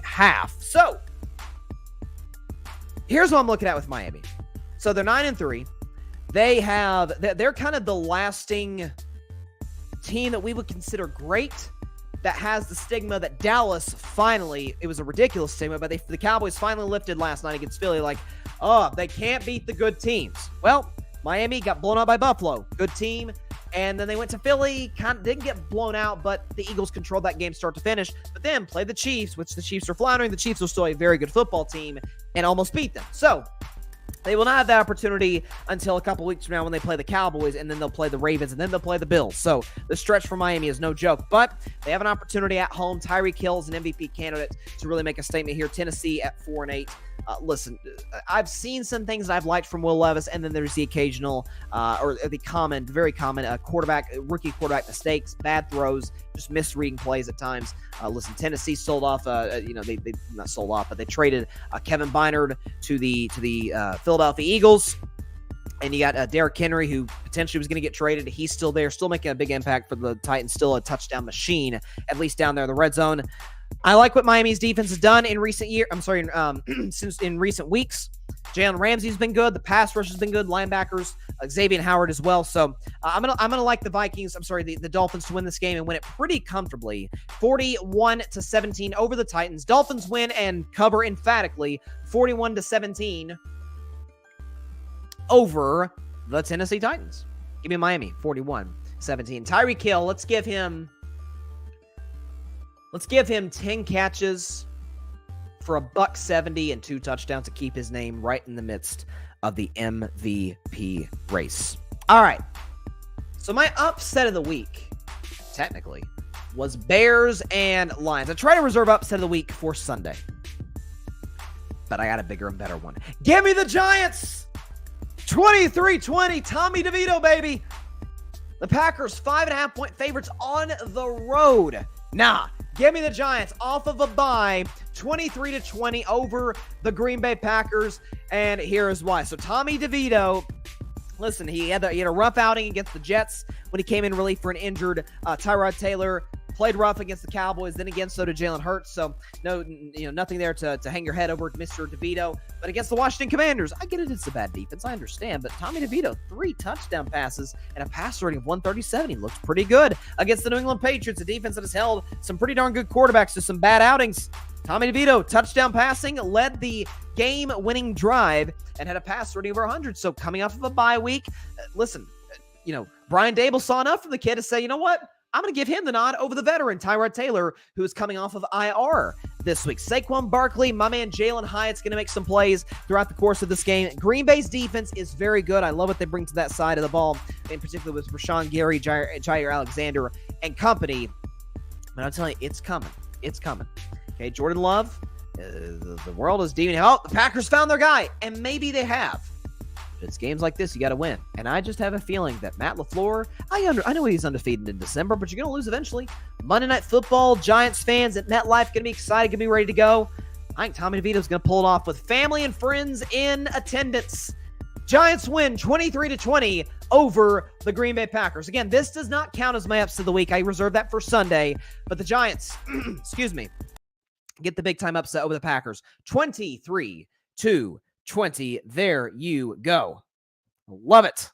Half. So here's what I'm looking at with Miami. So they're 9-3. They're kind of the lasting team that we would consider great, that has the stigma that Dallas finally, it was a ridiculous stigma, but the Cowboys finally lifted last night against Philly, like, oh, they can't beat the good teams. Well, Miami got blown out by Buffalo, good team, and then they went to Philly, kind of didn't get blown out, but the Eagles controlled that game start to finish, but then played the Chiefs, which the Chiefs are floundering. The Chiefs are still a very good football team, and almost beat them. So they will not have that opportunity until a couple weeks from now when they play the Cowboys, and then they'll play the Ravens, and then they'll play the Bills. So the stretch for Miami is no joke, but they have an opportunity at home. Tyreek Hill is an MVP candidate to really make a statement here. Tennessee at 4-8. Listen, I've seen some things that I've liked from Will Levis, and then there's the occasional or the very common rookie quarterback mistakes, bad throws, just misreading plays at times. Listen, Tennessee sold off, they not sold off, but they traded Kevin Bynard to the Philadelphia Eagles. And you got Derrick Henry, who potentially was going to get traded. He's still there, still making a big impact for the Titans, still a touchdown machine, at least down there in the red zone. I like what Miami's defense has done in recent since in recent weeks. Jalen Ramsey's been good. The pass rush has been good. Linebackers, Xavier Howard as well. So I'm gonna like the the Dolphins to win this game and win it pretty comfortably, 41-17 over the Titans. Dolphins win and cover emphatically, 41-17 over the Tennessee Titans. Give me Miami, 41-17. Tyreek Hill, let's give him 10 catches for $170 and 2 touchdowns to keep his name right in the midst of the MVP race. All right. So my upset of the week, technically, was Bears and Lions. I try to reserve upset of the week for Sunday, but I got a bigger and better one. Give me the Giants! 23-20, Tommy DeVito, baby. The Packers, 5.5-point favorites on the road. Nah, give me the Giants off of a bye, 23-20 over the Green Bay Packers, and here is why. So Tommy DeVito, listen, he had a rough outing against the Jets when he came in relief for an injured Tyrod Taylor. Played rough against the Cowboys, then again, so did Jalen Hurts. So nothing there to hang your head over Mr. DeVito. But against the Washington Commanders, I get it, it's a bad defense, I understand. But Tommy DeVito, 3 touchdown passes and a passer rating of 137. He looks pretty good against the New England Patriots, a defense that has held some pretty darn good quarterbacks to some bad outings. Tommy DeVito, touchdown passing, led the game-winning drive, and had a passer rating over 100. So coming off of a bye week, listen, Brian Dable saw enough from the kid to say, you know what? I'm going to give him the nod over the veteran, Tyrod Taylor, who is coming off of IR this week. Saquon Barkley, my man Jalen Hyatt's going to make some plays throughout the course of this game. Green Bay's defense is very good. I love what they bring to that side of the ball, in particular with Rashawn Gary, Jair Alexander, and company. But I'll tell you, it's coming. It's coming. Okay, Jordan Love, the world is deeming, the Packers found their guy, and maybe they have. It's games like this, you got to win. And I just have a feeling that Matt LaFleur, I know he's undefeated in December, but you're going to lose eventually. Monday Night Football, Giants fans at MetLife going to be excited, going to be ready to go. I think Tommy DeVito's going to pull it off with family and friends in attendance. Giants win 23-20 over the Green Bay Packers. Again, this does not count as my upset of the week. I reserve that for Sunday. But the Giants, get the big-time upset over the Packers. 23-20. There you go. Love it.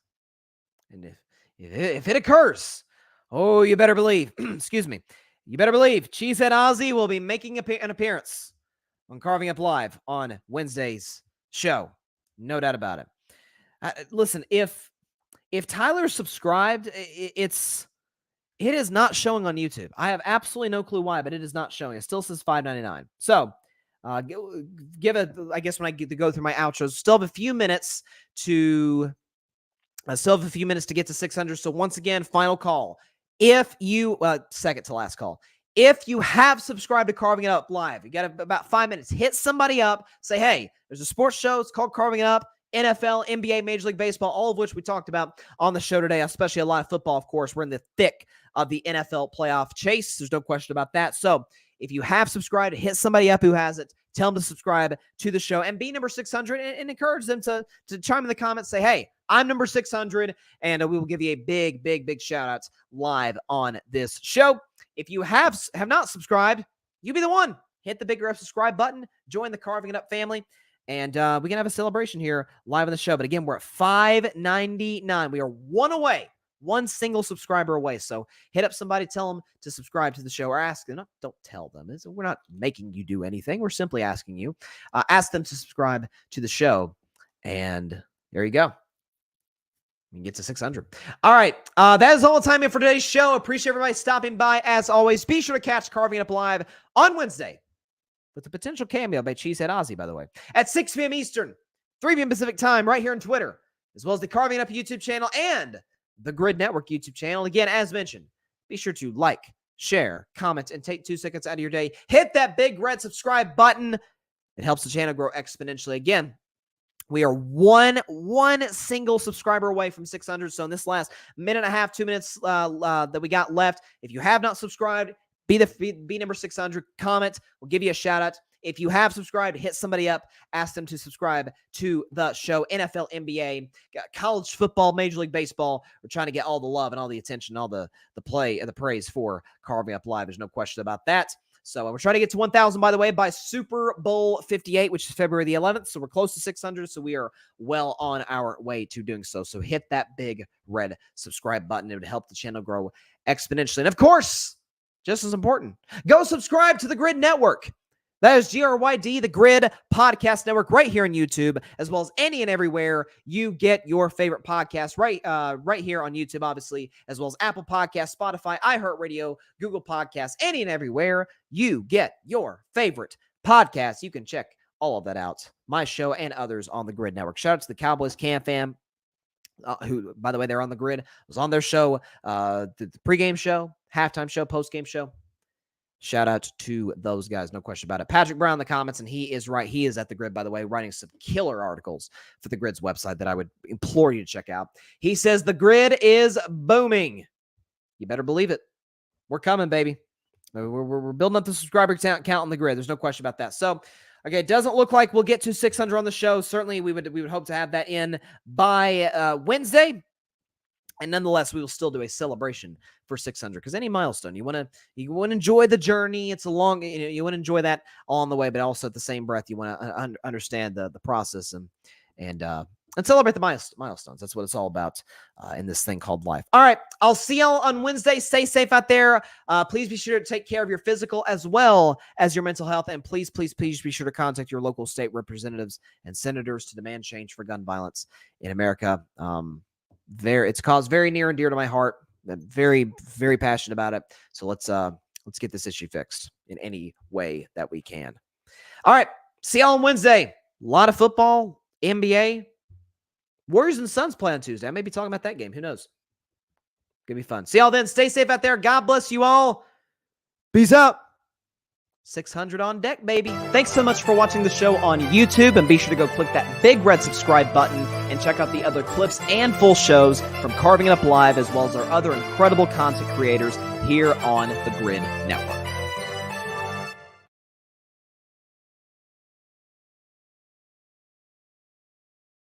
And if it occurs, you better believe, you better believe Cheesehead Ozzy will be making an appearance on Carving Up Live on Wednesday's show. No doubt about it. Listen, if Tyler's subscribed, it is not showing on YouTube. I have absolutely no clue why, but it is not showing. It still says $5.99. So, I guess when I get to go through my outros, still have a few minutes to get to 600. So once again, final call. If you, second to last call, if you have subscribed to Carving It Up Live, you got about 5 minutes, hit somebody up, say, hey, there's a sports show. It's called Carving It Up. NFL, NBA, Major League Baseball, all of which we talked about on the show today, especially a lot of football, of course. We're in the thick of the NFL playoff chase. There's no question about that. So if you have subscribed, hit somebody up who hasn't. Tell them to subscribe to the show and be number 600 and encourage them to chime in the comments, say, hey, I'm number 600, and we will give you a big, big, big shout out live on this show. If you have not subscribed, you be the one. Hit the big red subscribe button, join the Carving It Up family, and we can have a celebration here live on the show. But again, we're at 599. We are one single subscriber away. So hit up somebody, tell them to subscribe to the show, or ask them. Don't tell them. We're not making you do anything. We're simply asking you. Ask them to subscribe to the show, and there you go. You can get to 600. All right. That is all the time in for today's show. Appreciate everybody stopping by. As always, be sure to catch Carving It Up live on Wednesday with a potential cameo by Cheesehead Ozzy, by the way, at 6 p.m. Eastern, 3 p.m. Pacific time, right here on Twitter, as well as the Carving It Up YouTube channel and the Grid Network YouTube channel. Again, as mentioned, be sure to like, share, comment, and take 2 seconds out of your day. Hit that big red subscribe button. It helps the channel grow exponentially. Again, we are one single subscriber away from 600. So in this last minute and a half, 2 minutes that we got left, if you have not subscribed, be number 600. Comment. We'll give you a shout out. If you have subscribed, hit somebody up. Ask them to subscribe to the show. NFL, NBA, college football, Major League Baseball. We're trying to get all the love and all the attention, all the play and the praise for Carving Up Live. There's no question about that. So we're trying to get to 1,000, by the way, by Super Bowl 58, which is February the 11th. So we're close to 600. So we are well on our way to doing so. So hit that big red subscribe button. It would help the channel grow exponentially. And of course, just as important, go subscribe to the Grid Network. That is GRYD, the Grid Podcast Network, right here on YouTube, as well as any and everywhere you get your favorite podcast, right here on YouTube, obviously, as well as Apple Podcasts, Spotify, iHeartRadio, Google Podcasts, any and everywhere you get your favorite podcast. You can check all of that out, my show and others on the Grid Network. Shout out to the Cowboys Cam Fam, who, by the way, they're on the Grid. Was on their show, the pregame show, halftime show, postgame show. Shout out to those guys, no question about it. Patrick Brown in the comments, and he is right. He is at the Grid, by the way, writing some killer articles for the Grid's website that I would implore you to check out. He says the Grid is booming. You better believe it. We're coming, baby. We're building up the subscriber count on the Grid. There's no question about that. So, okay, it doesn't look like we'll get to 600 on the show. Certainly, we would hope to have that in by Wednesday. And nonetheless, we will still do a celebration for 600 because any milestone you want to enjoy the journey. It's a long, you want to enjoy that on the way, but also at the same breath, you want to understand the process and celebrate the milestones. That's what it's all about in this thing called life. All right, I'll see y'all on Wednesday. Stay safe out there. Please be sure to take care of your physical as well as your mental health, and please be sure to contact your local state representatives and senators to demand change for gun violence in America. It's caused very near and dear to my heart. I'm very, very passionate about it. So let's get this issue fixed in any way that we can. All right. See y'all on Wednesday. A lot of football, NBA. Warriors and Suns play on Tuesday. I may be talking about that game. Who knows? Gonna be fun. See y'all then. Stay safe out there. God bless you all. Peace out. 600 on deck, baby. Thanks so much for watching the show on YouTube, and be sure to go click that big red subscribe button and check out the other clips and full shows from Carving It Up Live, as well as our other incredible content creators here on the Grid Network.